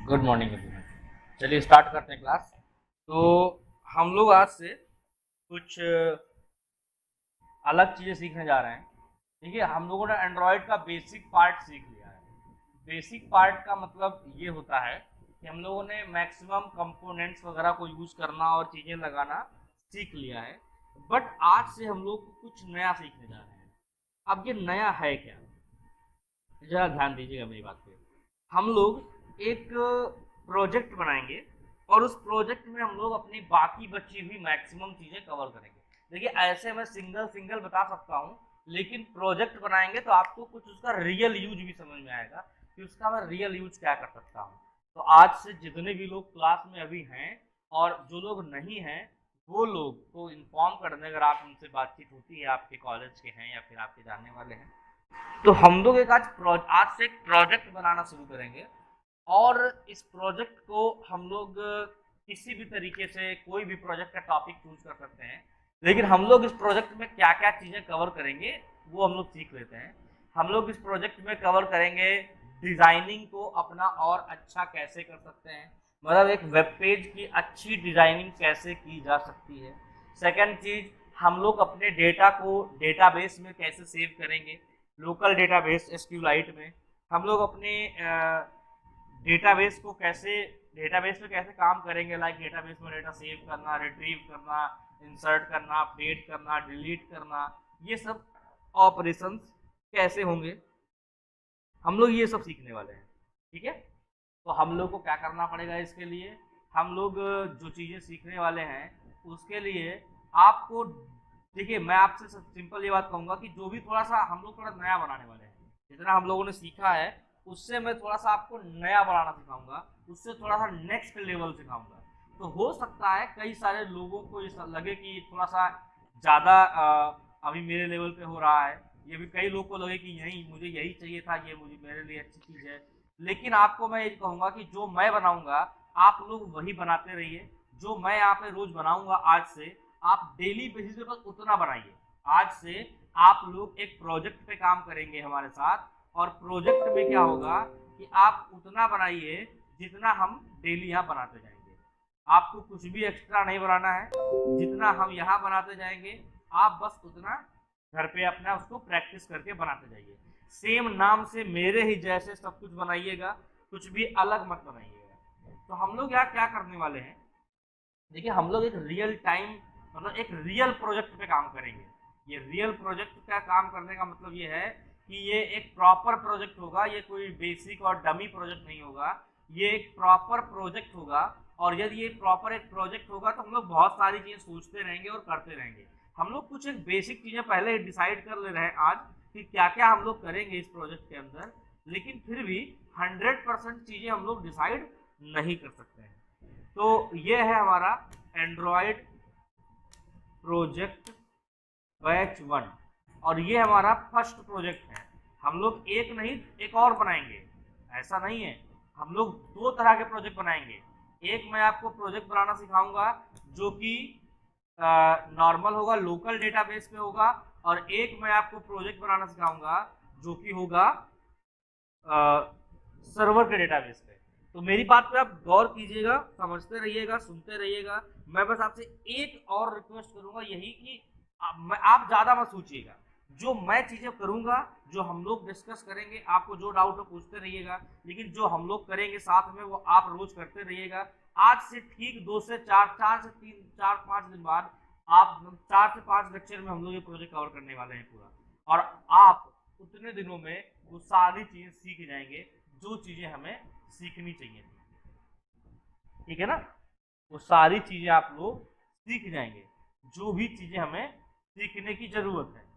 Good morning everyone. चलिए start करते हैं क्लास। तो हम लोग आज से कुछ अलग चीज़ें सीखने जा रहे हैं। ठीक है, हम लोगों ने एंड्रॉयड का बेसिक पार्ट सीख लिया है। बेसिक पार्ट का मतलब ये होता है कि हम लोगों ने मैक्सिमम कंपोनेंट्स वगैरह को यूज़ करना और चीज़ें लगाना सीख लिया है। बट आज से हम लोग कुछ नया सीखने जा रहे हैं। अब ये नया है क्या, जरा ध्यान दीजिएगा मेरी बात पे। हम लोग एक प्रोजेक्ट बनाएंगे और उस प्रोजेक्ट में हम लोग अपनी बाकी बची हुई मैक्सिमम चीजें कवर करेंगे। देखिए, ऐसे मैं सिंगल सिंगल बता सकता हूँ, लेकिन प्रोजेक्ट बनाएंगे तो आपको कुछ उसका रियल यूज भी समझ में आएगा कि उसका मैं रियल यूज क्या कर सकता हूँ। तो आज से जितने भी लोग क्लास में अभी हैं और जो लोग नहीं हैं, वो लोग को इन्फॉर्म कर दें अगर आप उनसे बातचीत होती है, आपके कॉलेज के हैं या फिर आपके जानने वाले हैं। तो हम लोग एक आज से एक प्रोजेक्ट बनाना शुरू करेंगे और इस प्रोजेक्ट को हम लोग किसी भी तरीके से कोई भी प्रोजेक्ट का टॉपिक चूज कर सकते हैं। लेकिन हम लोग इस प्रोजेक्ट में क्या क्या चीज़ें कवर करेंगे वो हम लोग सीख लेते हैं। हम लोग इस प्रोजेक्ट में कवर करेंगे डिज़ाइनिंग को अपना और अच्छा कैसे कर सकते हैं, मतलब एक वेब पेज की अच्छी डिज़ाइनिंग कैसे की जा सकती है। सेकंड चीज़, हम लोग अपने डेटा को डेटाबेस में कैसे सेव करेंगे, लोकल डेटाबेस एसक्यूलाइट में। हम लोग अपने डेटाबेस को कैसे डेटाबेस में कैसे काम करेंगे, लाइक डेटाबेस में डेटा सेव करना, रिट्रीव करना, इंसर्ट करना, अपडेट करना, डिलीट करना, ये सब ऑपरेशंस कैसे होंगे, हम लोग ये सब सीखने वाले हैं। ठीक है, तो हम लोग को क्या करना पड़ेगा इसके लिए, हम लोग जो चीज़ें सीखने वाले हैं उसके लिए आपको, देखिए मैं आपसे सिंपल ये बात कहूँगा कि जो भी थोड़ा सा हम लोग थोड़ा नया बनाने वाले हैं, जितना हम लोगों ने सीखा है उससे मैं थोड़ा सा आपको नया बनाना सिखाऊंगा, उससे थोड़ा सा नेक्स्ट लेवल सिखाऊंगा। तो हो सकता है कई सारे लोगों को ऐसा लगे कि थोड़ा सा ज़्यादा अभी मेरे लेवल पे हो रहा है, ये भी कई लोग को लगे कि यही मुझे यही चाहिए था, ये मुझे मेरे लिए अच्छी चीज़ है। लेकिन आपको मैं ये कहूँगा कि जो मैं बनाऊंगा आप लोग वही बनाते रहिए। जो मैं यहाँ पे रोज बनाऊंगा आज से आप डेली बेसिस पे बस उतना बनाइए। आज से आप लोग एक प्रोजेक्ट पे काम करेंगे हमारे साथ, और प्रोजेक्ट में क्या होगा कि आप उतना बनाइए जितना हम डेली यहाँ बनाते जाएंगे। आपको कुछ भी एक्स्ट्रा नहीं बनाना है, जितना हम यहाँ बनाते जाएंगे आप बस उतना घर पे अपना उसको प्रैक्टिस करके बनाते जाइए। सेम नाम से मेरे ही जैसे सब कुछ बनाइएगा, कुछ भी अलग मत बनाइएगा। तो हम लोग यहाँ क्या करने वाले हैं, देखिए हम लोग एक रियल टाइम मतलब एक रियल प्रोजेक्ट पे काम करेंगे। ये रियल प्रोजेक्ट का काम करने का मतलब ये है कि ये एक प्रॉपर प्रोजेक्ट होगा, ये कोई बेसिक और डमी प्रोजेक्ट नहीं होगा, ये एक प्रॉपर प्रोजेक्ट होगा। और यदि ये प्रॉपर एक प्रोजेक्ट होगा तो हम लोग बहुत सारी चीज़ें सोचते रहेंगे और करते रहेंगे। हम लोग कुछ एक बेसिक चीज़ें पहले डिसाइड कर ले रहे हैं आज कि क्या क्या हम लोग करेंगे इस प्रोजेक्ट के अंदर, लेकिन फिर भी 100% चीज़ें हम लोग डिसाइड नहीं कर सकते हैं। तो ये है हमारा एंड्रॉयड प्रोजेक्ट बैच 1 और ये हमारा फर्स्ट प्रोजेक्ट है। हम लोग एक नहीं एक और बनाएंगे, ऐसा नहीं है। हम लोग दो तरह के प्रोजेक्ट बनाएंगे। एक मैं आपको प्रोजेक्ट बनाना सिखाऊंगा जो कि नॉर्मल होगा, लोकल डेटाबेस पे होगा, और एक मैं आपको प्रोजेक्ट बनाना सिखाऊंगा जो कि होगा सर्वर के डेटाबेस पे। तो मेरी बात पे आप गौर कीजिएगा, समझते रहिएगा, सुनते रहिएगा। मैं बस आपसे एक और रिक्वेस्ट करूंगा, यही कि आप ज़्यादा मत सोचिएगा। जो मैं चीज़ें करूंगा, जो हम लोग डिस्कस करेंगे, आपको जो डाउट हो पूछते रहिएगा, लेकिन जो हम लोग करेंगे साथ में वो आप रोज करते रहिएगा। आज से ठीक 2 से 4, 4 से 3, 4-5 दिन बाद आप 4 से 5 लेक्चर में हम लोग ये प्रोजेक्ट कवर करने वाले हैं पूरा। और आप उतने दिनों में वो सारी चीजें सीख जाएंगे जो चीजें हमें सीखनी चाहिए थी। ठीक है ना, वो सारी चीजें आप लोग सीख जाएंगे जो भी चीजें हमें सीखने की जरूरत है।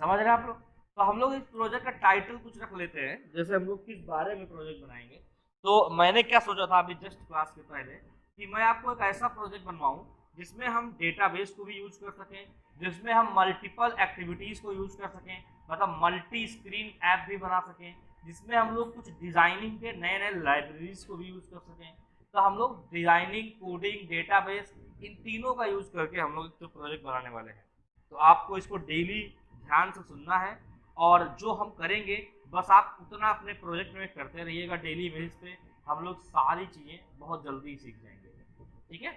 समझ रहे हैं आप लोग? तो हम लोग इस प्रोजेक्ट का टाइटल कुछ रख लेते हैं, जैसे हम लोग किस बारे में प्रोजेक्ट बनाएंगे। तो मैंने क्या सोचा था अभी जस्ट क्लास के पहले कि मैं आपको एक ऐसा प्रोजेक्ट बनवाऊं जिसमें हम डेटाबेस को भी यूज कर सकें, जिसमें हम मल्टीपल एक्टिविटीज को यूज कर सकें, मतलब मल्टी स्क्रीन ऐप भी बना सकें, जिसमें हम लोग कुछ डिजाइनिंग के नए नए लाइब्रेरीज को भी यूज कर सकें। तो हम लोग डिजाइनिंग, कोडिंग, डेटाबेस, इन तीनों का यूज करके हम लोग जो प्रोजेक्ट बनाने वाले हैं। तो आपको इसको डेली ध्यान से सुनना है, और जो हम करेंगे बस आप उतना अपने प्रोजेक्ट में करते रहिएगा डेली बेसिस पे। हम लोग सारी चीजें बहुत जल्दी सीख जाएंगे। ठीक है,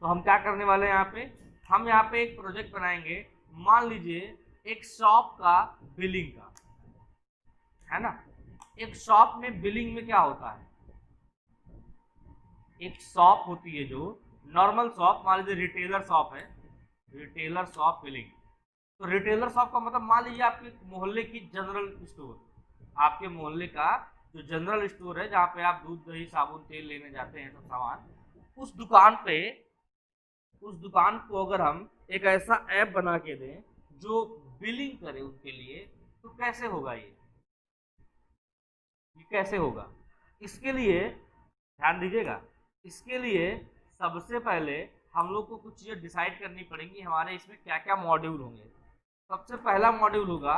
तो हम क्या करने वाले हैं यहाँ पे, हम यहाँ पे एक प्रोजेक्ट बनाएंगे। मान लीजिए एक शॉप का बिलिंग का, है ना। एक शॉप में बिलिंग में क्या होता है, एक शॉप होती है जो नॉर्मल शॉप, मान लीजिए रिटेलर शॉप है, रिटेलर शॉप बिलिंग। तो रिटेलर शॉप का मतलब मान लीजिए आपके मोहल्ले की जनरल स्टोर, आपके मोहल्ले का जो जनरल स्टोर है जहाँ पे आप दूध दही साबुन तेल लेने जाते हैं सब सामान, उस दुकान पे, उस दुकान को अगर हम एक ऐसा ऐप बना के दें जो बिलिंग करे उनके लिए, तो कैसे होगा ये कैसे होगा। इसके लिए ध्यान दीजिएगा, इसके लिए सबसे पहले हम लोग को कुछ चीजें डिसाइड करनी पड़ेंगी, हमारे इसमें क्या क्या मॉड्यूल होंगे। सबसे पहला मॉड्यूल होगा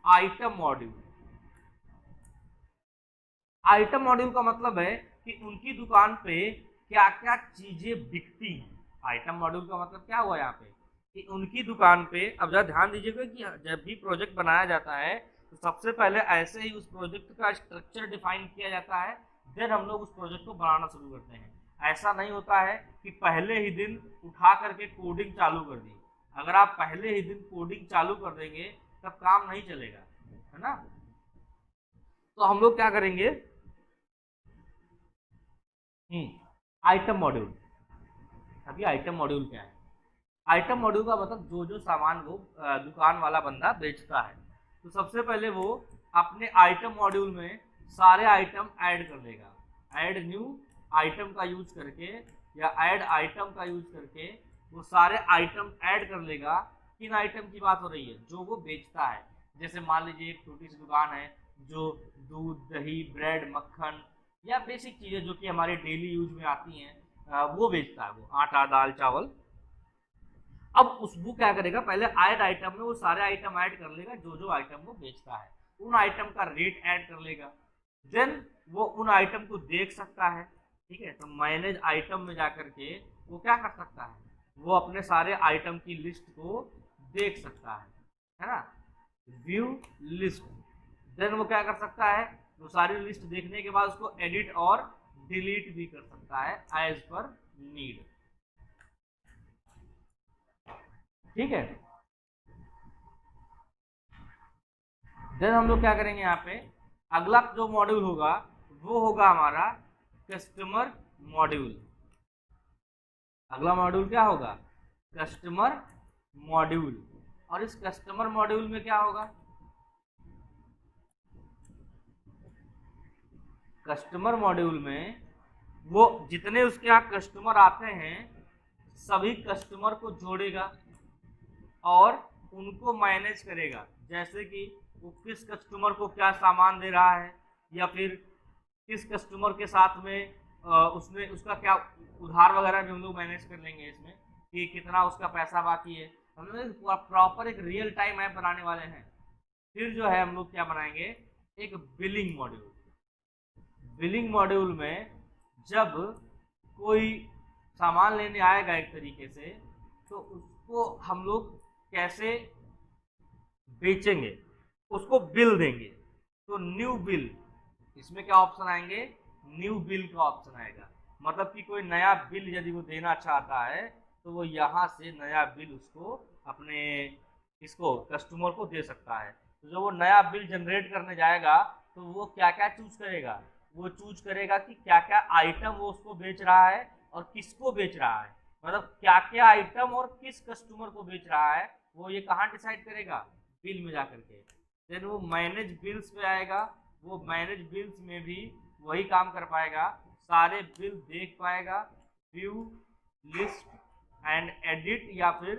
आइटम मॉड्यूल। आइटम मॉड्यूल का मतलब है कि उनकी दुकान पे क्या क्या चीजें बिकती हैं। आइटम मॉड्यूल का मतलब क्या हुआ यहाँ पे, कि उनकी दुकान पे, अब जरा ध्यान दीजिएगा कि जब भी प्रोजेक्ट बनाया जाता है तो सबसे पहले ऐसे ही उस प्रोजेक्ट का स्ट्रक्चर डिफाइन किया जाता है, देन हम लोग उस प्रोजेक्ट को बनाना शुरू करते हैं। ऐसा नहीं होता है कि पहले ही दिन उठा करके कोडिंग चालू कर दी। अगर आप पहले ही दिन कोडिंग चालू कर देंगे तब काम नहीं चलेगा, है ना। तो हम लोग क्या करेंगे, आइटम मॉड्यूल। अभी आइटम मॉड्यूल क्या है, आइटम मॉड्यूल का मतलब जो जो सामान वो दुकान वाला बंदा बेचता है, तो सबसे पहले वो अपने आइटम मॉड्यूल में सारे आइटम ऐड कर लेगा। ऐड न्यू आइटम का यूज करके या ऐड आइटम का यूज करके वो सारे आइटम ऐड कर लेगा। किन आइटम की बात हो रही है, जो वो बेचता है। जैसे मान लीजिए एक छोटी सी दुकान है जो दूध दही ब्रेड मक्खन या बेसिक चीजें जो कि हमारे डेली यूज में आती हैं, वो बेचता है, वो आटा दाल चावल। अब उस वो क्या करेगा, पहले ऐड आइटम में वो सारे आइटम ऐड कर लेगा जो जो आइटम वो बेचता है, उन आइटम का रेट ऐड कर लेगा। देन वो उन आइटम को देख सकता है। ठीक है, तो मैनेज आइटम में जाकर के वो क्या कर सकता है, वो अपने सारे आइटम की लिस्ट को देख सकता है ना। व्यू लिस्ट, देन वो क्या कर सकता है, वो सारी लिस्ट देखने के बाद उसको एडिट और डिलीट भी कर सकता है एज पर नीड। ठीक है, देन हम लोग क्या करेंगे यहाँ पे, अगला जो मॉड्यूल होगा वो होगा हमारा कस्टमर मॉड्यूल। अगला मॉड्यूल क्या होगा, कस्टमर मॉड्यूल। और इस कस्टमर मॉड्यूल में क्या होगा, कस्टमर मॉड्यूल में वो जितने उसके यहाँ कस्टमर आते हैं सभी कस्टमर को जोड़ेगा और उनको मैनेज करेगा। जैसे कि वो किस कस्टमर को क्या सामान दे रहा है, या फिर किस कस्टमर के साथ में उसने उसका क्या उधार वगैरह भी हम लोग मैनेज कर लेंगे इसमें, कि कितना उसका पैसा बाकी है। हम लोग प्रॉपर एक रियल टाइम ऐप बनाने वाले हैं। फिर जो है हम लोग क्या बनाएंगे, एक बिलिंग मॉड्यूल। बिलिंग मॉड्यूल में जब कोई सामान लेने आएगा एक तरीके से, तो उसको हम लोग कैसे बेचेंगे, उसको बिल देंगे। तो न्यू बिल, इसमें क्या ऑप्शन आएंगे, न्यू बिल का ऑप्शन आएगा। मतलब कि कोई नया बिल यदि वो देना चाहता है तो वो यहाँ से नया बिल उसको अपने इसको कस्टमर को दे सकता है। तो जब वो नया बिल जनरेट करने जाएगा तो वो क्या क्या चूज करेगा, वो चूज करेगा कि क्या क्या आइटम वो उसको बेच रहा है और किसको बेच रहा है। मतलब क्या क्या आइटम और किस कस्टमर को बेच रहा है वो ये कहाँ डिसाइड करेगा, बिल में जाकर के। देन वो मैनेज बिल्स पे आएगा, वो मैनेज बिल्स में भी वही काम कर पाएगा, सारे बिल देख पाएगा, व्यू लिस्ट एंड एडिट या फिर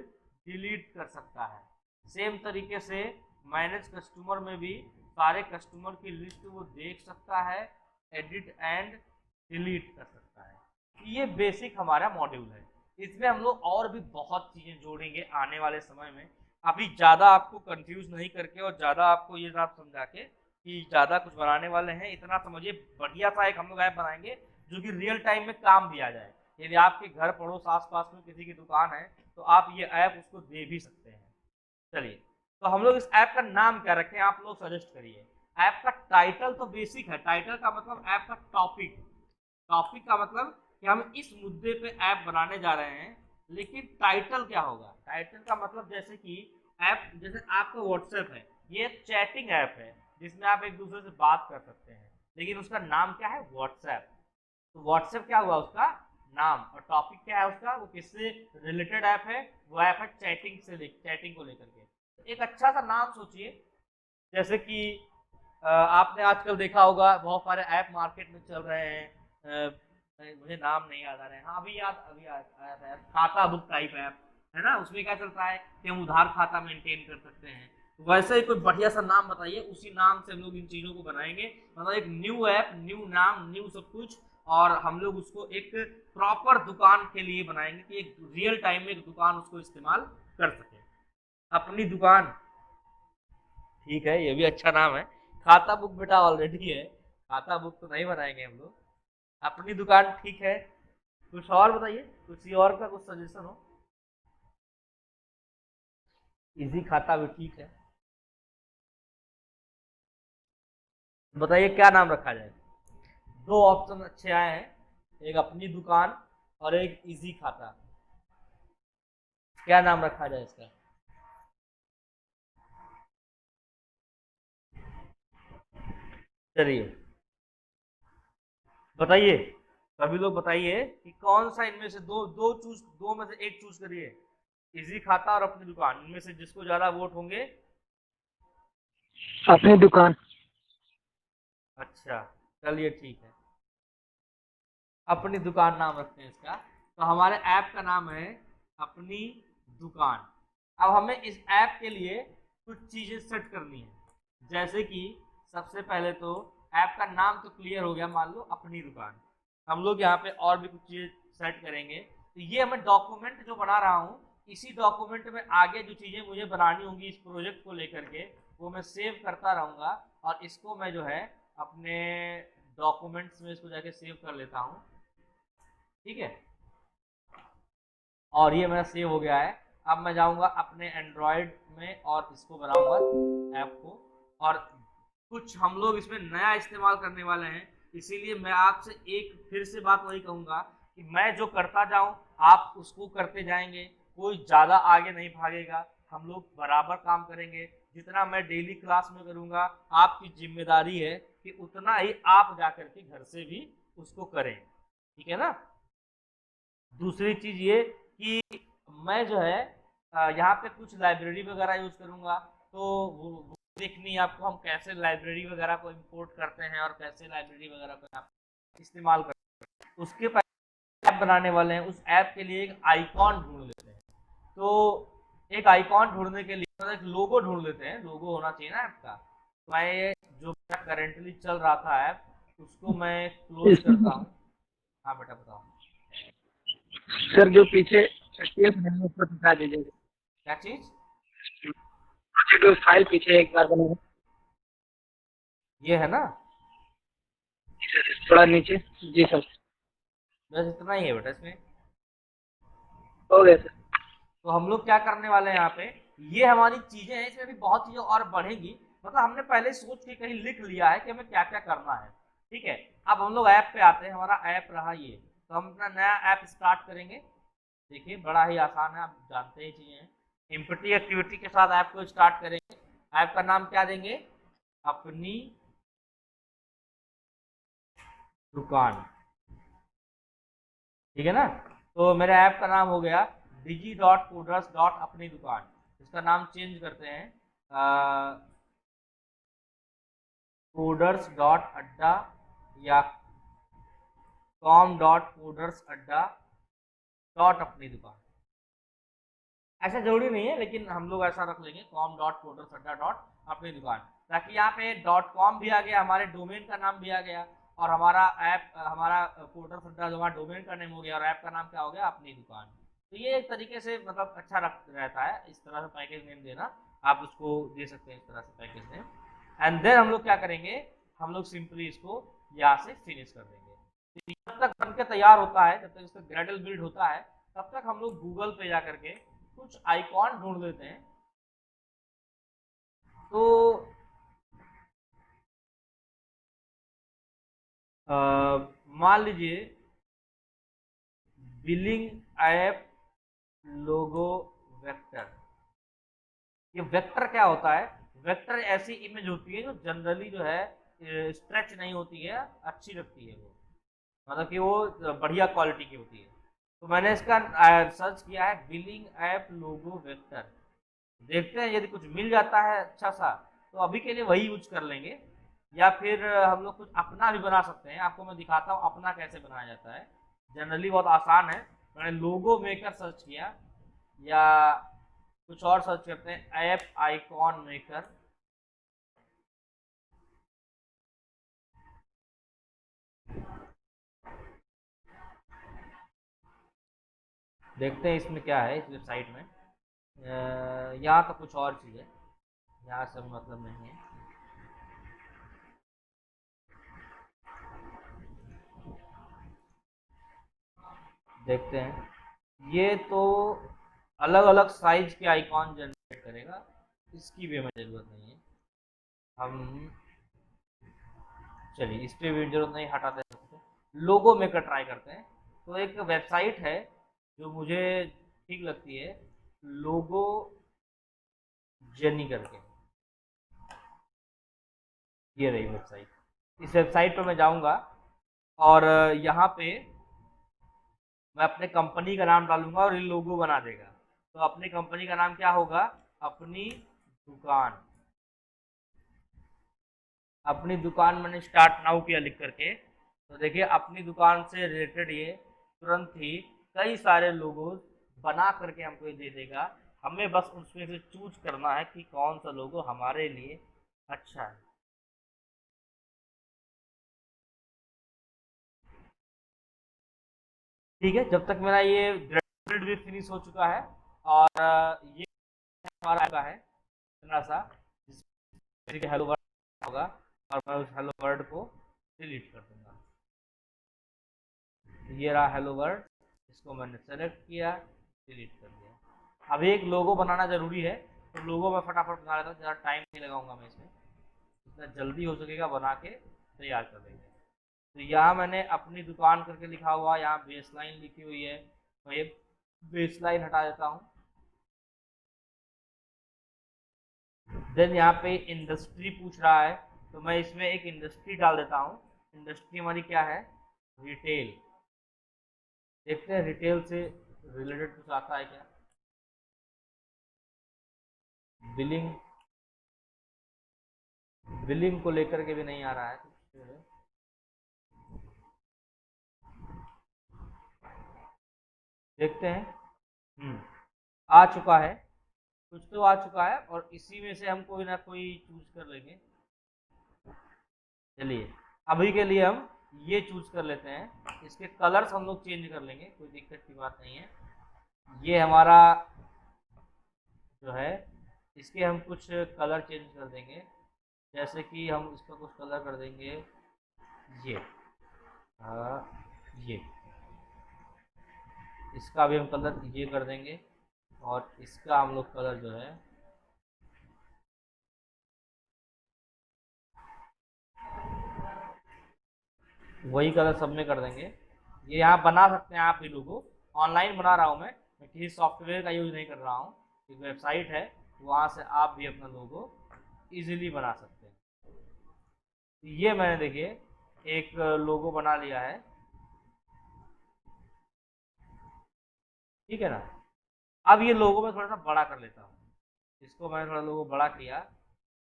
डिलीट कर सकता है। सेम तरीके से मैनेज कस्टमर में भी सारे कस्टमर की लिस्ट वो देख सकता है, एडिट एंड डिलीट कर सकता है। ये बेसिक हमारा मॉड्यूल है। इसमें हम लोग और भी बहुत चीजें जोड़ेंगे आने वाले समय में। अभी ज़्यादा आपको कंफ्यूज नहीं करके और ज़्यादा आपको ये ना समझा के कि ज़्यादा कुछ बनाने वाले हैं, इतना समझिए बढ़िया सा एक हम लोग ऐप बनाएंगे जो कि रियल टाइम में काम भी आ जाए। यदि आपके घर पड़ोस आस पास में किसी की दुकान है तो आप ये ऐप उसको दे भी सकते हैं। चलिए, तो हम लोग इस ऐप का नाम क्या रखें, आप लोग सजेस्ट करिए। ऐप का टाइटल तो बेसिक है, टाइटल का मतलब ऐप का टॉपिक, टॉपिक का मतलब कि हम इस मुद्दे पे ऐप बनाने जा रहे हैं, लेकिन टाइटल क्या होगा, टाइटल का मतलब जैसे कि ऐप, जैसे आपका व्हाट्सएप है, ये चैटिंग ऐप है जिसमें आप एक दूसरे से बात कर सकते हैं, लेकिन उसका नाम क्या है, व्हाट्सएप। तो व्हाट्सएप क्या हुआ, उसका नाम, और टॉपिक क्या है उसका, वो किससे रिलेटेड ऐप है, वो ऐप है चैटिंग से, चैटिंग को लेकर के। तो एक अच्छा सा नाम सोचिए, जैसे कि आपने आजकल देखा होगा बहुत सारे ऐप मार्केट में चल रहे हैं, मुझे नाम नहीं याद आ रहे हैं, हाँ अभी याद आया था यार, खाता बुक टाइप ऐप है ना, उसमें क्या चलता है कि हम उधार खाता मेंटेन कर सकते हैं। तो वैसे ही कोई बढ़िया सा नाम बताइए, उसी नाम से हम लोग इन चीजों को बनाएंगे, मतलब एक न्यू ऐप, न्यू नाम, न्यू सब कुछ, और हम लोग उसको एक प्रॉपर दुकान के लिए बनाएंगे कि एक रियल टाइम में एक दुकान उसको इस्तेमाल कर सके। अपनी दुकान, ठीक है, ये भी अच्छा नाम है। खाता बुक बेटा ऑलरेडी है, खाता बुक तो नहीं बनाएंगे हम लोग। अपनी दुकान ठीक है, कुछ और बताइए, कुछ और का कुछ सजेशन हो। इजी खाता भी ठीक है, बताइए क्या नाम रखा जाए। दो ऑप्शन अच्छे आए हैं, एक अपनी दुकान और एक इजी खाता, क्या नाम रखा जाए इसका। चलिए बताइए, सभी लोग बताइए कि कौन सा इनमें से दो में से एक चूज करिए, इजी खाता और अपनी दुकान, इनमें से जिसको ज्यादा वोट होंगे। अपनी दुकान। अच्छा, चलिए ठीक है, अपनी दुकान नाम रखते हैं इसका। तो हमारे ऐप का नाम है अपनी दुकान। अब हमें इस ऐप के लिए कुछ चीजें सेट करनी है, जैसे कि सबसे पहले तो ऐप का नाम तो क्लियर हो गया, मान लो अपनी दुकान। हम लोग यहाँ पे और भी कुछ चीजें सेट करेंगे, तो ये हमें डॉक्यूमेंट जो बना रहा हूँ, इसी डॉक्यूमेंट में आगे जो चीजें मुझे बनानी होंगी इस प्रोजेक्ट को लेकर के, वो मैं सेव करता रहूंगा, और इसको मैं जो है अपने डॉक्यूमेंट्स में इसको जाके सेव कर लेता हूँ, ठीक है। और ये मेरा सेव हो गया है। अब मैं जाऊंगा अपने एंड्रॉयड में और इसको बनाऊंगा ऐप को, और कुछ हम लोग इसमें नया इस्तेमाल करने वाले हैं, इसीलिए मैं आपसे एक फिर से बात वही कहूंगा कि मैं जो करता जाऊं आप उसको करते जाएंगे, कोई ज़्यादा आगे नहीं भागेगा, हम लोग बराबर काम करेंगे। जितना मैं डेली क्लास में करूंगा, आपकी जिम्मेदारी है कि उतना ही आप जाकर के घर से भी उसको करें, ठीक है ना। दूसरी चीज ये कि मैं जो है यहाँ पे कुछ लाइब्रेरी वगैरह यूज करूंगा, तो वो देखनी है आपको, हम कैसे लाइब्रेरी वगैरह को इंपोर्ट करते हैं और कैसे लाइब्रेरी वगैरह को आप इस्तेमाल करते हैं। उसके बाद ऐप बनाने वाले हैं, उस ऐप के लिए एक आइकॉन ढूंढ लेते हैं। तो एक आइकॉन ढूंढने के लिए मतलब एक लोगो ढूंढ लेते हैं, लोगो होना चाहिए ना ऐप का। तो मैं जो करेंटली चल रहा था ऐप, उसको मैं क्लोज करता इसमें हूँ। हाँ बेटा बताओ, सर जो पीछे टेप है उस पर दिखा दीजिएगा। क्या चीज। जो फाइल पीछे एक बार बना ये है ना, थोड़ा नीचे। जी सर। बस इतना ही है बेटा इसमें। हो गया सर। तो हम लोग क्या करने वाले हैं यहाँ पे, ये हमारी चीजें हैं, इसमें भी बहुत चीजें और बढ़ेंगी, मतलब हमने पहले सोच के कहीं लिख लिया है कि हमें क्या क्या करना है, ठीक है। अब हम लोग ऐप पे आते हैं, हमारा ऐप रहा ये, तो हम अपना नया ऐप स्टार्ट करेंगे। देखिए बड़ा ही आसान है, आप जानते ही चीजें हैं। एम्पटी एक्टिविटी के साथ ऐप को स्टार्ट करेंगे। ऐप का नाम क्या देंगे, अपनी दुकान, ठीक है ना। तो मेरे ऐप का नाम हो गया digi.coders. अपनी दुकान। इसका नाम चेंज करते हैं, कोडर्स.अड्डा या com.codersअड्डा अपनी दुकान। ऐसा जरूरी नहीं है, लेकिन हम लोग ऐसा रख लेंगे com.codersअड्डा अपनी दुकान, ताकि यहाँ पे .com भी आ गया, हमारे डोमेन का नाम भी आ गया, और हमारा ऐप, हमारा कोडर्स अड्डा जो हमारा डोमेन का नेम हो गया, और ऐप का नाम क्या हो गया, अपनी दुकान। तो ये एक तरीके से मतलब अच्छा रहता है इस तरह से पैकेज नेम देना, आप उसको दे सकते हैं इस तरह से पैकेज नेम। एंड देन हम लोग क्या करेंगे, हम लोग सिंपली इसको यहाँ से फिनिश कर देंगे। जब तक बन के तैयार होता है, जब तक इसका ग्रेडल बिल्ड होता है, तब तक हम लोग गूगल पे जा करके कुछ आइकॉन ढूंढ लेते हैं। तो मान लीजिए बिलिंग ऐप लोगो वेक्टर। ये वेक्टर क्या होता है? वेक्टर ऐसी इमेज होती है जो जनरली जो है स्ट्रेच नहीं होती है, अच्छी लगती है वो, मतलब कि वो बढ़िया क्वालिटी की होती है। तो मैंने इसका सर्च किया है बिलिंग ऐप लोगो वेक्टर। देखते हैं यदि कुछ मिल जाता है अच्छा सा तो अभी के लिए वही यूज कर लेंगे, या फिर हम लोग कुछ अपना भी बना सकते हैं। आपको मैं दिखाता हूँ अपना कैसे बनाया जाता है। जनरली बहुत आसान है। मैंने लोगो मेकर सर्च किया, या कुछ और सर्च करते हैं ऐप आइकॉन मेकर। देखते हैं इसमें क्या है इस वेबसाइट में। यहाँ तो कुछ और चीज़ है, यहाँ से मतलब नहीं है। देखते हैं, ये तो अलग अलग साइज के आइकॉन जनरेट करेगा, इसकी भी हमें ज़रूरत नहीं है। हम चलिए इस पर भी जरूरत नहीं, हटाते हैं। लोगो मेकर ट्राई करते हैं। तो एक वेबसाइट है जो मुझे ठीक लगती है, लोगो जेनी करके, ये रही वेबसाइट। इस वेबसाइट पर मैं जाऊंगा और यहाँ पे मैं अपने कंपनी का नाम डालूंगा और ये लोगो बना देगा। तो अपनी कंपनी का नाम क्या होगा? अपनी दुकान। अपनी दुकान मैंने स्टार्ट नाउ किया लिख करके, तो देखिए अपनी दुकान से रिलेटेड ये तुरंत ही कई सारे लोगोज बना करके हमको ये दे देगा। हमें बस उसमें से चूज करना है कि कौन सा लोगो हमारे लिए अच्छा है। ठीक है, जब तक मेरा ये ग्रेड भी फिनिश हो चुका है और ये हमारा का है इतना सा, जिसमें हेलो वर्ड होगा, और मैं उस हेलो वर्ड को डिलीट कर दूंगा। ये रहा हेलो वर्ड, इसको मैंने सेलेक्ट किया, डिलीट कर दिया। अभी एक लोगो बनाना जरूरी है, तो लोगो मैं फटाफट बना लेता हूँ, ज़्यादा टाइम नहीं लगाऊंगा मैं इसमें, जितना जल्दी हो सकेगा बना के तैयार कर देंगे। तो यहाँ मैंने अपनी दुकान करके लिखा हुआ, यहाँ बेस लाइन लिखी हुई है, मैं ये बेस लाइन हटा देता हूँ। देन यहाँ पे इंडस्ट्री पूछ रहा है, तो मैं इसमें एक इंडस्ट्री डाल देता हूँ। इंडस्ट्री हमारी क्या है? रिटेल। देखते हैं रिटेल से रिलेटेड कुछ आता है क्या। बिलिंग, बिलिंग को लेकर के भी नहीं आ रहा है कुछ। देखते हैं। आ चुका है, कुछ तो आ चुका है, और इसी में से हम कोई ना कोई चूज कर लेंगे। चलिए अभी के लिए हम ये चूज कर लेते हैं। इसके कलर्स हम लोग चेंज कर लेंगे, कोई दिक्कत की बात नहीं है। ये हमारा जो है, इसके हम कुछ कलर चेंज कर देंगे, जैसे कि हम इसका कुछ कलर कर देंगे ये, ये, इसका भी हम कलर ये कर देंगे, और इसका हम लोग कलर जो है वही कलर सब में कर देंगे। ये यहाँ बना सकते हैं आप भी लोगो, ऑनलाइन बना रहा हूँ मैं किसी सॉफ्टवेयर का यूज़ नहीं कर रहा हूँ। एक वेबसाइट है, वहाँ से आप भी अपना लोगो इजीली बना सकते हैं। ये मैंने देखिए एक लोगो बना लिया है, ठीक है ना। अब ये लोगो मैं थोड़ा सा बड़ा कर लेता हूँ, इसको मैंने थोड़ा लोगो बड़ा किया,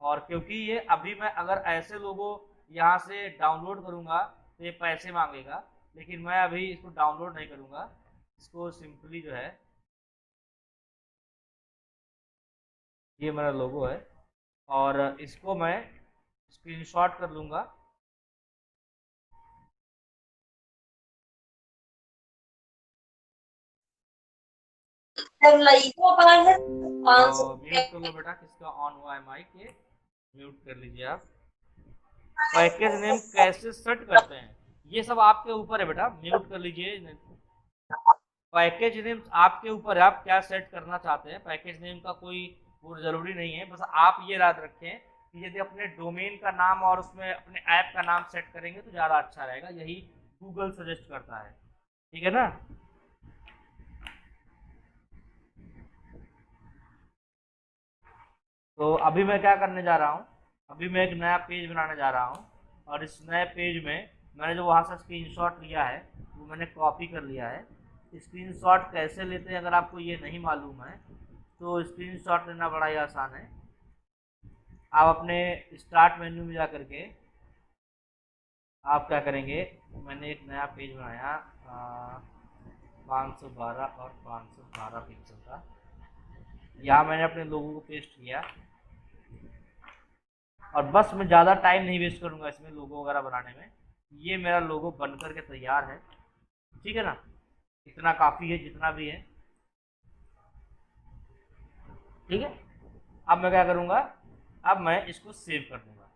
और क्योंकि ये अभी मैं अगर ऐसे लोगो यहाँ से डाउनलोड करूँगा तो ये पैसे मांगेगा, लेकिन मैं अभी इसको डाउनलोड नहीं करूँगा। इसको सिंपली जो है, ये मेरा लोगो है, और इसको मैं स्क्रीनशॉट कर लूँगा। म्यूट कर लो बेटा, किसका ऑन हुआ है माइक, ये म्यूट कर लीजिए आप। पैकेज नेम कैसे सेट करते हैं ये सब आपके ऊपर है बेटा, म्यूट कर लीजिए। पैकेज नेम आपके ऊपर है, आप क्या सेट करना चाहते हैं। पैकेज नेम का कोई वो जरूरी नहीं है, बस आप ये याद रखें कि यदि अपने डोमेन का नाम और उसमें अपने ऐप का नाम सेट करेंगे तो ज़्यादा अच्छा रहेगा, यही गूगल सजेस्ट करता है, ठीक है ना। तो अभी मैं क्या करने जा रहा हूँ, अभी मैं एक नया पेज बनाने जा रहा हूँ, और इस नए पेज में मैंने जो वहाँ से स्क्रीनशॉट लिया है वो मैंने कॉपी कर लिया है। स्क्रीनशॉट कैसे लेते हैं अगर आपको ये नहीं मालूम है तो स्क्रीनशॉट लेना बड़ा ही आसान है। आप अपने स्टार्ट मेन्यू में जा करके आप क्या करेंगे, मैंने एक नया पेज बनाया 512 और 512 पिक्सल का, यहाँ मैंने अपने लोगों को पेस्ट किया, और बस मैं ज़्यादा टाइम नहीं वेस्ट करूँगा इसमें लोगो वगैरह बनाने में। ये मेरा लोगो बन करके तैयार है, ठीक है ना, इतना काफ़ी है जितना भी है, ठीक है। अब मैं क्या करूँगा, अब मैं इसको सेव कर दूँगा,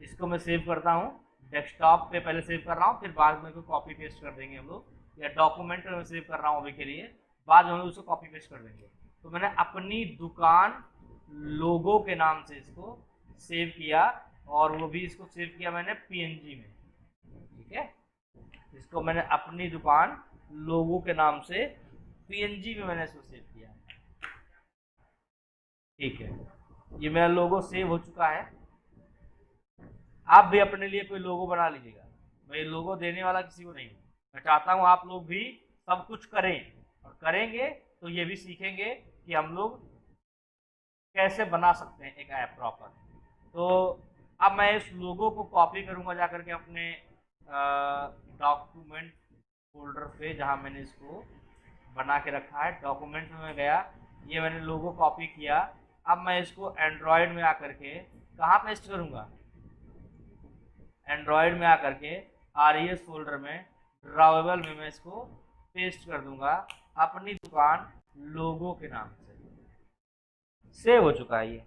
इसको मैं सेव करता हूँ, डेस्कटॉप पे पहले सेव कर रहा हूँ, फिर बाद में इसको कॉपी पेस्ट कर देंगे हम लोग, या डॉक्यूमेंट में सेव कर रहा हूँ अभी के लिए, बाद में हम लोग उसको कॉपी पेस्ट कर देंगे। तो मैंने अपनी दुकान लोगो के नाम से इसको सेव किया, और वो भी इसको सेव किया मैंने पीएनजी में, ठीक है। इसको मैंने अपनी दुकान लोगो के नाम से पीएनजी में मैंने इसको सेव किया, ठीक है। ये मेरा लोगो सेव हो चुका है। आप भी अपने लिए कोई लोगो बना लीजिएगा, मैं लोगो देने वाला किसी को नहीं हूँ, मैं चाहता हूँ आप लोग भी सब कुछ करें, और करेंगे तो ये भी सीखेंगे कि हम लोग कैसे बना सकते हैं एक ऐप प्रॉपर। तो अब मैं इस लोगो को कॉपी करूँगा जा करके अपने डॉक्यूमेंट फोल्डर पे, जहाँ मैंने इसको बना के रखा है, डॉक्यूमेंट में मैं गया, ये मैंने लोगो कॉपी किया। अब मैं इसको एंड्रॉयड में आकर के कहाँ पेस्ट करूँगा, एंड्रॉयड में आकर के RES फोल्डर में ड्रावेबल में मैं इसको पेस्ट कर दूंगा अपनी दुकान लोगो के नाम से। सेव हो चुका है ये।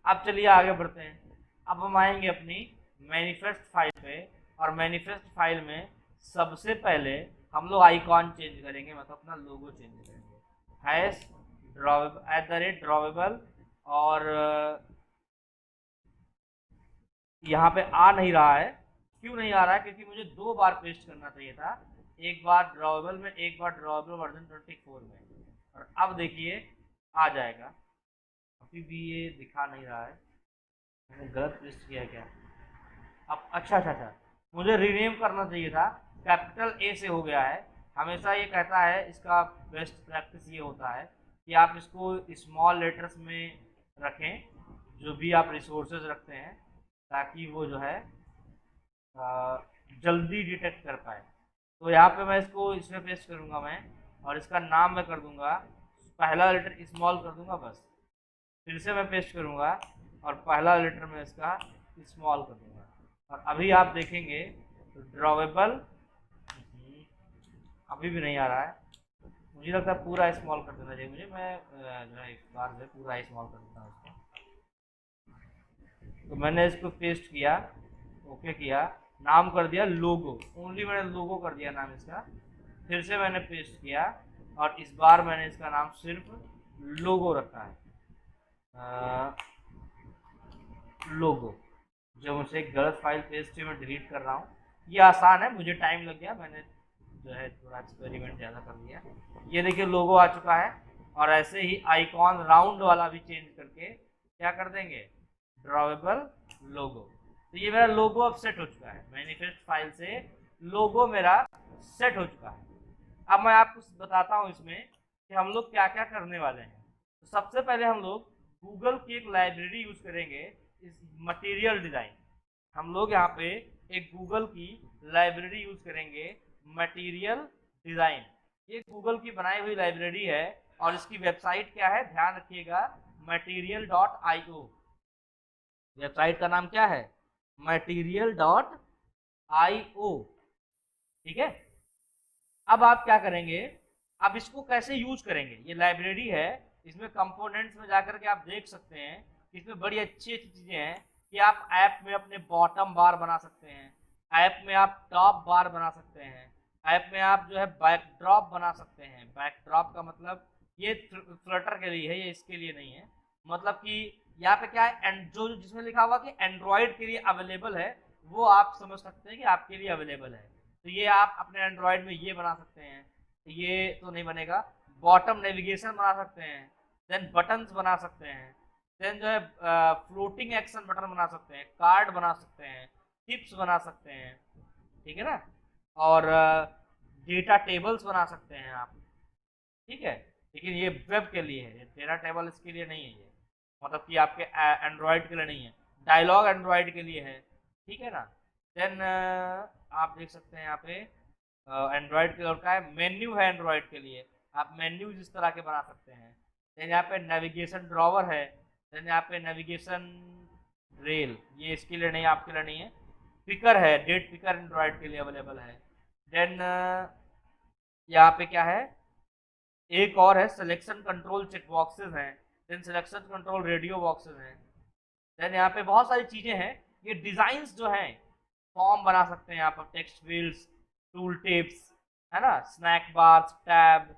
अब चलिए आगे बढ़ते हैं। अब हम आएंगे अपनी मैनिफेस्ट फाइल पे, और मैनिफेस्ट फाइल में सबसे पहले हम लोग आइकॉन चेंज करेंगे, मतलब अपना लोगो चेंज करेंगे, हैश ड्रॉवेबल @drawable, और यहाँ पे आ नहीं रहा है, क्यों नहीं आ रहा है, क्योंकि मुझे 2 बार पेस्ट करना चाहिए था, एक बार ड्रॉवेबल में, एक बार ड्रॉवेबल वर्जन 24 में, और अब देखिए आ जाएगा। अभी भी ये दिखा नहीं रहा है, मैंने गलत पेस्ट किया क्या। अब अच्छा, मुझे रीनेम करना चाहिए था, कैपिटल A से हो गया है। हमेशा ये कहता है, इसका बेस्ट प्रैक्टिस ये होता है कि आप इसको स्मॉल लेटर्स में रखें, जो भी आप रिसोर्सेज रखते हैं, ताकि वो जो है जल्दी डिटेक्ट कर पाए। तो यहाँ पे मैं इसको इसमें पेस्ट करूँगा मैं, और इसका नाम मैं कर दूँगा, पहला लेटर स्मॉल कर दूँगा बस, फिर से मैं पेस्ट करूँगा और पहला लेटर में इसका स्मॉल कर दूँगा, और अभी आप देखेंगे तो ड्रॉवेबल अभी भी नहीं आ रहा है। मुझे लगता है पूरा स्मॉल कर देना चाहिए मुझे, मैं जो है इस बार जो है पूरा स्मॉल कर देता हूँ इसको। तो मैंने इसको पेस्ट किया, ओके किया, नाम कर दिया लोगो, ओनली मैंने लोगो कर दिया नाम इसका, फिर से मैंने पेस्ट किया, और इस बार मैंने इसका नाम सिर्फ लोगो रखा है, लोगो। जो मुझसे एक गलत फाइल पेस्ट मैं डिलीट कर रहा हूँ, ये आसान है, मुझे टाइम लग गया, मैंने जो है थोड़ा एक्सपेरिमेंट ज़्यादा कर लिया। ये देखिए लोगो आ चुका है, और ऐसे ही आइकॉन राउंड वाला भी चेंज करके क्या कर देंगे, ड्रॉवेबल लोगो। तो ये मेरा लोगो अब सेट हो चुका है, मैनिफेस्ट फाइल से लोगो मेरा सेट हो चुका है। अब मैं आपको बताता हूँ इसमें कि हम लोग क्या क्या करने वाले हैं। तो सबसे पहले हम लोग गूगल की एक लाइब्रेरी यूज करेंगे, इस मटेरियल डिज़ाइन। हम लोग यहाँ पे एक गूगल की लाइब्रेरी यूज करेंगे, मटेरियल डिज़ाइन। ये गूगल की बनाई हुई लाइब्रेरी है, और इसकी वेबसाइट क्या है, ध्यान रखिएगा, material.io। वेबसाइट का नाम क्या है, material.io, ठीक है। अब आप क्या करेंगे, अब इसको कैसे यूज करेंगे, ये लाइब्रेरी है, इसमें कंपोनेंट्स में जाकर के आप देख सकते हैं, इसमें बड़ी अच्छी अच्छी चीज़ें हैं कि आप ऐप में अपने बॉटम बार बना सकते हैं, ऐप में आप टॉप बार बना सकते हैं, ऐप में आप जो है बैकड्रॉप बना सकते हैं। बैकड्रॉप का मतलब ये फ्लटर के लिए है, ये इसके लिए नहीं है, मतलब कि यहाँ पे क्या है, जो जिसमें लिखा हुआ कि एंड्रॉइड के लिए अवेलेबल है, वो आप समझ सकते हैं कि आपके लिए अवेलेबल है। तो ये आप अपने एंड्रॉइड में ये बना सकते हैं, ये तो नहीं बनेगा। बॉटम नेविगेशन बना सकते हैं, देन बटन्स बना सकते हैं, देन जो है फ्लोटिंग एक्शन बटन बना सकते हैं, कार्ड बना सकते हैं, टिप्स बना सकते हैं, ठीक है ना, और डेटा टेबल्स बना सकते हैं आप, ठीक है। लेकिन ये वेब के लिए है, डेटा टेबल इसके लिए नहीं है, ये मतलब कि आपके एंड्रॉयड के लिए नहीं है, डायलॉग एंड्रॉयड के लिए है, ठीक है ना। देन आप देख सकते हैं यहाँ पे एंड्रॉयड के और का है, मेन्यू है एंड्रॉयड के लिए, आप मेन्यू इस तरह के बना सकते हैं। देन यहाँ पे नेविगेशन ड्रॉवर है, देन यहाँ पे नेविगेशन रेल, ये इसके लिए नहीं, आपके लिए नहीं है। पिकर है, डेट पिकर एंड्रॉयड के लिए अवेलेबल है। देन यहाँ पे क्या है, एक और है सिलेक्शन कंट्रोल चेक बॉक्सेस हैं, then selection control radio boxes हैं। देन यहाँ पे बहुत सारी चीजें हैं, ये डिजाइन्स जो हैं, फॉर्म बना सकते हैं यहाँ पर, टेक्स्ट फील्ड्स, टूल टिप्स, है ना, स्नैक बार्स, टैब,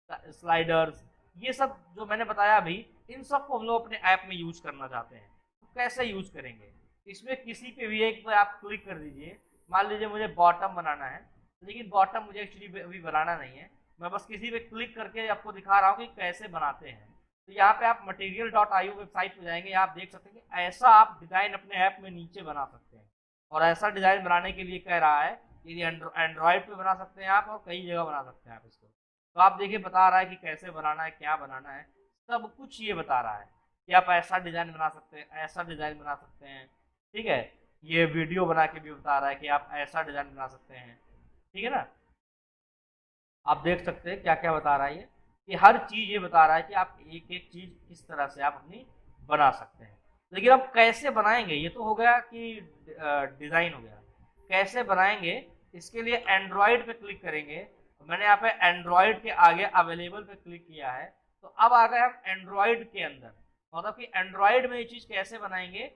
स्लाइडर्स, ये सब जो मैंने बताया अभी, इन सब को हम लोग अपने ऐप में यूज करना चाहते हैं। तो कैसे यूज करेंगे, इसमें किसी पे भी एक पर आप क्लिक कर दीजिए। मान लीजिए मुझे बॉटम बनाना है, लेकिन बॉटम मुझे एक्चुअली अभी बनाना नहीं है, मैं बस किसी पे क्लिक करके आपको दिखा रहा हूँ कि कैसे बनाते हैं। तो यहाँ पे आप material.io वेबसाइट पे जाएंगे, आप देख सकते हैं कि ऐसा आप डिजाइन अपने ऐप में नीचे बना सकते हैं। और ऐसा डिजाइन बनाने के लिए कह रहा है, यदि एंड्रॉयड पे बना सकते हैं आप, और कई जगह बना सकते हैं आप इसको। तो आप देखिए बता रहा है कि कैसे बनाना है, क्या बनाना है, सब कुछ ये बता रहा है कि आप ऐसा डिजाइन बना सकते हैं, ऐसा डिजाइन बना सकते हैं, ठीक है। ये वीडियो बना के भी बता रहा है कि आप ऐसा डिजाइन बना सकते हैं, ठीक है ना। आप देख सकते हैं क्या क्या बता रहा है ये, कि हर चीज ये बता रहा है कि आप एक एक चीज किस तरह से आप अपनी बना सकते हैं। लेकिन अब कैसे बनाएंगे, ये तो हो गया कि डिजाइन हो गया, कैसे बनाएंगे, इसके लिए एंड्रॉयड पे क्लिक करेंगे। मैंने यहाँ पे एंड्रॉयड के आगे अवेलेबल पे क्लिक किया है, तो अब आ गए हम एंड्रॉयड के अंदर। मतलब कि एंड्रॉयड में ये चीज कैसे बनाएंगे,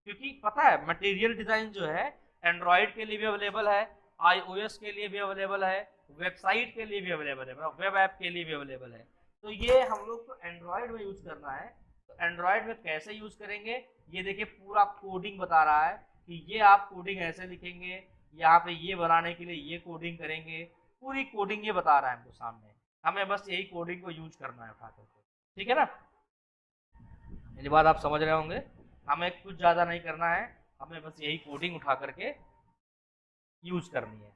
क्योंकि पता है मटेरियल डिजाइन जो है एंड्रॉयड के लिए भी अवेलेबल है, iOS के लिए भी अवेलेबल है, वेबसाइट के लिए भी अवेलेबल है, वेब ऐप के लिए भी अवेलेबल है। तो ये हम लोग को एंड्रॉयड में यूज करना है। तो एंड्रॉयड में कैसे यूज करेंगे, ये देखिए पूरा कोडिंग बता रहा है कि ये आप कोडिंग ऐसे लिखेंगे, यहाँ पे ये बनाने के लिए ये कोडिंग करेंगे, पूरी कोडिंग ये बता रहा है हमको सामने। हमें बस यही कोडिंग को यूज करना है उठा करके, ठीक है ना। ये बात आप समझ रहे होंगे, हमें कुछ ज्यादा नहीं करना है, हमें बस यही कोडिंग उठा करके यूज करनी है।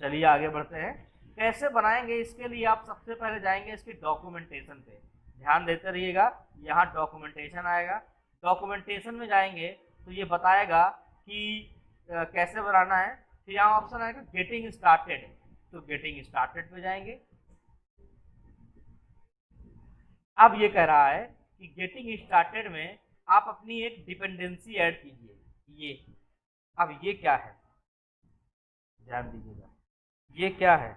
चलिए आगे बढ़ते हैं, कैसे बनाएंगे। इसके लिए आप सबसे पहले जाएंगे इसकी डॉक्यूमेंटेशन पे, ध्यान देते रहिएगा, यहाँ डॉक्यूमेंटेशन आएगा। डॉक्यूमेंटेशन में जाएंगे तो ये बताएगा कि कैसे बनाना है। फिर यहाँ ऑप्शन आएगा गेटिंग स्टार्टेड, तो गेटिंग स्टार्टेड पे जाएंगे। अब ये कह रहा है कि गेटिंग स्टार्टेड में आप अपनी एक डिपेंडेंसी ऐड कीजिए। ये अब ये क्या है, ध्यान दीजिएगा, ये क्या है,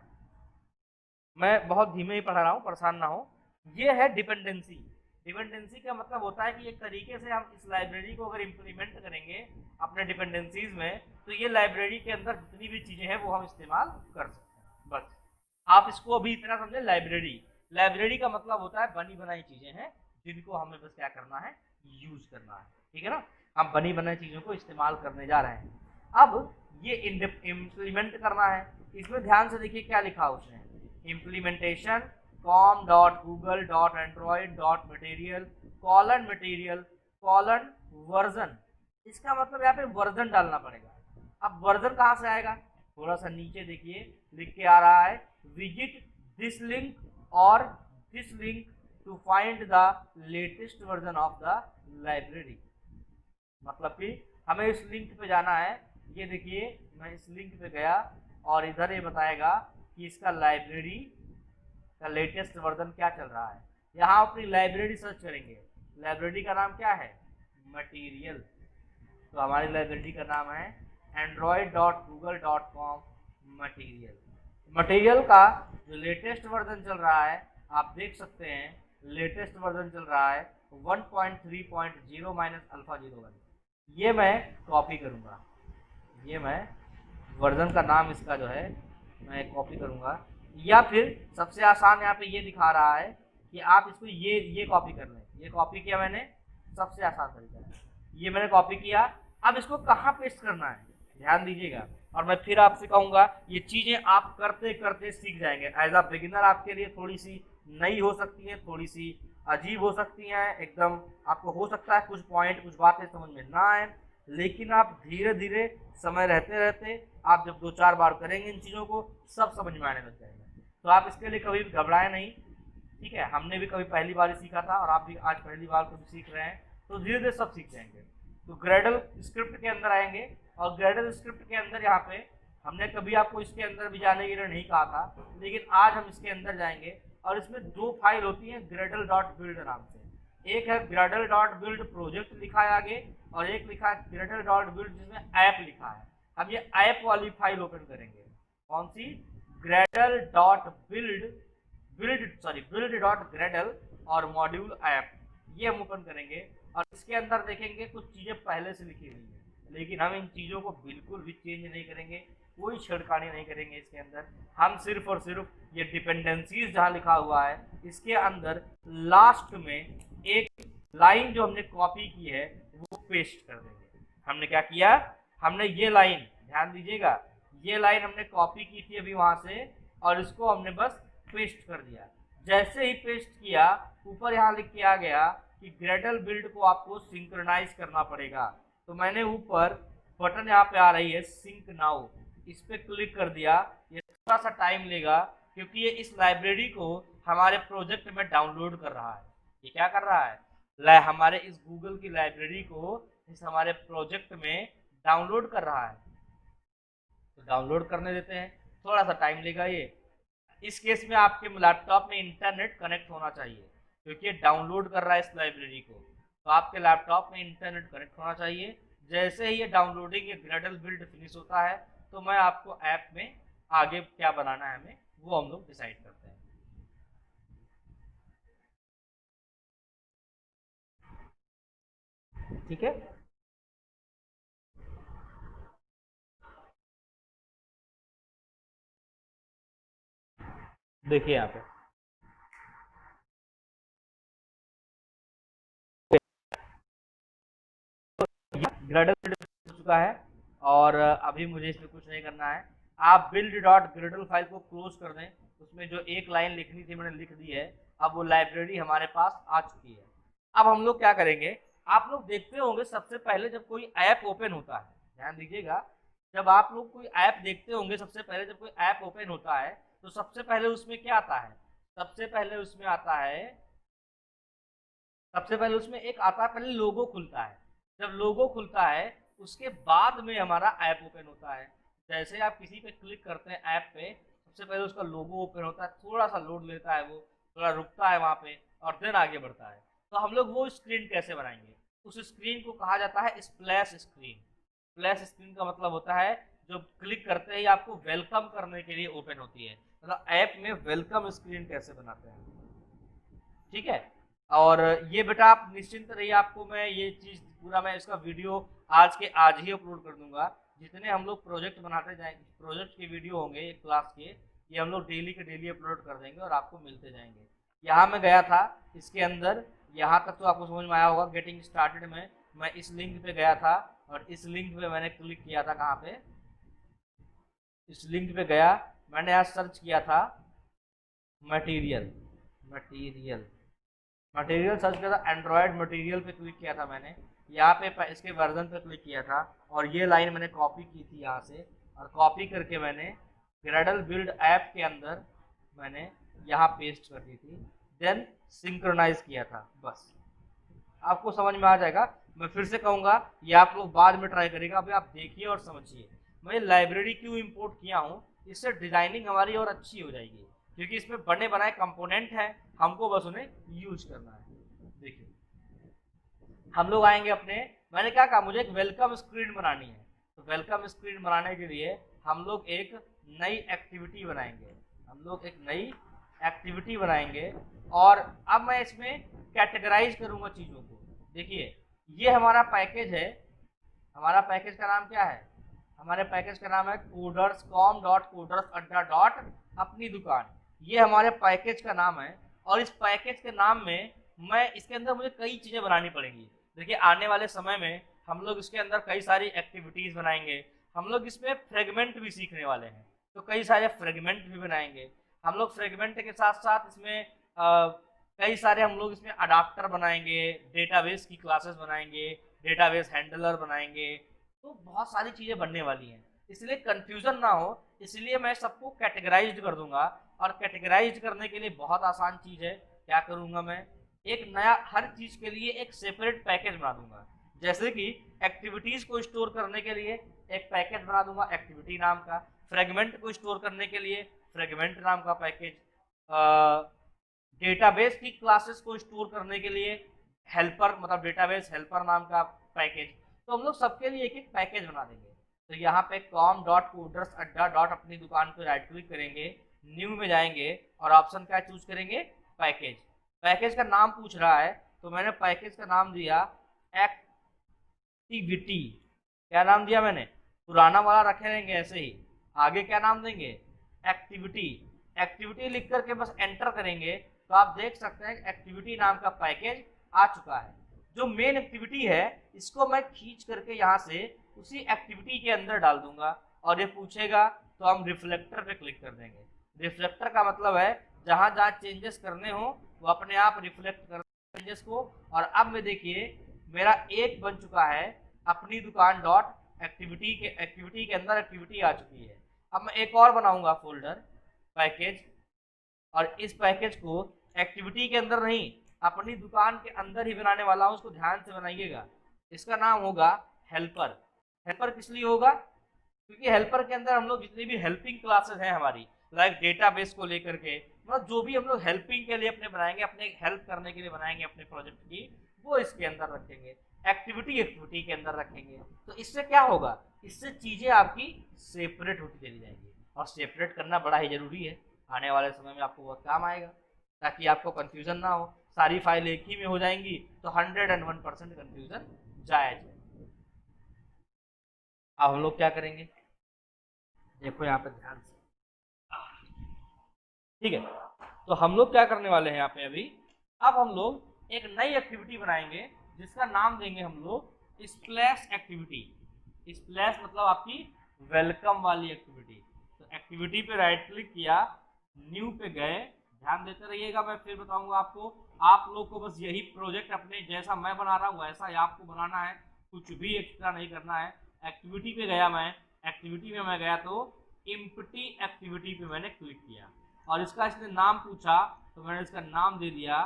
मैं बहुत धीमे ही पढ़ा रहा हूँ, परेशान ना हो। ये है डिपेंडेंसी। डिपेंडेंसी का मतलब होता है कि एक तरीके से हम इस लाइब्रेरी को अगर इम्प्लीमेंट करेंगे अपने डिपेंडेंसीज में, तो ये लाइब्रेरी के अंदर जितनी भी चीज़ें हैं वो हम इस्तेमाल कर सकते हैं। बस आप इसको अभी इतना समझे, लाइब्रेरी, लाइब्रेरी का मतलब होता है बनी बनाई चीज़ें हैं जिनको हमें बस क्या करना है, यूज करना है, ठीक है ना। हम बनी बनाई चीज़ों को इस्तेमाल करने जा रहे हैं। अब ये इम्प्लीमेंट करना है, इसमें ध्यान से देखिए क्या लिखा उसने, implementation com.google.android.material colon वर्जन। इसका मतलब यहाँ पे वर्जन डालना पड़ेगा। अब वर्जन कहाँ से आएगा, थोड़ा सा नीचे देखिए लिख के आ रहा है विजिट दिस लिंक और this link to find the latest version of the library. मतलब कि हमें इस लिंक पे जाना है, ये देखिए मैं इस लिंक पे गया और इधर ये बताएगा कि इसका लाइब्रेरी का लेटेस्ट वर्जन क्या चल रहा है। यहाँ अपनी लाइब्रेरी सर्च करेंगे, लाइब्रेरी का नाम क्या है, मटेरियल। तो हमारी लाइब्रेरी का नाम है android.google.com मटेरियल। मटेरियल का जो लेटेस्ट वर्जन चल रहा है आप देख सकते हैं, लेटेस्ट वर्जन चल रहा है 1.3.0 अल्फा 01। ये मैं कॉपी करूँगा, ये मैं वर्जन का नाम इसका जो है मैं कॉपी करूँगा, या फिर सबसे आसान यहाँ पे ये दिखा रहा है कि आप इसको ये कॉपी कर लें। ये कॉपी किया मैंने, सबसे आसान तरीका है। ये मैंने कॉपी किया, अब इसको कहाँ पेस्ट करना है ध्यान दीजिएगा, और मैं फिर आपसे कहूंगा ये चीजें आप करते करते सीख जाएंगे। एज अ बिगिनर आपके लिए थोड़ी सी नई हो सकती है, थोड़ी सी अजीब हो सकती हैं, एकदम आपको हो सकता है कुछ पॉइंट कुछ बातें समझ में ना आए, लेकिन आप धीरे धीरे समय रहते रहते आप जब 2-4 बार करेंगे इन चीज़ों को सब समझ में आने लग जाएगा। तो आप इसके लिए कभी भी घबराएं नहीं, ठीक है। हमने भी कभी पहली बार ही सीखा था और आप भी आज पहली बार को भी सीख रहे हैं, तो धीरे धीरे सब सीख जाएंगे। तो ग्रेडल स्क्रिप्ट के अंदर आएंगे, और ग्रेडल स्क्रिप्ट के अंदर यहाँ पे हमने कभी आपको इसके अंदर भी जाने के लिए नहीं कहा था, लेकिन आज हम इसके अंदर जाएंगे। और इसमें 2 फाइल होती हैं ग्रेडल डॉट बिल्ड नाम से, एक है ग्रेडल डॉट बिल्ड प्रोजेक्ट लिखा है आगे, और एक लिखा है ग्रेडल डॉट बिल्ड जिसमें ऐप लिखा है। हम ये ऐप वाली फाइल ओपन करेंगे, कौन सी, gradle dot build dot gradle और मॉड्यूल ऐप, ये हम ओपन करेंगे। और इसके अंदर देखेंगे कुछ चीज़ें पहले से लिखी हुई है, लेकिन हम इन चीज़ों को बिल्कुल भी चेंज नहीं करेंगे, कोई छेड़खानी नहीं करेंगे इसके अंदर। हम सिर्फ और सिर्फ ये डिपेंडेंसीज जहाँ लिखा हुआ है इसके अंदर लास्ट में एक लाइन जो हमने कॉपी की है वो पेस्ट कर देंगे। हमने क्या किया, हमने ये लाइन ध्यान दीजिएगा, ये लाइन हमने कॉपी की थी अभी वहां से, और इसको हमने बस पेस्ट कर दिया। जैसे ही पेस्ट किया ऊपर यहाँ लिख के आ गया कि ग्रेडल बिल्ड को आपको सिंक्रोनाइज करना पड़ेगा, तो मैंने ऊपर बटन यहाँ पे आ रही है सिंक नाउ, इस पे क्लिक कर दिया। ये थोड़ा सा टाइम लेगा क्योंकि ये इस लाइब्रेरी को हमारे प्रोजेक्ट में डाउनलोड कर रहा है। ये क्या कर रहा है, हमारे इस गूगल की लाइब्रेरी को इस हमारे प्रोजेक्ट में डाउनलोड कर रहा है। तो डाउनलोड करने देते हैं, थोड़ा सा टाइम लेगा ये। इस केस में आपके लैपटॉप में इंटरनेट कनेक्ट होना चाहिए क्योंकि ये डाउनलोड कर रहा है इस लाइब्रेरी को, तो आपके लैपटॉप में इंटरनेट कनेक्ट होना चाहिए। जैसे ही ये डाउनलोडिंग ये ग्रेडल बिल्ड फिनिश होता है तो मैं आपको ऐप में आगे क्या बनाना है हमें वो हम लोग डिसाइड करते हैं। ठीक है, देखिए यहाँ पे ग्रेडल हो चुका है, और अभी मुझे इसमें कुछ नहीं करना है। आप बिल्ड डॉट ग्रेडल फाइल को क्लोज कर दें, उसमें जो एक लाइन लिखनी थी मैंने लिख दी है। अब वो लाइब्रेरी हमारे पास आ चुकी है। अब हम लोग क्या करेंगे, आप लोग देखते होंगे सबसे पहले जब कोई ऐप ओपन होता है, ध्यान दीजिएगा, जब आप लोग कोई ऐप देखते होंगे सबसे पहले जब कोई ऐप ओपन होता है तो सबसे पहले उसमें क्या आता है, सबसे पहले उसमें आता है, सबसे पहले उसमें एक आता है, पहले लोगो खुलता है। जब लोगो खुलता है उसके बाद में हमारा ऐप ओपन होता है। जैसे आप किसी पे क्लिक करते हैं ऐप पे, सबसे पहले उसका लोगो ओपन होता है, थोड़ा सा लोड लेता है, वो थोड़ा रुकता है वहाँ पे और देन आगे बढ़ता है। तो हम लोग वो स्क्रीन कैसे बनाएंगे, उस स्क्रीन को कहा जाता है स्प्लैश स्क्रीन। स्प्लैश स्क्रीन का मतलब होता है जो क्लिक करते ही आपको वेलकम करने के लिए ओपन होती है, मतलब ऐप में वेलकम स्क्रीन कैसे बनाते हैं। ठीक है, और ये बेटा आप निश्चिंत रहिए, आपको मैं ये चीज़ पूरा मैं इसका वीडियो आज के आज ही अपलोड कर दूंगा। जितने हम लोग प्रोजेक्ट बनाते जाएंगे, प्रोजेक्ट के वीडियो होंगे एक क्लास के, ये हम लोग डेली के डेली अपलोड कर देंगे और आपको मिलते जाएंगे। यहाँ मैं गया था इसके अंदर, यहाँ तक तो आपको समझ में आया होगा। गेटिंग स्टार्टेड में मैं इस लिंक पे गया था और इस लिंक पे मैंने क्लिक किया था, कहाँ पे, इस लिंक पे गया, मैंने यहाँ सर्च किया था मटेरियल, मटेरियल मटेरियल सर्च किया था, एंड्रॉयड मटेरियल पे क्लिक किया था मैंने, यहाँ पे इसके वर्जन पे क्लिक किया था, और ये लाइन मैंने कॉपी की थी यहाँ से, और कॉपी करके मैंने ग्रेडल बिल्ड ऐप के अंदर मैंने यहाँ पेस्ट कर दी थी, देन सिंक्रोनाइज किया था। बस आपको समझ में आ जाएगा। मैं फिर से कहूँगा, ये आप लोग बाद में ट्राई करेगा, अभी आप देखिए और समझिए। मैं लाइब्रेरी क्यों इंपोर्ट किया हूँ, इससे डिजाइनिंग हमारी और अच्छी हो जाएगी, क्योंकि इसमें बने बनाए कंपोनेंट हैं, हमको बस उन्हें यूज करना है। देखिए हम लोग आएंगे अपने, मैंने क्या कहा, मुझे एक वेलकम स्क्रीन बनानी है, तो वेलकम स्क्रीन बनाने के लिए हम लोग एक नई एक्टिविटी बनाएंगे, हम लोग एक नई एक्टिविटी बनाएंगे, और अब मैं इसमें कैटेगराइज करूंगा चीज़ों को। देखिए ये हमारा पैकेज है, हमारा पैकेज का नाम क्या है, हमारे पैकेज का नाम है coderscom.coders अड्डा डॉट अपनी दुकान, ये हमारे पैकेज का नाम है। और इस पैकेज के नाम में मैं इसके अंदर मुझे कई चीज़ें बनानी पड़ेंगी, देखिए आने वाले समय में हम लोग इसके अंदर कई सारी एक्टिविटीज़ बनाएंगे, हम लोग इसमें फ्रेगमेंट भी सीखने वाले हैं, तो कई सारे फ्रेगमेंट भी बनाएंगे। हम लोग फ्रेगमेंट के साथ साथ इसमें कई सारे हम लोग इसमें अडाप्टर बनाएंगे, डेटाबेस की क्लासेस बनाएंगे, डेटाबेस हैंडलर बनाएंगे, तो बहुत सारी चीज़ें बनने वाली हैं। इसलिए कंफ्यूजन ना हो, इसलिए मैं सबको कैटेगराइज्ड कर दूंगा। और कैटेगराइज करने के लिए बहुत आसान चीज़ है, क्या करूंगा मैं, एक नया हर चीज़ के लिए एक सेपरेट पैकेज बना दूंगा। जैसे कि एक्टिविटीज़ को स्टोर करने के लिए एक पैकेज बना दूंगा एक्टिविटी नाम का, फ्रेगमेंट को स्टोर करने के लिए फ्रेगमेंट नाम का पैकेज, डेटाबेस की क्लासेस को स्टोर करने के लिए हेल्पर मतलब डेटाबेस हेल्पर नाम का पैकेज। तो हम लोग सबके लिए एक एक पैकेज बना देंगे। तो यहाँ पे com.coders अड्डा डॉट अपनी दुकान पे राइट क्लिक करेंगे, न्यू में जाएंगे और ऑप्शन क्या चूज करेंगे, पैकेज। पैकेज का नाम पूछ रहा है तो मैंने पैकेज का नाम दिया एक्टिविटी। क्या नाम दिया मैंने, पुराना वाला रखे रहेंगे ऐसे ही, आगे क्या नाम देंगे, एक्टिविटी। एक्टिविटी लिख करके बस एंटर करेंगे तो आप देख सकते हैं एक्टिविटी नाम का पैकेज आ चुका है। जो मेन एक्टिविटी है इसको मैं खींच करके यहाँ से उसी एक्टिविटी के अंदर डाल दूंगा और ये पूछेगा तो हम रिफ्लेक्टर पे क्लिक कर देंगे। रिफ्लेक्टर का मतलब है जहाँ जहाँ चेंजेस करने हो वो अपने आप रिफ्लेक्ट कर चेंजेस को। और अब में देखिए मेरा एक बन चुका है अपनी दुकान डॉट एक्टिविटी के अंदर एक्टिविटी आ चुकी है। अब मैं एक और बनाऊंगा फोल्डर पैकेज, और इस पैकेज को एक्टिविटी के अंदर नहीं अपनी दुकान के अंदर ही बनाने वाला हूँ, उसको ध्यान से बनाइएगा। इसका नाम होगा हेल्पर। हेल्पर किस लिए होगा, क्योंकि हेल्पर के अंदर हम लोग जितनी भी हेल्पिंग क्लासेस हैं हमारी, लाइक डेटाबेस को लेकर के, मतलब जो भी हम लोग हेल्पिंग के लिए अपने बनाएंगे, अपने हेल्प करने के लिए बनाएंगे अपने प्रोजेक्ट की, वो इसके अंदर रखेंगे। एक्टिविटी के अंदर रखेंगे। तो इससे क्या होगा, इससे चीजें आपकी सेपरेट होती चली जाएंगी, और सेपरेट करना बड़ा ही जरूरी है, आने वाले समय में आपको बहुत काम आएगा, ताकि आपको कंफ्यूजन ना हो। सारी फाइल एक ही में हो जाएंगी तो 101% कंफ्यूजन जायज है। अब हम लोग क्या करेंगे, देखो यहाँ पे ध्यान से, ठीक है। तो हम लोग क्या करने वाले हैं यहाँ पे अभी, अब हम लोग एक नई एक्टिविटी बनाएंगे जिसका नाम देंगे हम लोग स्प्लैश एक्टिविटी। स्प्लैश मतलब आपकी वेलकम वाली एक्टिविटी। तो एक्टिविटी पे राइट क्लिक किया, न्यू पे गए, ध्यान देते रहिएगा, मैं फिर बताऊंगा आपको। आप लोग को बस यही प्रोजेक्ट अपने जैसा मैं बना रहा हूँ वैसा ही आपको बनाना है, कुछ भी एक्स्ट्रा नहीं करना है। एक्टिविटी पे गया मैं, एक्टिविटी में मैं गया तो एम्प्टी एक्टिविटी पे मैंने क्लिक किया और इसका इसने नाम पूछा तो मैंने इसका नाम दे दिया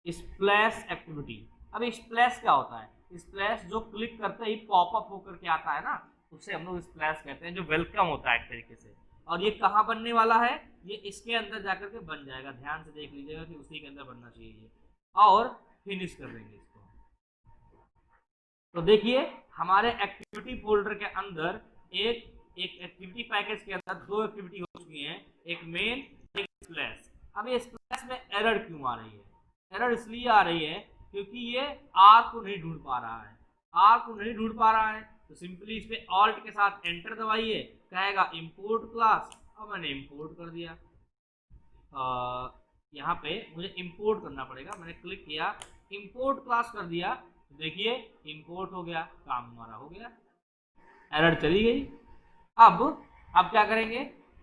स्प्लैश एक्टिविटी। अब स्प्लैश क्या होता है, स्प्लैश जो क्लिक करते ही पॉपअप होकर के आता है ना, उसे हम लोग स्प्लैश कहते हैं, जो वेलकम होता है एक तरीके से। और ये कहाँ बनने वाला है, ये इसके अंदर जाकर के बन जाएगा, ध्यान से देख लीजिएगा कि उसी के अंदर बनना चाहिए। और फिनिश कर देंगे इसको। तो देखिए हमारे एक्टिविटी फोल्डर के अंदर एक एक्टिविटी पैकेज के अंदर दो एक्टिविटी हो चुकी हैं, एक मेन एक स्प्लैश। अब ये स्प्लैश में एरर क्यों आ रही है, एरर इसलिए आ रही है क्योंकि ये आर को नहीं ढूंढ पा रहा है। आर को नहीं ढूंढ पा रहा है तो सिंपली इस पे ऑल्ट के साथ एंटर दबाइए, कहेगा इंपोर्ट क्लास, और मैंने इंपोर्ट कर दिया। यहाँ पे मुझे इंपोर्ट करना पड़ेगा, मैंने क्लिक किया, इंपोर्ट क्लास कर दिया, देखिए इंपोर्ट हो गया, काम हमारा हो गया, एरर चली गई। अब क्या करेंगे,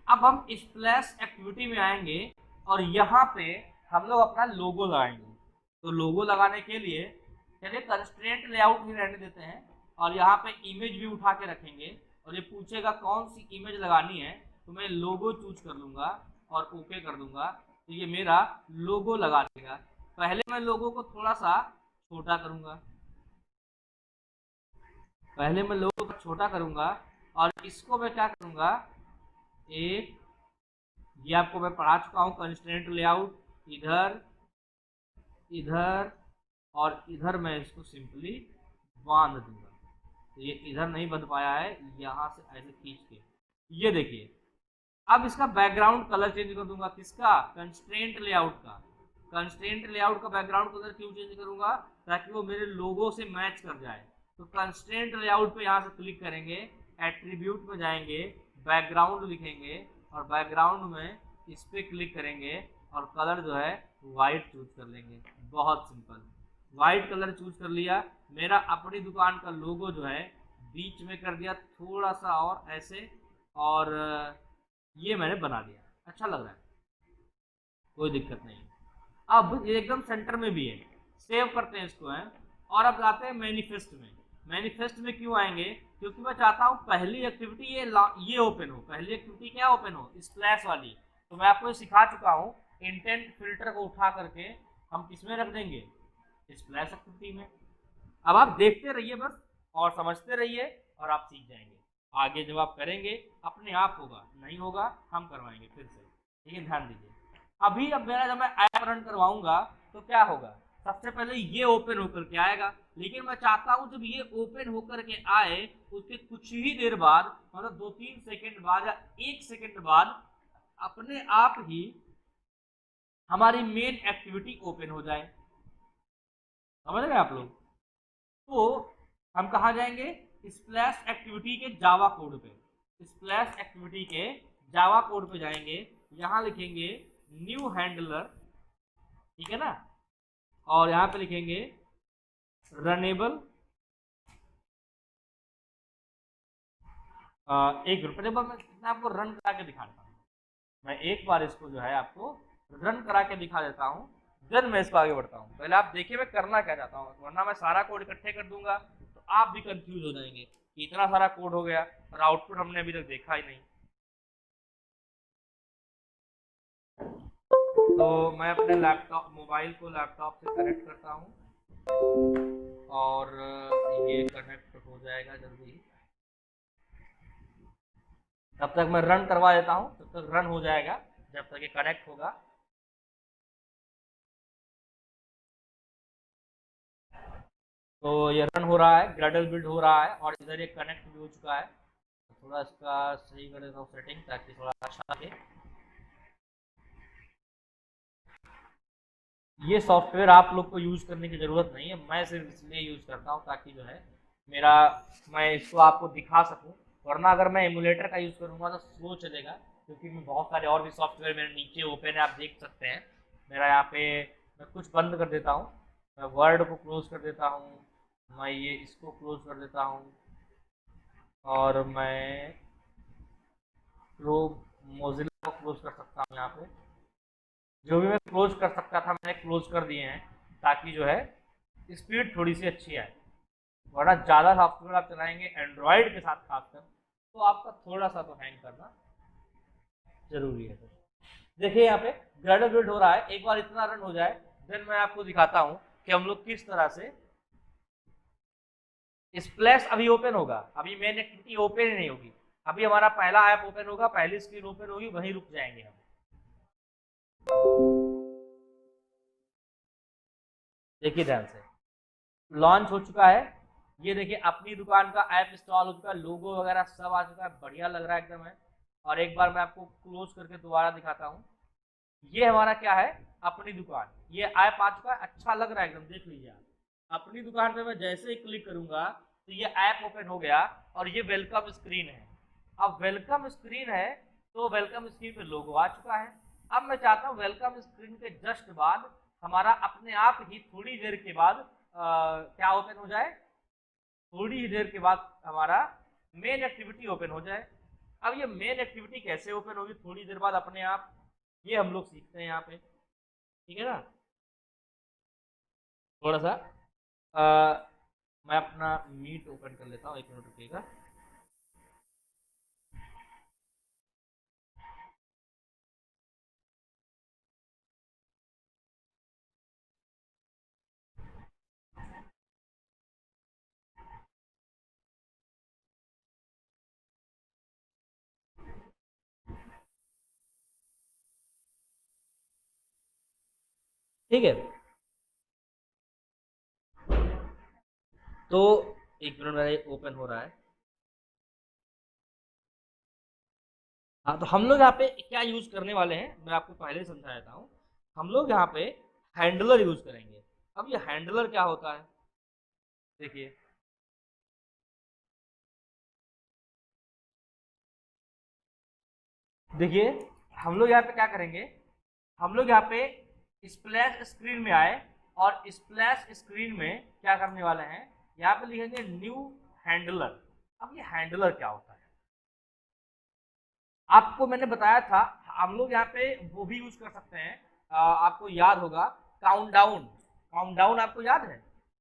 अब हम स्प्लैश एक्टिविटी में आएंगे और यहाँ पे हम लोग अपना लोगो लगाएंगे। तो लोगो लगाने के लिए चलिए कंस्ट्रेंट लेआउट भी रहने देते हैं और यहाँ पे इमेज भी उठा के रखेंगे, और ये पूछेगा कौन सी इमेज लगानी है, तो मैं लोगो चूज कर लूँगा और ओके कर दूंगा, तो ये मेरा लोगो लगा देगा। पहले मैं लोगो को थोड़ा सा छोटा करूँगा, पहले मैं लोगो को छोटा करूँगा और इसको मैं क्या करूँगा, एक ये आपको मैं पढ़ा चुका हूँ कंस्ट्रेंट लेआउट, इधर इधर और इधर मैं इसको सिंपली बांध दूंगा। तो ये इधर नहीं बंध पाया है, यहाँ से ऐसे खींच के, ये देखिए। अब इसका बैकग्राउंड कलर चेंज कर दूंगा, किसका, कंस्ट्रेंट लेआउट का। कंस्ट्रेंट लेआउट का बैकग्राउंड कलर क्यों चेंज करूंगा, ताकि वो मेरे लोगो से मैच कर जाए। तो कंस्ट्रेंट लेआउट पे यहाँ से क्लिक करेंगे, एट्रीब्यूट में जाएंगे, बैकग्राउंड लिखेंगे और बैकग्राउंड में इस पे क्लिक करेंगे और कलर जो है वाइट चूज कर लेंगे, बहुत सिंपल, व्हाइट कलर चूज कर लिया, मेरा अपनी दुकान का लोगो जो है बीच में कर दिया थोड़ा सा और ऐसे, और ये मैंने बना दिया, अच्छा लग रहा है, कोई दिक्कत नहीं। अब ये एकदम सेंटर में भी है, सेव करते हैं इसको है, और अब जाते हैं मैनिफेस्ट में। मैनिफेस्ट में क्यों आएंगे, क्योंकि मैं चाहता हूँ पहली एक्टिविटी ये ओपन हो, पहली एक्टिविटी क्या ओपन हो, स्प्लैश वाली। तो मैं आपको ये सिखा चुका हूँ, इंटेंट फिल्टर को उठा करके हम किसमें रख देंगे, स्प्लैश एक्टिविटी में। अब आप देखते रहिए बस और समझते रहिए और आप सीख जाएंगे, आगे जब आप करेंगे अपने आप होगा, नहीं होगा हम करवाएंगे फिर से, ठीक है, ध्यान दीजिए। अभी अब मेरा जब मैं ऐप रन करवाऊंगा तो क्या होगा, सबसे पहले ये ओपन होकर के आएगा, लेकिन मैं चाहता हूं जब ये ओपन होकर के आए उसके कुछ ही देर बाद, मतलब 2-3 सेकंड बाद या 1 सेकंड बाद अपने आप ही हमारी मेन एक्टिविटी ओपन हो जाए। समझ रहे हैं आप लोग? तो हम कहा जाएंगे, स्प्लैश एक्टिविटी के जावा कोड पे, स्प्लैश एक्टिविटी के जावा कोड पे जाएंगे, यहां लिखेंगे न्यू हैंडलर, ठीक है ना, और यहां पे लिखेंगे रनेबल, एक मिनट पहले मैं आपको रन करा के दिखाता हूँ, मैं एक बार इसको जो है आपको रन करा के दिखा देता हूँ, देन मैं इसको आगे बढ़ता हूँ। पहले आप देखिए मैं करना क्या चाहता हूँ, वरना मैं सारा कोड इकट्ठे कर दूंगा तो आप भी कंफ्यूज हो जाएंगे कि इतना सारा कोड हो गया और आउटपुट हमने अभी तक देखा ही नहीं। तो मैं अपने लैपटॉप मोबाइल को लैपटॉप से कनेक्ट करता हूँ और ये कनेक्ट हो जाएगा जल्दी ही। तब तक मैं रन करवा देता हूँ, तब तक रन हो जाएगा जब तक ये कनेक्ट होगा। तो ये रन हो रहा है, ग्रेडल बिल्ड हो रहा है और इधर ये कनेक्ट भी हो चुका है। तो थोड़ा इसका सही कर देता हूँ सेटिंग ताकि थोड़ा अच्छा लगे। ये सॉफ्टवेयर आप लोग को यूज करने की जरूरत नहीं है, मैं सिर्फ इसलिए यूज करता हूँ ताकि जो है मेरा, मैं इसको आपको दिखा सकूँ, वरना अगर मैं एमुलेटर का यूज करूँगा तो स्लो चलेगा, क्योंकि मैं बहुत सारे और भी सॉफ्टवेयर मेरे नीचे ओपन है, आप देख सकते हैं। मेरा यहाँ पे मैं कुछ बंद कर देता हूँ, मैं वर्ड को क्लोज कर देता हूँ, मैं ये इसको क्लोज कर देता हूँ, और मैं मोजिला को क्लोज कर सकता हूँ। यहाँ पे जो भी मैं क्लोज कर सकता था मैंने क्लोज कर दिए हैं, ताकि जो है स्पीड थोड़ी सी अच्छी आए, वरना ज़्यादा सॉफ्टवेयर आप चलाएंगे एंड्रॉयड के साथ खासकर तो आपका थोड़ा सा तो हैंग करना जरूरी है। देखिए यहाँ पे ग्रेडल बिल्ड हो रहा है, एक बार इतना रन हो जाए देन मैं आपको दिखाता हूँ कि हम लोग किस तरह से स्प्लैश अभी ओपन होगा, अभी मेन एक्टिविटी ओपन ही नहीं होगी, अभी हमारा पहला ऐप ओपन होगा, पहली स्क्रीन ओपन होगी, वहीं रुक जाएंगे हम। देखिए ध्यान से, लॉन्च हो चुका है, ये देखिए अपनी दुकान का ऐप इंस्टॉल हो चुका है, लोगो वगैरह सब आ चुका है, बढ़िया लग रहा है एकदम है। और एक बार मैं आपको क्लोज करके दोबारा दिखाता हूँ, ये हमारा क्या है, अपनी दुकान, ये ऐप आ चुका है, अच्छा लग रहा है एकदम, देख लीजिए आप। अपनी दुकान पे मैं जैसे ही क्लिक करूंगा तो ये ऐप ओपन हो गया और ये वेलकम स्क्रीन है। अब वेलकम स्क्रीन है तो वेलकम स्क्रीन पे लोगो आ चुका है। अब मैं चाहता हूँ वेलकम स्क्रीन के जस्ट बाद हमारा अपने आप ही थोड़ी देर के बाद क्या ओपन हो जाए, थोड़ी ही देर के बाद हमारा मेन एक्टिविटी ओपन हो जाए। अब ये मेन एक्टिविटी कैसे ओपन होगी थोड़ी देर बाद अपने आप, ये हम लोग सीखते हैं यहाँ पे, ठीक है ना। थोड़ा सा मैं अपना मीट ओपन कर लेता हूँ, 1 मिनट रुकिएगा। ठीक है, तो 1 मिनट मेरा ओपन हो रहा है। हाँ, तो हम लोग यहाँ पे क्या यूज करने वाले हैं मैं आपको पहले समझा देता हूँ। हम लोग यहाँ पे हैंडलर यूज करेंगे। अब ये हैंडलर क्या होता है, देखिए देखिए हम लोग यहाँ पे क्या करेंगे, हम लोग यहाँ पे स्प्लैश स्क्रीन में आए और स्प्लैश स्क्रीन में क्या करने वाले हैं, यहाँ पे लिखेंगे न्यू हैंडलर। अब ये हैंडलर क्या होता है, आपको मैंने बताया था, हम लोग यहाँ पे वो भी यूज कर सकते हैं, आपको याद होगा काउंटडाउन। काउंटडाउन आपको याद है,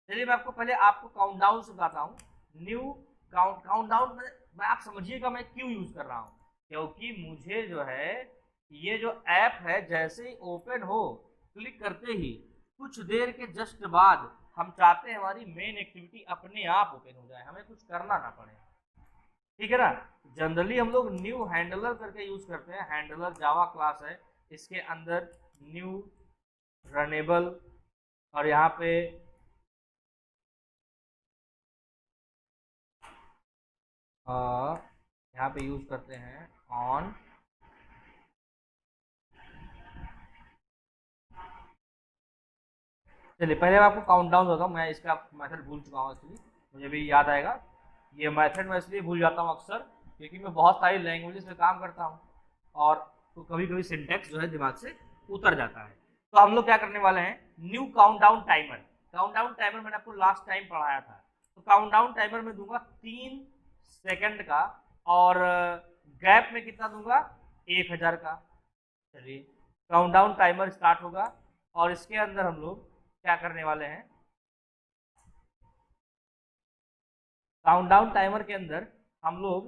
चलिए मैं आपको पहले आपको काउंटडाउन से बताता हूँ। न्यू काउंटडाउन में आप समझिएगा मैं क्यों यूज कर रहा हूँ, क्योंकि मुझे जो है ये जो ऐप है जैसे ही ओपन हो, क्लिक करते ही कुछ देर के जस्ट बाद हम चाहते हैं हमारी मेन एक्टिविटी अपने आप ओपन हो जाए, हमें कुछ करना ना पड़े, ठीक है ना। जनरली हम लोग न्यू हैंडलर करके यूज करते हैं, हैंडलर जावा क्लास है, इसके अंदर न्यू रनेबल, और यहाँ पे यहाँ पे यूज करते हैं ऑन। चलिए पहले मैं आपको काउंट डाउन होगा, मैं इसका मेथड भूल चुका हूँ, इसलिए मुझे भी याद आएगा। ये मेथड मैं इसलिए भूल जाता हूँ अक्सर, क्योंकि मैं बहुत सारी लैंग्वेजेस में काम करता हूँ और तो कभी कभी सिंटेक्स जो है दिमाग से उतर जाता है। तो हम लोग क्या करने वाले हैं, new count down timer. Count down timer मैंने आपको लास्ट टाइम पढ़ाया था, तो काउंट डाउन टाइमर में दूंगा 3 सेकंड का, और गैप में कितना दूंगा, 1000 का। चलिए काउंट डाउन टाइमर स्टार्ट होगा, और इसके अंदर हम लोग क्या करने वाले हैं, काउंटडाउन टाइमर के अंदर हम लोग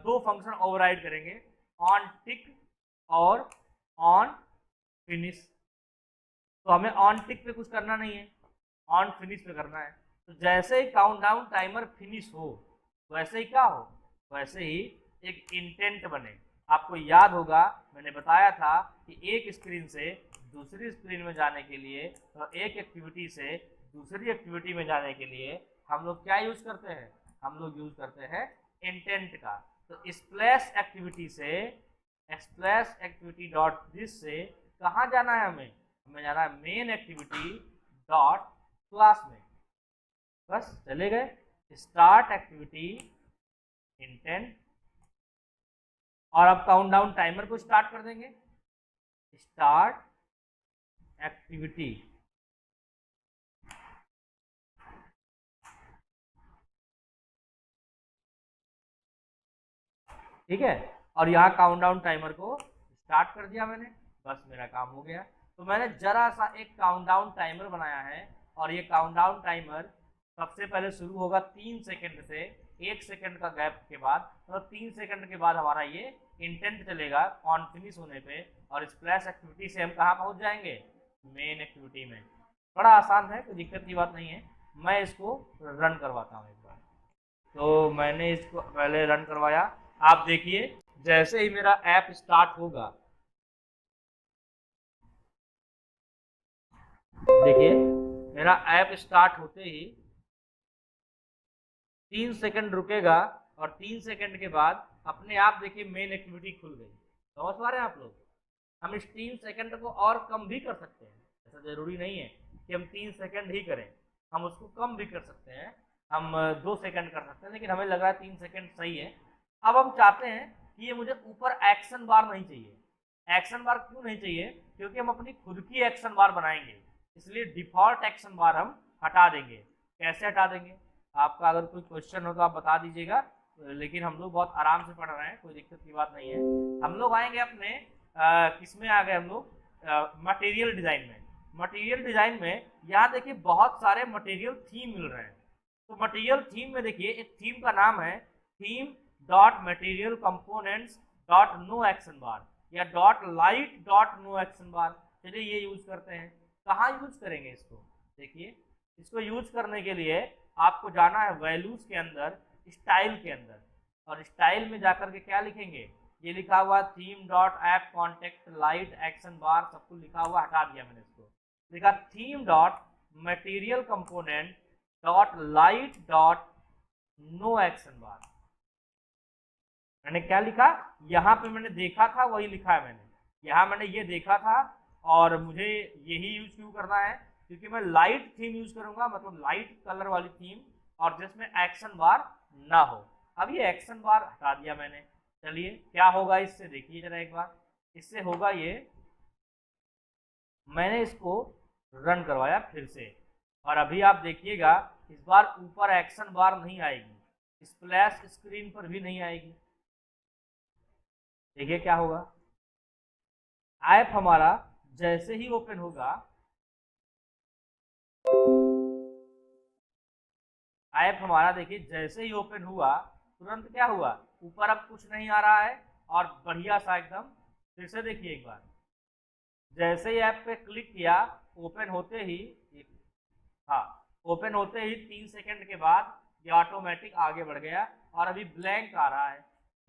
2 फंक्शन ओवरराइड करेंगे, ऑन टिक और ऑन फिनिश। तो हमें ऑन टिक पे कुछ करना नहीं है, ऑन फिनिश पे करना है। तो जैसे ही काउंटडाउन टाइमर फिनिश हो, वैसे ही क्या हो, वैसे ही एक इंटेंट बने। आपको याद होगा मैंने बताया था कि एक स्क्रीन से दूसरी स्क्रीन में जाने के लिए और एक एक्टिविटी से दूसरी एक्टिविटी में जाने के लिए हम लोग क्या यूज करते हैं, हम लोग यूज करते हैं इंटेंट का। तो स्प्लैश एक्टिविटी से, स्प्लैश एक्टिविटी डॉट दिस से कहाँ जाना है, हमें जाना है मेन एक्टिविटी डॉट क्लास में। बस चले गए, स्टार्ट एक्टिविटी इंटेंट, और अब काउंटडाउन टाइमर को स्टार्ट कर देंगे, स्टार्ट एक्टिविटी। ठीक है, और यहाँ काउंटडाउन टाइमर को स्टार्ट कर दिया मैंने, बस मेरा काम हो गया। तो मैंने जरा सा एक काउंटडाउन टाइमर बनाया है, और ये काउंटडाउन टाइमर सबसे पहले शुरू होगा 3 सेकंड से, 1 सेकंड का गैप के बाद, तो 3 सेकंड के बाद हमारा ये इंटेंट चलेगा ऑन फिनिश होने पे, और स्प्लैश एक्टिविटी से हम कहाँ पहुँच जाएंगे, मेन एक्टिविटी में। बड़ा आसान है, कोई दिक्कत की बात नहीं है। मैं इसको रन करवाता हूँ एक बार। तो मैंने इसको पहले रन करवाया, आप देखिए जैसे ही मेरा ऐप स्टार्ट होगा, देखिए मेरा ऐप स्टार्ट होते ही 3 सेकंड रुकेगा, और 3 सेकंड के बाद अपने आप देखिए मेन एक्टिविटी खुल गई। समझ पा रहे हैं आप लोग, हम इस 3 सेकंड को और कम भी कर सकते हैं, ऐसा जरूरी नहीं है कि हम 3 सेकंड ही करें, हम उसको कम भी कर सकते हैं, हम 2 सेकंड कर सकते हैं, लेकिन हमें लग रहा है 3 सेकंड सही है। अब हम चाहते हैं कि ये मुझे ऊपर एक्शन बार नहीं चाहिए। एक्शन बार क्यों नहीं चाहिए, क्योंकि हम अपनी खुद की एक्शन बार बनाएंगे, इसलिए डिफॉल्ट एक्शन बार हम हटा देंगे। कैसे हटा देंगे, आपका अगर कोई क्वेश्चन हो तो आप बता दीजिएगा, लेकिन हम लोग बहुत आराम से पढ़ रहे हैं, कोई दिक्कत की बात नहीं है। हम लोग आएंगे अपने किसमें आ गए हम लोग, मटेरियल डिजाइन में। मटेरियल डिजाइन में यहाँ देखिए बहुत सारे मटेरियल थीम मिल रहे हैं। तो मटेरियल थीम में देखिए एक थीम का नाम है theme dot material components dot no action bar, या dot light dot no action bar. चलिए ये यूज करते हैं। कहाँ यूज करेंगे इसको, देखिए इसको यूज करने के लिए आपको जाना है वैल्यूज के अंदर, स्टाइल के अंदर, और स्टाइल में जाकर के क्या लिखेंगे, ये लिखा हुआ theme dot app compat light action bar, सब कुछ लिखा हुआ हटा दिया मैंने इसको, लिखा theme dot material component dot light dot no action bar. मैंने क्या लिखा, यहाँ पे मैंने देखा था वही लिखा है मैंने, यहाँ मैंने ये देखा था, और मुझे यही यूज क्यों करना है, क्योंकि मैं लाइट थीम यूज करूंगा, मतलब लाइट कलर वाली थीम, और जिसमें एक्शन बार ना हो। अब ये एक्शन बार हटा दिया मैंने। चलिए क्या होगा इससे, देखिए जरा एक बार, इससे होगा ये, मैंने इसको रन करवाया फिर से। और अभी आप देखिएगा इस बार ऊपर एक्शन बार नहीं आएगी, स्प्लैश स्क्रीन पर भी नहीं आएगी। देखिए क्या होगा, ऐप हमारा जैसे ही ओपन होगा, ऐप हमारा देखिए जैसे ही ओपन हुआ तुरंत क्या हुआ, ऊपर अब कुछ नहीं आ रहा है और बढ़िया सा एकदम। फिर से देखिए एक बार, जैसे ही ऐप पे क्लिक किया, ओपन होते ही, हाँ ओपन होते ही 3 सेकंड के बाद ये ऑटोमेटिक आगे बढ़ गया और अभी ब्लैंक आ रहा है।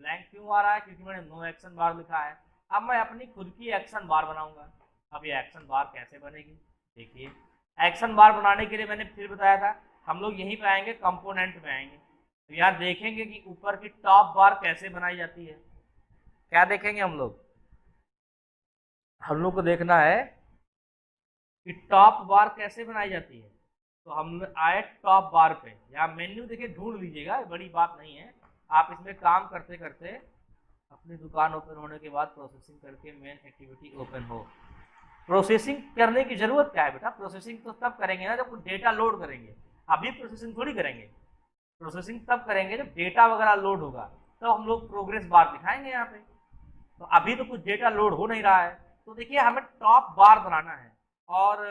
ब्लैंक क्यों आ रहा है, क्योंकि मैंने नो एक्शन बार लिखा है। अब मैं अपनी खुद की एक्शन बार बनाऊंगा। अब ये एक्शन बार कैसे बनेगी, देखिए एक्शन बार बनाने के लिए मैंने फिर बताया था हम लोग यहीं पे आएंगे, कंपोनेंट में आएंगे, तो यहाँ देखेंगे कि ऊपर की टॉप बार कैसे बनाई जाती है। क्या देखेंगे हम लोग को देखना है कि टॉप बार कैसे बनाई जाती है। तो हम आए टॉप बार पे, या मेन्यू देखिए ढूंढ लीजिएगा, बड़ी बात नहीं है। आप इसमें काम करते करते अपनी दुकान ओपन होने के बाद प्रोसेसिंग करके मेन एक्टिविटी ओपन हो। प्रोसेसिंग करने की जरूरत क्या है बेटा, प्रोसेसिंग तो तब करेंगे ना जब कुछ डेटा लोड करेंगे। अभी प्रोसेसिंग थोड़ी करेंगे, प्रोसेसिंग तब करेंगे जब डेटा वगैरह लोड होगा, तो हम लोग प्रोग्रेस बार दिखाएंगे यहाँ पे। तो अभी तो कुछ डेटा लोड हो नहीं रहा है, तो देखिए हमें टॉप बार बनाना है। और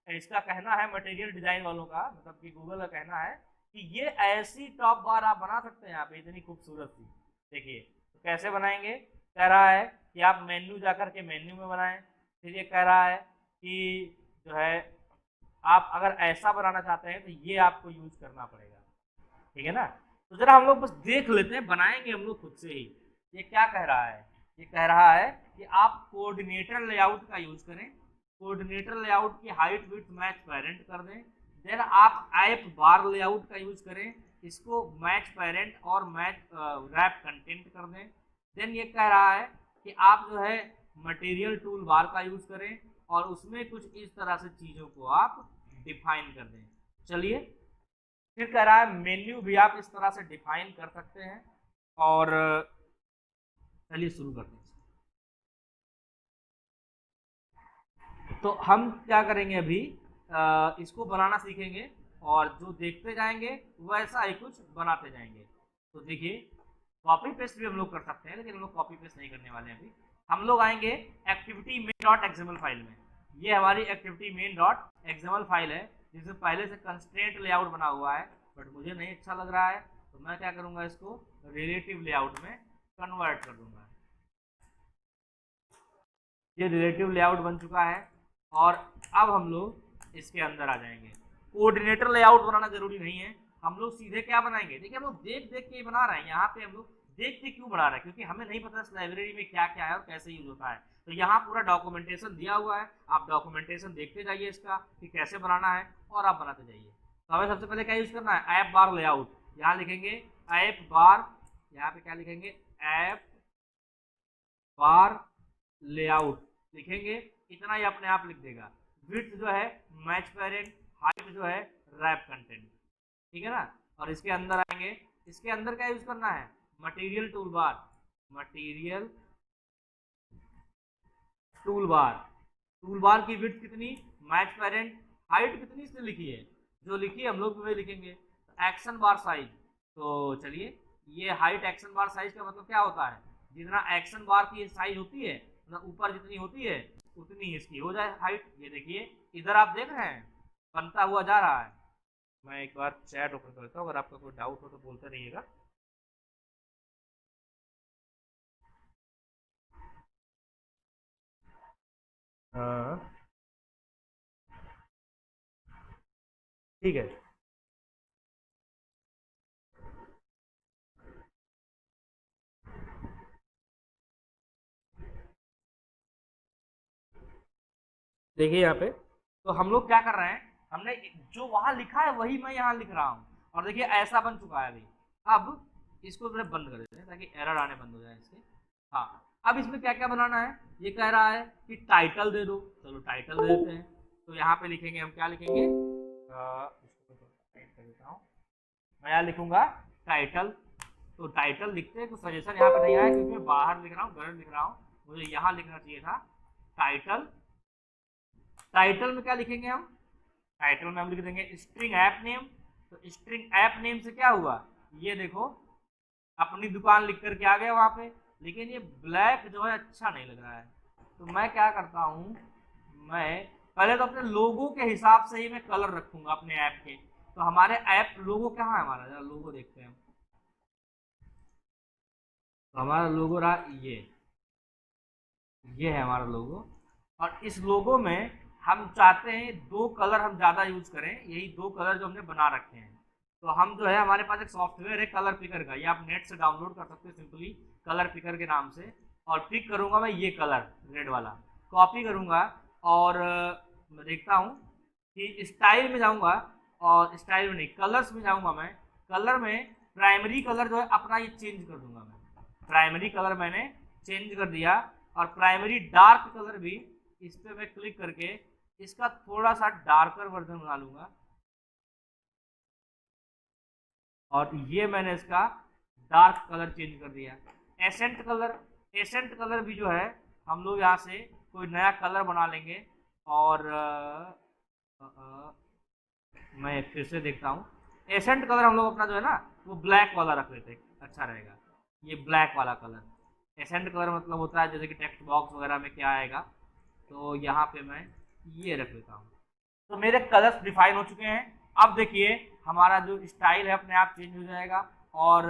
इसका कहना है मटेरियल डिजाइन वालों का, मतलब कि गूगल का कहना है कि ये ऐसी टॉप बार आप बना सकते हैं यहाँ पे, इतनी खूबसूरत सी। देखिए तो कैसे बनाएंगे, कह रहा है कि आप मेन्यू जाकर के मेन्यू में बनाएं। फिर ये कह रहा है कि जो है आप अगर ऐसा बनाना चाहते हैं तो ये आपको यूज करना पड़ेगा, ठीक है ना। तो जरा हम लोग बस देख लेते हैं, बनाएंगे हम लोग खुद से ही। ये क्या कह रहा है, ये कह रहा है कि आप कोऑर्डिनेटर लेआउट का यूज करें, कोऑर्डिनेटर लेआउट की हाइट विड्थ मैच पेरेंट कर दें। देन आप ऐप बार लेआउट का यूज करें, इसको मैच पेरेंट और मैच रैप कंटेंट कर दें। देन ये कह रहा है कि आप जो है मटेरियल टूल बार का यूज करें और उसमें कुछ इस तरह से चीजों को आप डिफाइन कर दें। चलिए, फिर कह रहा है मेन्यू भी आप इस तरह से डिफाइन कर सकते हैं। और चलिए शुरू करते हैं। तो हम क्या करेंगे अभी, इसको बनाना सीखेंगे और जो देखते जाएंगे वैसा ही कुछ बनाते जाएंगे। तो देखिए कॉपी पेस्ट भी हम लोग कर सकते हैं, लेकिन हम लोग कॉपी पेस्ट नहीं करने वाले हैं अभी। हम लोग आएंगे activity main dot XML file में। ये हमारी activity main dot XML file है, जिसमें पहले से कंस्ट्रेंट लेआउट बना हुआ है, बट मुझे नहीं अच्छा लग रहा है, तो मैं क्या करूंगा, इसको रिलेटिव लेआउट में कन्वर्ट कर दूंगा। ये रिलेटिव लेआउट बन चुका है और अब हम लोग इसके अंदर आ जाएंगे। कोऑर्डिनेटर लेआउट बनाना जरूरी नहीं है, हम लोग सीधे क्या बनाएंगे, देखिए हम लोग देख देख के बना रहे हैं। यहाँ पे हम लोग देख के क्यों बना रहे हैं, क्योंकि हमें नहीं पता इस लाइब्रेरी में क्या क्या है और कैसे यूज होता है। तो यहाँ पूरा डॉक्यूमेंटेशन दिया हुआ है, आप डॉक्यूमेंटेशन देखते जाइए इसका कि कैसे बनाना है और आप बनाते जाइए। तो हमें सबसे पहले क्या यूज करना है, ऐप बार लेआउट। यहाँ लिखेंगे ऐप बार, यहाँ पे क्या लिखेंगे, ऐप बार लेआउट लिखेंगे, इतना ही अपने आप लिख देगा। विड्थ जो है मैच पेरेंट, हाइट जो है रैप कंटेंट, ठीक है ना। और इसके अंदर आएंगे, इसके अंदर क्या यूज करना है, मटेरियल टूल बार, मटेरियल टूल बार। टूल बार की विड्थ कितनी, मैच पेरेंट, हाइट कितनी इसने लिखी है, जो लिखी है हम लोग वही लिखेंगे। एक्शन बार साइज, तो चलिए ये हाइट एक्शन बार साइज का मतलब क्या होता है, जितना एक्शन बार की साइज होती है, मतलब ऊपर जितनी होती है उतनी इसकी हो जाए हाइट। ये देखिए इधर आप देख रहे हैं बनता हुआ जा रहा है। मैं एक बार चैट ओपन करता हूँ, अगर आपका कोई डाउट हो तो बोलते रहिएगा। ठीक है, देखिए यहाँ पे तो हम लोग क्या कर रहे हैं, हमने जो वहां लिखा है वही मैं यहाँ लिख रहा हूँ। और देखिए ऐसा बन चुका है अभी। अब इसको जरा बंद कर देते हैं ताकि एरर आने बंद हो जाए इसके। हाँ, अब इसमें क्या क्या बनाना है, ये कह रहा है कि टाइटल दे दो, चलो टाइटल दे देते हैं। तो यहाँ पे लिखेंगे, हम क्या लिखेंगे, इसको टाइप कर देता हूँ, मैं यहाँ लिखूंगा टाइटल। तो टाइटल लिखते हैं तो सजेशन यहाँ पे नहीं आया, क्योंकि मैं बाहर लिख रहा हूँ, गलत लिख रहा हूँ, मुझे यहाँ लिखना चाहिए था टाइटल। टाइटल में क्या लिखेंगे हम, टाइटल में हम लिख देंगे स्ट्रिंग ऐप नेम। तो स्ट्रिंग ऐप नेम से क्या हुआ, ये देखो अपनी दुकान लिख कर के आ गया वहां पे, लेकिन ये ब्लैक जो है अच्छा नहीं लग रहा है। तो मैं क्या करता हूँ, मैं पहले तो अपने लोगो के हिसाब से ही मैं कलर रखूंगा अपने ऐप के। तो हमारे ऐप लोगो कहाँ है हमारा, जरा लोगो देखते हैं। तो हमारा लोगो रहा ये है हमारा लोगो। और इस लोगो में हम चाहते हैं दो कलर हम ज़्यादा यूज करें, यही दो कलर जो हमने बना रखे हैं। तो हम जो है हमारे पास एक सॉफ्टवेयर है कलर पिकर का, ये आप नेट से डाउनलोड कर सकते हैं सिंपली कलर पिकर के नाम से। और पिक करूंगा मैं ये कलर रेड वाला, कॉपी करूंगा और मैं देखता हूँ कि स्टाइल में जाऊंगा, और स्टाइल में नहीं कलर्स में जाऊंगा मैं। कलर में प्राइमरी कलर जो है अपना ये चेंज कर दूंगा मैं। प्राइमरी कलर मैंने चेंज कर दिया, और प्राइमरी डार्क कलर भी इस पे मैं क्लिक करके इसका थोड़ा सा डार्कर वर्जन बना लूंगा। और ये मैंने इसका डार्क कलर चेंज कर दिया। एसेंट कलर, एसेंट कलर भी जो है हम लोग यहाँ से कोई नया कलर बना लेंगे। और मैं फिर से देखता हूँ, एसेंट कलर हम लोग अपना जो है ना वो ब्लैक वाला रख लेते हैं, अच्छा रहेगा ये ब्लैक वाला कलर। एसेंट कलर मतलब होता है जैसे कि टेक्स्ट बॉक्स वगैरह में क्या आएगा, तो यहाँ पे मैं ये रख लेता हूँ। तो मेरे कलर्स डिफाइन हो चुके हैं। अब देखिए हमारा जो स्टाइल है अपने आप चेंज हो जाएगा, और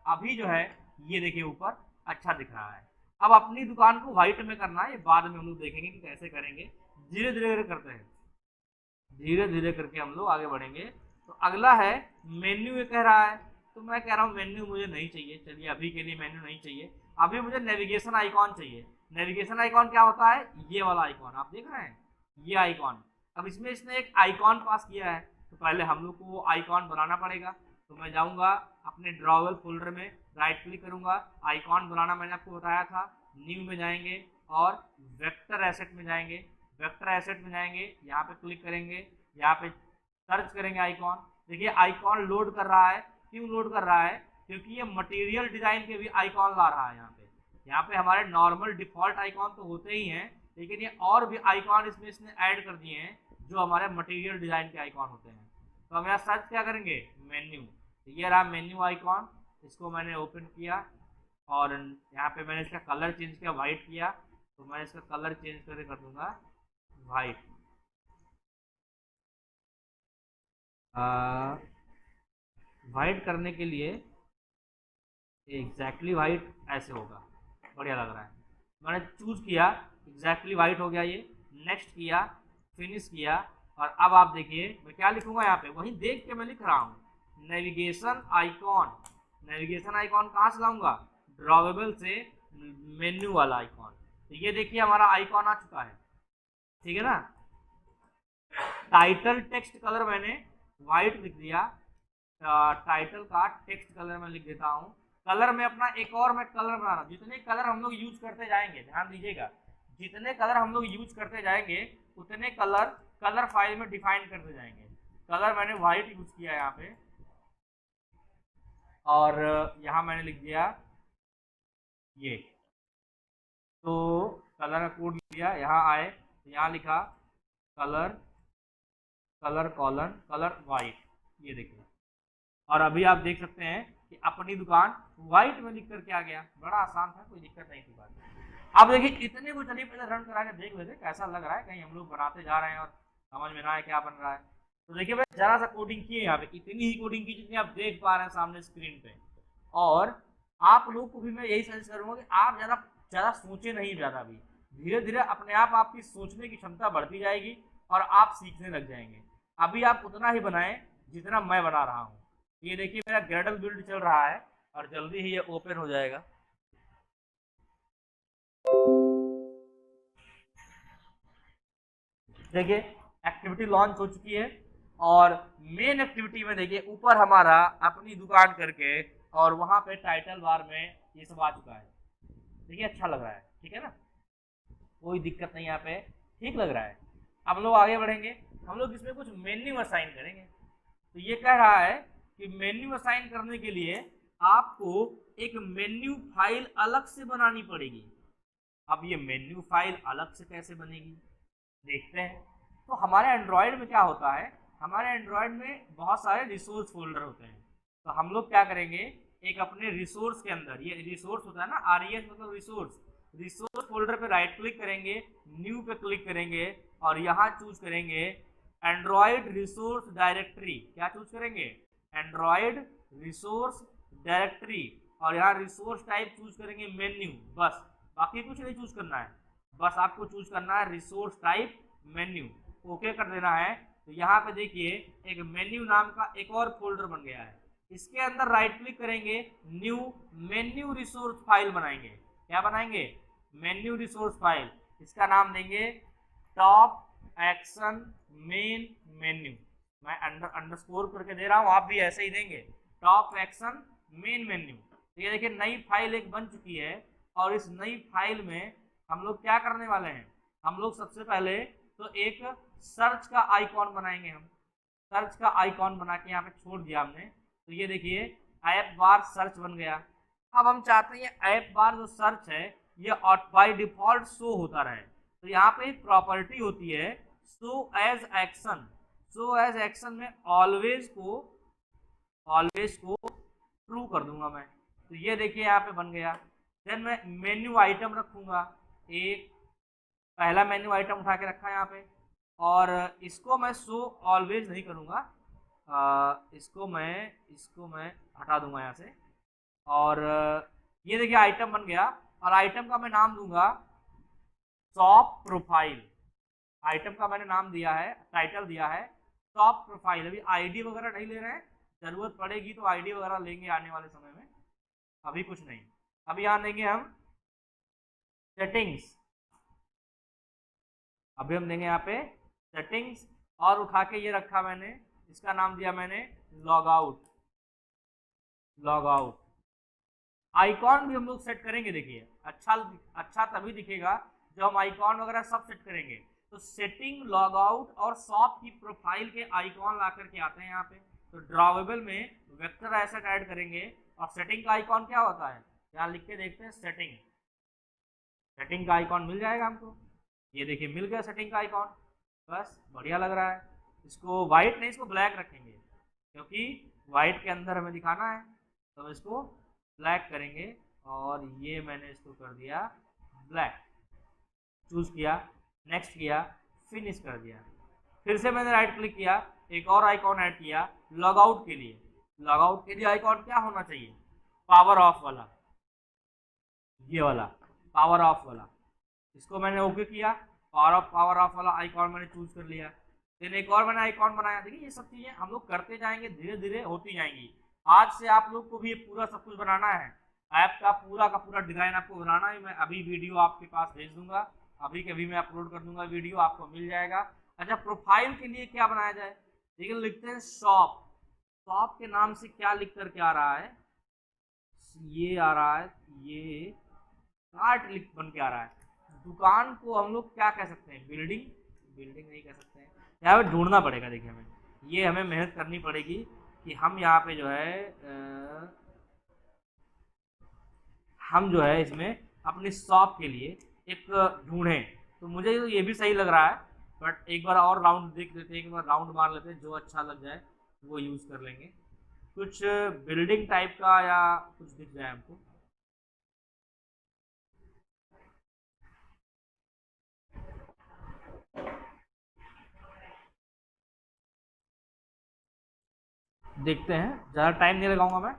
अभी जो है ये देखिए ऊपर अच्छा दिख रहा है। अब अपनी दुकान को व्हाइट में करना है, ये बाद में हम लोग देखेंगे कि कैसे करेंगे, धीरे धीरे करते हैं, धीरे धीरे करके हम लोग आगे बढ़ेंगे। तो अगला है मेन्यू, ये कह रहा है। तो मैं कह रहा हूँ मेन्यू मुझे नहीं चाहिए, चलिए अभी के लिए मेन्यू नहीं चाहिए। अभी मुझे नेविगेशन आइकॉन चाहिए। नेविगेशन आइकॉन क्या होता है, ये वाला आइकॉन आप देख रहे हैं, ये आइकॉन। अब इसमें इसने एक आइकॉन पास किया है, तो पहले हम लोग को वो आइकॉन बनाना पड़ेगा। तो मैं जाऊंगा अपने ड्रॉवेल फोल्डर में, राइट क्लिक करूंगा, आइकॉन बनाना मैंने आपको बताया था, न्यू में जाएंगे और वेक्टर एसेट में जाएंगे। वेक्टर एसेट में जाएंगे, यहाँ पे क्लिक करेंगे, यहाँ पे सर्च करेंगे आइकॉन। देखिए आइकॉन लोड कर रहा है, क्यों लोड कर रहा है, क्योंकि ये मटेरियल डिजाइन के भी आइकॉन ला रहा है। यहाँ पे हमारे नॉर्मल डिफॉल्ट आइकॉन तो होते ही हैं, लेकिन ये और भी आइकॉन इसमें इसने ऐड कर दिए हैं जो हमारे मटेरियल डिजाइन के आइकॉन होते हैं। तो हम यहाँ सर्च क्या करेंगे, मेन्यू। तो ये रहा मेन्यू आइकॉन, इसको मैंने ओपन किया और यहाँ पे मैंने इसका कलर चेंज किया, वाइट किया। तो मैं इसका कलर चेंज करके कर दूंगा वाइट। वाइट करने के लिए एग्जैक्टली वाइट ऐसे होगा, बढ़िया लग रहा है। मैंने चूज किया, एग्जैक्टली वाइट हो गया ये। नेक्स्ट किया, फिनिश किया, और अब आप देखिए मैं क्या लिखूंगा यहाँ पे, वहीं देख के मैं लिख रहा हूँ नेविगेशन आइकॉन। नेविगेशन आइकॉन कहाँ से लाऊंगा, ड्रॉवेबल से, मेन्यू वाला आइकॉन। तो ये देखिए हमारा आइकॉन आ चुका है, ठीक है ना। टाइटल टेक्स्ट कलर मैंने वाइट लिख दिया, टाइटल का टेक्स्ट कलर में लिख देता हूँ। कलर में अपना एक और मैं कलर बना रहा हूँ, जितने कलर हम लोग यूज करते जाएंगे, ध्यान दीजिएगा, जितने कलर हम लोग यूज करते जाएंगे उतने कलर कलर फाइल में डिफाइन करते जाएंगे। कलर मैंने व्हाइट यूज किया यहाँ पे, और यहाँ मैंने लिख दिया ये। तो कलर का कोड लिख दिया, यहाँ आए, यहाँ लिखा colour, colour colon, colour white, ये देखिए। और अभी आप देख सकते हैं कि अपनी दुकान व्हाइट में लिख करके आ गया, बड़ा आसान था, कोई दिक्कत नहीं थी बात। अब देखिए इतने को चलिए पहले रन करा के देख लेते कैसा लग रहा है, कहीं हम लोग बनाते जा रहे हैं और समझ में ना आए क्या बन रहा है। तो देखिए मैं जरा सा कोडिंग की है यहाँ पे, इतनी ही कोडिंग की जितनी आप देख पा रहे हैं सामने स्क्रीन पे। और आप लोग को भी मैं यही सजेस्ट करूंगा कि आप ज़्यादा ज़्यादा सोचे नहीं, ज़्यादा भी धीरे धीरे अपने आप आपकी सोचने की क्षमता बढ़ती जाएगी और आप सीखने लग जाएंगे। अभी आप उतना ही बनाएं जितना मैं बना रहा हूँ। ये देखिए मेरा ग्रेडल बिल्ड चल रहा है और जल्दी ही ये ओपन हो जाएगा। देखिए एक्टिविटी लॉन्च हो चुकी है, और मेन एक्टिविटी में देखिए ऊपर हमारा अपनी दुकान करके, और वहां पे टाइटल बार में ये सब आ चुका है। देखिए अच्छा लग रहा है, ठीक है ना, कोई दिक्कत नहीं यहाँ पे, ठीक लग रहा है। अब लोग आगे बढ़ेंगे, हम लोग इसमें कुछ मेन्यू असाइन करेंगे। तो ये कह रहा है कि मेन्यू असाइन करने के लिए आपको एक मेन्यू फाइल अलग से बनानी पड़ेगी। अब ये मेन्यू फाइल अलग से कैसे बनेगी देखते हैं। तो हमारे एंड्रॉयड में क्या होता है, हमारे एंड्रॉयड में बहुत सारे रिसोर्स फोल्डर होते हैं। तो हम लोग क्या करेंगे, एक अपने रिसोर्स के अंदर, ये रिसोर्स होता है ना, RES मतलब रिसोर्स, रिसोर्स फोल्डर पे राइट क्लिक करेंगे, न्यू पे क्लिक करेंगे और यहाँ चूज करेंगे एंड्रॉयड रिसोर्स डायरेक्टरी। क्या चूज करेंगे, एंड्रॉयड रिसोर्स डायरेक्टरी, और यहाँ रिसोर्स टाइप चूज करेंगे मेन्यू, बस, बाकी कुछ नहीं चूज करना है, बस आपको चूज करना है रिसोर्स टाइप मेन्यू, ओके कर देना है। तो यहाँ पे देखिए एक मेन्यू नाम का एक और फोल्डर बन गया है, इसके अंदर राइट क्लिक करेंगे, न्यू मेन्यू रिसोर्स फाइल बनाएंगे। क्या बनाएंगे, मेन्यू रिसोर्स फाइल, इसका नाम देंगे टॉप एक्शन मेन मेन्यू। मैं अंडरस्कोर करके दे रहा हूँ, आप भी ऐसे ही देंगे, टॉप एक्शन मेन मेन्यू। तो ये देखिए नई फाइल एक बन चुकी है, और इस नई फाइल में हम लोग क्या करने वाले हैं, हम लोग सबसे पहले तो एक सर्च का आइकॉन बनाएंगे। हम सर्च का आइकॉन बना के यहाँ पे छोड़ दिया हमने। तो ये देखिए ऐप बार सर्च बन गया। अब हम चाहते हैं ऐप बार जो सर्च है ये बाय डिफॉल्ट शो होता रहे। तो यहाँ पे एक प्रॉपर्टी होती है show as action, show as action में ऑलवेज को ट्रू कर दूंगा मैं। तो ये देखिए यहाँ पे बन गया। देन मैं मेन्यू आइटम रखूंगा, एक पहला मेन्यू आइटम उठा के रखा यहाँ पे, और इसको मैं शो ऑलवेज नहीं करूँगा, इसको मैं हटा दूंगा यहाँ से। और ये देखिए आइटम बन गया, और आइटम का मैं नाम दूंगा शॉप प्रोफाइल। आइटम का मैंने नाम दिया है, टाइटल दिया है शॉप प्रोफाइल। अभी आईडी वगैरह नहीं ले रहे हैं, जरूरत पड़ेगी तो आईडी वगैरह लेंगे आने वाले समय में, अभी कुछ नहीं। अभी यहाँ देंगे हम सेटिंग्स, अभी हम देंगे यहाँ पे सेटिंग्स, और उठा के ये रखा मैंने, इसका नाम दिया मैंने log out. Log out icon भी हम लोग सेट करेंगे, देखिए अच्छा तभी दिखेगा जब हम आइकॉन वगैरह सब सेट करेंगे। तो सेटिंग, लॉग आउट और शॉप की प्रोफाइल के आइकॉन ला करके आते हैं यहाँ पे। तो ड्रॉवेबल में वेक्टर एसेट ऐड करेंगे, और सेटिंग का आइकॉन क्या होता है, यहाँ लिख के देखते हैं सेटिंग, सेटिंग का आइकॉन मिल जाएगा हमको। ये देखिए मिल गया सेटिंग का आइकॉन, बस बढ़िया लग रहा है। इसको वाइट नहीं, इसको ब्लैक रखेंगे, क्योंकि वाइट के अंदर हमें दिखाना है, तो इसको ब्लैक करेंगे। और ये मैंने इसको कर दिया ब्लैक, चूज किया, नेक्स्ट किया, फिनिश कर दिया। फिर से मैंने राइट क्लिक किया, एक और आइकॉन ऐड किया लॉग आउट के लिए। लॉग आउट के लिए आइकॉन क्या होना चाहिए, पावर ऑफ वाला, ये वाला पावर ऑफ वाला, इसको मैंने ओके किया, पावर ऑफ वाला आइकॉन मैंने चूज कर लिया। फिर एक और मैंने आइकॉन बनाया। देखिए ये सब चीजें हम लोग करते जाएंगे, धीरे धीरे होती जाएंगी। आज से आप लोग को भी ये पूरा सब कुछ बनाना है, ऐप का पूरा डिजाइन आपको बनाना है। मैं अभी वीडियो आपके पास भेज दूंगा, अभी के अभी मैं अपलोड कर दूंगा, वीडियो आपको मिल जाएगा। अच्छा प्रोफाइल के लिए क्या बनाया जाए, देखिए लिखते हैं शॉप। शॉप के नाम से क्या लिख कर के आ रहा है, ये आ रहा है, ये कार्ट लिख बन के आ रहा है। दुकान को हम लोग क्या कह सकते हैं, बिल्डिंग, बिल्डिंग नहीं कह सकते हैं, यहाँ पे ढूंढना पड़ेगा। देखिए हमें ये हमें मेहनत करनी पड़ेगी कि हम यहाँ पे जो है हम जो है इसमें अपनी शॉप के लिए एक ढूंढें। तो मुझे ये भी सही लग रहा है, बट एक बार और राउंड देख लेते हैं, एक बार राउंड मार लेते हैं, जो अच्छा लग जाए वो यूज़ कर लेंगे। कुछ बिल्डिंग टाइप का या कुछ दिख जाए हमको। देखते हैं, ज़्यादा टाइम नहीं लगाऊंगा मैं,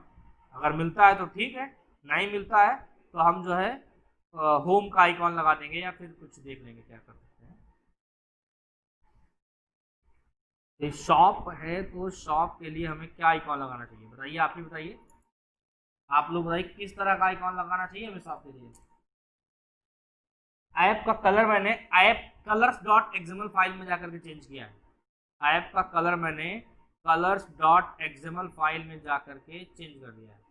अगर मिलता है तो ठीक है, नहीं मिलता है तो हम जो है होम का आइकॉन लगा देंगे, या फिर कुछ देख लेंगे क्या कर सकते हैं। ये शॉप है तो शॉप के लिए हमें क्या आइकॉन लगाना चाहिए, बताइए, आप ही बताइए, आप लोग बताइए किस तरह का आइकॉन लगाना चाहिए हमें शॉप के लिए। ऐप का कलर मैंने app colours dot XML file में जाकर के चेंज किया है। ऐप का कलर मैंने कलर्स डॉट एक्सएमएल फाइल में जाकर के चेंज कर दिया है।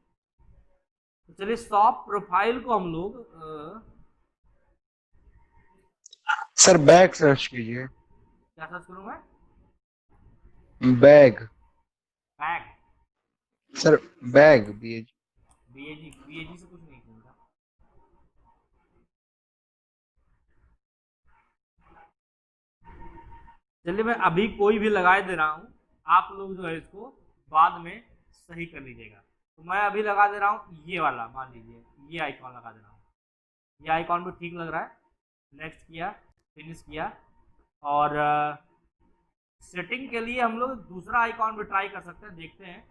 तो चलिए शॉप प्रोफाइल को हम लोग सर बैग सर्च कीजिए। क्या सर्च करूँ मैं, bag. Bag, sir bag BAG। बीएजी से कुछ नहीं मिलता। चलिए मैं अभी कोई भी लगाए दे रहा हूँ, आप लोग जो है इसको बाद में सही कर लीजिएगा। तो मैं अभी लगा दे रहा हूँ ये वाला, मान लीजिए ये आइकॉन लगा दे रहा हूँ, ये आइकॉन भी ठीक लग रहा है। नेक्स्ट किया, फिनिश किया, और सेटिंग के लिए हम लोग दूसरा आइकॉन भी ट्राई कर सकते हैं। देखते हैं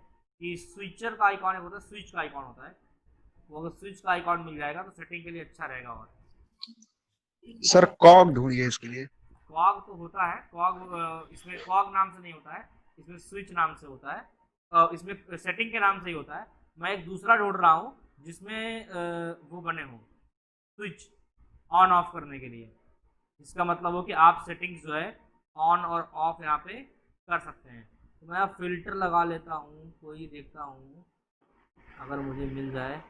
कि स्विचर का आइकॉन होता है, स्विच का आइकॉन होता है, वो अगर स्विच का आइकॉन मिल जाएगा तो सेटिंग के लिए अच्छा रहेगा। और सर कॉग ढूंढिए इसके लिए। कॉग तो होता है, कॉग इसमें कॉग नाम से नहीं होता है, इसमें स्विच नाम से होता है, इसमें सेटिंग के नाम से ही होता है। मैं एक दूसरा ढूंढ रहा हूँ जिसमें वो बने हों स्विच ऑन ऑफ करने के लिए। इसका मतलब हो कि आप सेटिंग्स जो है ऑन और ऑफ यहाँ पे कर सकते हैं। तो मैं अब फिल्टर लगा लेता हूँ, कोई देखता हूँ अगर मुझे मिल जाए।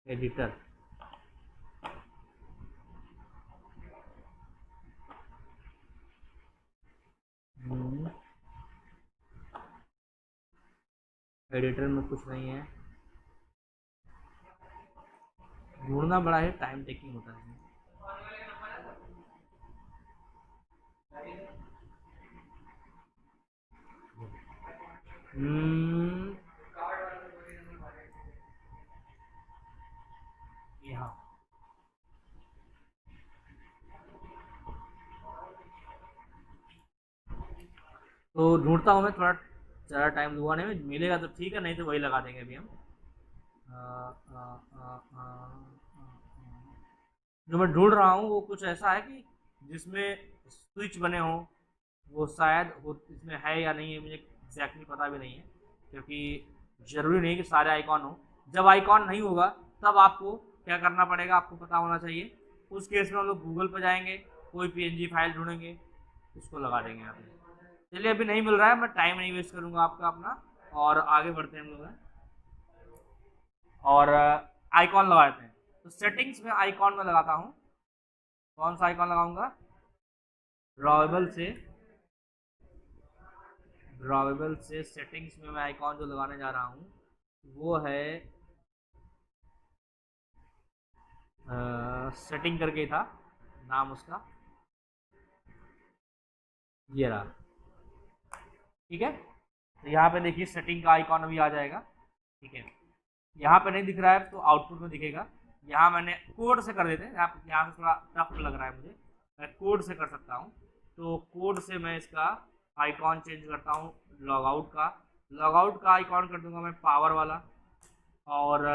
एडिटर, एडिटर में कुछ नहीं है, ढूंढना बड़ा ही टाइम टेकिंग होता है। यहाँ तो ढूंढता हूँ मैं, थोड़ा ज़्यादा टाइम लगवाने में, मिलेगा तो ठीक है, नहीं तो वही लगा देंगे अभी हम। जो मैं ढूंढ रहा हूँ वो कुछ ऐसा है कि जिसमें स्विच बने हों, वो शायद वो इसमें है या नहीं है, मुझे एग्जैक्टली पता भी नहीं है, क्योंकि ज़रूरी नहीं कि सारे आइकॉन हो। जब आइकॉन नहीं होगा तब आपको क्या करना पड़ेगा, आपको पता होना चाहिए। उस केस में हम लोग गूगल पर जाएंगे, कोई पीएनजी फाइल ढूंढेंगे, उसको लगा देंगे यहाँ पे। चलिए अभी नहीं मिल रहा है, मैं टाइम नहीं वेस्ट करूँगा आपका अपना, और आगे बढ़ते हैं हम लोग, और आइकॉन लगा देते हैं। तो सेटिंग्स में आइकॉन में लगाता हूँ, कौन सा आइकॉन लगाऊंगा, ड्रॉवेबल से सेटिंग्स में मैं आइकॉन जो लगाने जा रहा हूँ वो है सेटिंग करके था नाम उसका, ये रहा, ठीक है। तो यहाँ पे देखिए सेटिंग का आइकॉन अभी आ जाएगा, ठीक है। यहाँ पे नहीं दिख रहा है तो आउटपुट में दिखेगा। यहाँ मैंने कोड से कर देते हैं, यहाँ से थोड़ा टफ लग रहा है मुझे, मैं कोड से कर सकता हूँ। तो कोड से मैं इसका आइकॉन चेंज करता हूँ, लॉगआउट का आइकॉन कर दूंगा मैं पावर वाला, और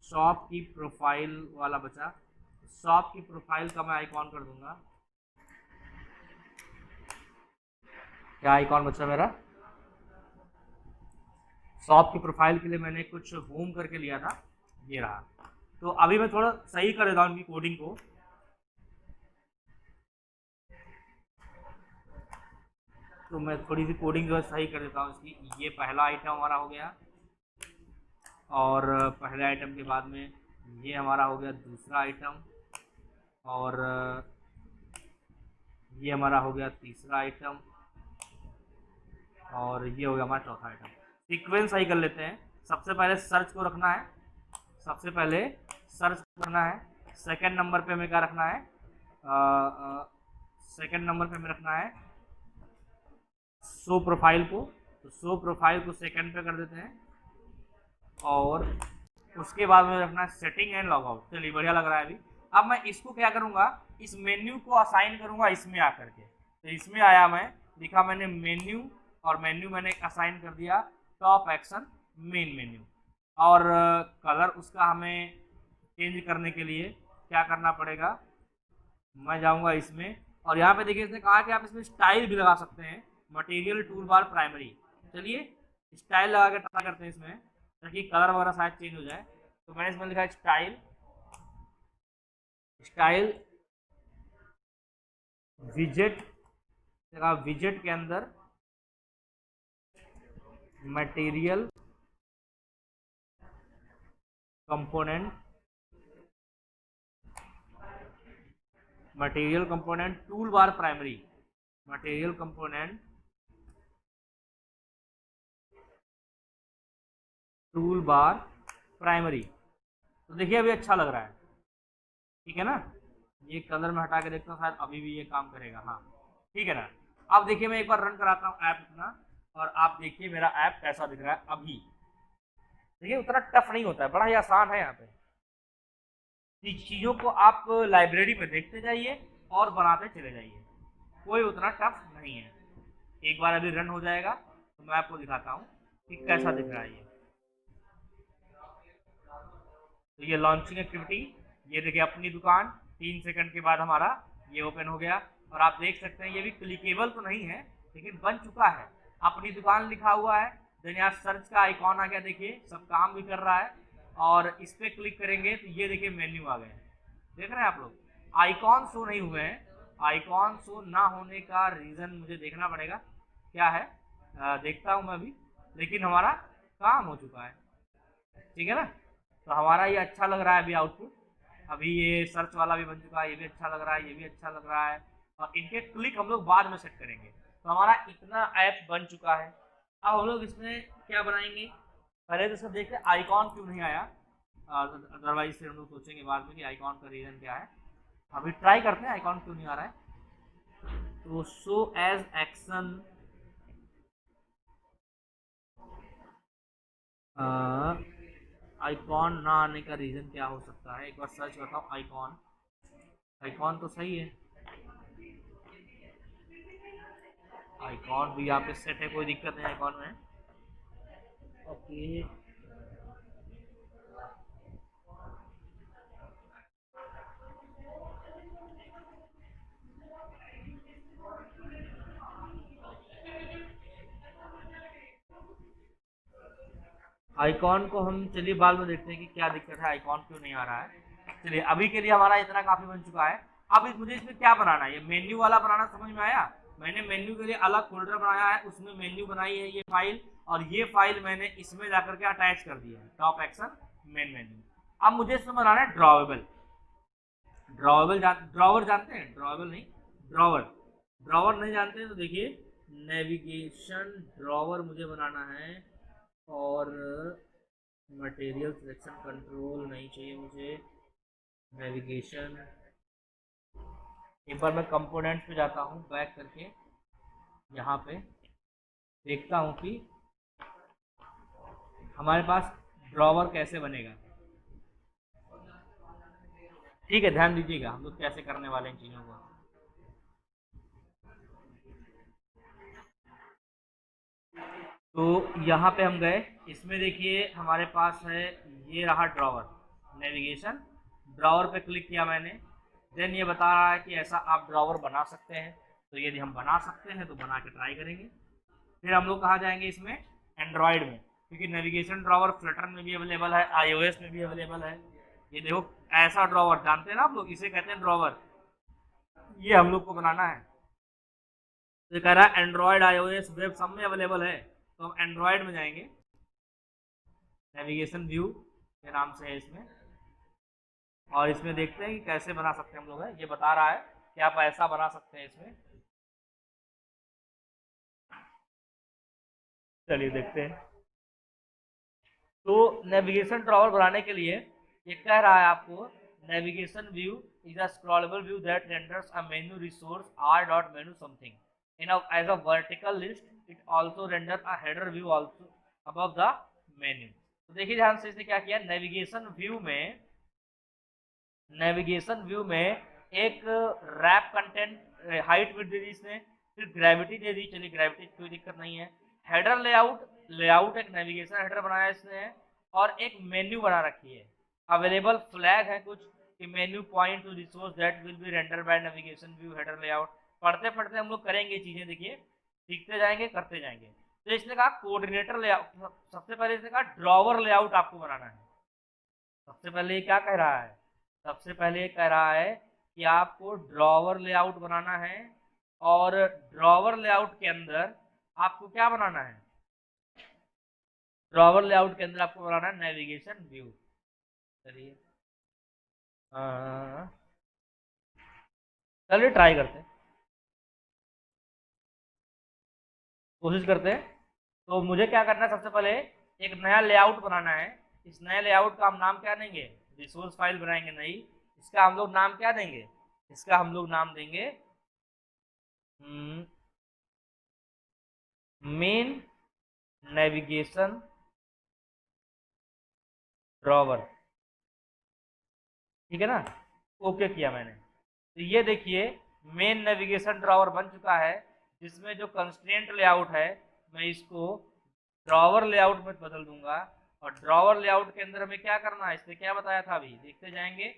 शॉप की प्रोफाइल वाला बचा, शॉप की प्रोफाइल का मैं आइकॉन कर दूंगा। क्या आइकॉन बचा मेरा, शॉप की प्रोफाइल के लिए मैंने कुछ होम करके लिया था, ये रहा। तो अभी मैं थोड़ा सही कर देता हूँ उनकी कोडिंग को। तो मैं थोड़ी सी कोडिंग जो है सही कर देता हूँ इसकी। ये पहला आइटम हमारा हो गया, और पहले आइटम के बाद में ये हमारा हो गया दूसरा आइटम, और ये हमारा हो गया तीसरा आइटम, और ये हो गया हमारा चौथा आइटम। सीक्वेंस सही कर लेते हैं। सबसे पहले सर्च को रखना है, सबसे पहले सर्च करना है। सेकंड नंबर पे हमें क्या रखना है, सेकंड नंबर पे हमें रखना है शो प्रोफाइल को। तो शो प्रोफाइल को सेकंड पे कर देते हैं, और उसके बाद में रखना है सेटिंग एंड लॉगआउट। चलिए बढ़िया लग रहा है अभी। अब मैं इसको क्या करूंगा, इस मेन्यू को असाइन करूंगा इसमें आकर के। तो इसमें आया, मैं लिखा मैंने मेन्यू, और मेन्यू मैंने असाइन कर दिया टॉप एक्शन मेन मेन्यू। और कलर उसका हमें चेंज करने के लिए क्या करना पड़ेगा, मैं जाऊंगा इसमें, और यहाँ पे देखिए इसने कहा कि आप इसमें स्टाइल भी लगा सकते हैं, मटेरियल टूल बार प्राइमरी। चलिए स्टाइल लगा के ट्राई करते हैं इसमें, ताकि कलर वगैरह शायद चेंज हो जाए। तो मैंने इसमें लिखा स्टाइल, स्टाइल विजेट, विजेट के अंदर material component, material component tool bar primary, material component tool bar primary. तो देखिए अभी अच्छा लग रहा है। ठीक है ना। ये कलर में हटा के देखता हूँ, शायद अभी भी ये काम करेगा। हाँ ठीक है ना। अब देखिए मैं एक बार रन कराता हूँ ऐप अपना, और आप देखिए मेरा ऐप कैसा दिख रहा है अभी। देखिए उतना टफ नहीं होता है, बड़ा ही आसान है। यहाँ पे चीज़ों को आप लाइब्रेरी में देखते जाइए और बनाते चले जाइए, कोई उतना टफ नहीं है। एक बार अभी रन हो जाएगा तो मैं आपको दिखाता हूँ कि कैसा दिख रहा है ये। तो ये लॉन्चिंग एक्टिविटी, ये देखिए अपनी दुकान, 3 सेकंड के बाद हमारा ये ओपन हो गया। और आप देख सकते हैं ये भी क्लिकेबल तो नहीं है लेकिन बन चुका है। अपनी दुकान लिखा हुआ है, देन यहाँ सर्च का आइकॉन आ गया, देखिए सब काम भी कर रहा है। और इस पर क्लिक करेंगे तो ये देखिए मेन्यू आ गए, देख रहे हैं आप लोग। आइकॉन शो नहीं हुए हैं, आइकॉन शो ना होने का रीज़न मुझे देखना पड़ेगा क्या है, देखता हूँ मैं अभी। लेकिन हमारा काम हो चुका है, ठीक है ना। तो हमारा ये अच्छा लग रहा है अभी आउटपुट। अभी ये सर्च वाला भी बन चुका है, ये भी अच्छा लग रहा है, ये भी अच्छा लग रहा है। और इनके क्लिक हम लोग बाद में सेट करेंगे। तो हमारा इतना ऐप बन चुका है। अब हम लोग इसमें क्या बनाएंगे, पहले तो सब देखते हैं आइकॉन क्यों नहीं आया, अदरवाइज फिर हम लोग सोचेंगे बाद में कि आइकॉन का रीज़न क्या है। अभी ट्राई करते हैं आइकॉन क्यों नहीं आ रहा है। तो शो एज एक्शन, आइकॉन ना आने का रीज़न क्या हो सकता है, एक बार सर्च करता हूँ। आइकॉन, आइकॉन तो सही है, आइकॉन भी यहाँ पे सेट है, कोई दिक्कत नहीं आइकॉन में। ओके आइकॉन को हम चलिए बाद में देखते हैं कि क्या दिक्कत है, आइकॉन क्यों नहीं आ रहा है। चलिए अभी के लिए हमारा इतना काफ़ी बन चुका है। अब मुझे इसमें क्या बनाना है, ये मेन्यू वाला बनाना समझ में आया। मैंने मेन्यू के लिए अलग फोल्डर बनाया है, उसमें मेन्यू बनाई है ये फाइल, और ये फाइल मैंने इसमें जाकर के अटैच कर दिया है, टॉप एक्शन मेन मेन्यू। अब मुझे इसमें बनाना है ड्रॉवेबल। ड्रॉवर जानते हैं, ड्रॉवेबल नहीं, ड्रॉवर। ड्रॉवर नहीं जानते हैं तो देखिए नेविगेशन ड्रॉवर मुझे बनाना है। और मटेरियल सिलेक्शन कंट्रोल नहीं चाहिए मुझे, नेविगेशन। एक बार मैं कंपोनेंट्स पे जाता हूँ बैक करके, यहाँ पे देखता हूँ कि हमारे पास ड्रॉवर कैसे बनेगा। ठीक है, ध्यान दीजिएगा हम लोग कैसे करने वाले हैं इन चीज़ों को। तो यहाँ पे हम गए, इसमें देखिए हमारे पास है, ये रहा ड्रॉवर, नेविगेशन ड्रॉवर पे क्लिक किया मैंने। देन ये बता रहा है कि ऐसा आप ड्रॉवर बना सकते हैं। तो यदि हम बना सकते हैं तो बना के ट्राई करेंगे। फिर हम लोग कहाँ जाएंगे इसमें, एंड्रॉयड में, क्योंकि नेविगेशन ड्रॉवर फ्लटर में भी अवेलेबल है, iOS में भी अवेलेबल है। ये देखो ऐसा ड्रॉवर, जानते हैं ना आप लोग, इसे कहते हैं ड्रॉवर। ये हम लोग को बनाना है। तो कह रहा है एंड्रॉयड iOS वेब सब में अवेलेबल है, तो हम एंड्रॉयड में जाएंगे, नेविगेशन व्यू के नाम से है इसमें। और इसमें देखते हैं कि कैसे बना सकते हैं हम लोग। है ये बता रहा है कि आप ऐसा बना सकते हैं इसमें। चलिए देखते हैं। तो नेविगेशन ड्रॉवर बनाने के लिए ये कह रहा है आपको, navigation view is a scrollable view that renders a menu resource r dot menu something in as a vertical list. It also render a header view also above the menu. तो देखिए ध्यान से, इसने क्या किया, नेविगेशन व्यू में एक wrap content height width दे दी इसने, फिर ग्रेविटी दे दी, चलिए ग्रेविटी कोई दिक्कत नहीं है। हेडर लेआउट एक नेविगेशन हेडर बनाया इसने, और एक मेन्यू बना रखी है। अवेलेबल फ्लैग है कुछ कि menu point to resource that will be render by navigation view header layout. पढ़ते पढ़ते हम लोग करेंगे चीजें, देखिए सीखते जाएंगे करते जाएंगे। तो इसने कहा कोऑर्डिनेटर लेआउट, सबसे पहले इसने कहा ड्रॉवर लेआउट आपको बनाना है। सबसे पहले ये क्या कह रहा है, सबसे पहले ये कह रहा है कि आपको ड्रॉवर लेआउट बनाना है। और ड्रॉवर लेआउट के अंदर आपको क्या बनाना है, ड्रॉवर लेआउट के अंदर आपको बनाना है नेविगेशन व्यू। चलिए चलिए ट्राई करते हैं, कोशिश करते हैं। तो मुझे क्या करना है, सबसे पहले एक नया लेआउट बनाना है। इस नए लेआउट का हम नाम क्या देंगे, रिसोर्स फाइल बनाएंगे नई, इसका हम लोग नाम क्या देंगे, इसका हम लोग नाम देंगे मेन नेविगेशन ड्रॉवर, ठीक है ना। ओके किया मैंने, तो ये देखिए मेन नेविगेशन ड्रॉवर बन चुका है, जिसमें जो कंस्ट्रेंट लेआउट है मैं इसको ड्रॉवर लेआउट में बदल दूंगा। और ड्रॉवर लेआउट के अंदर हमें क्या करना है, इसने क्या बताया था अभी देखते जाएंगे।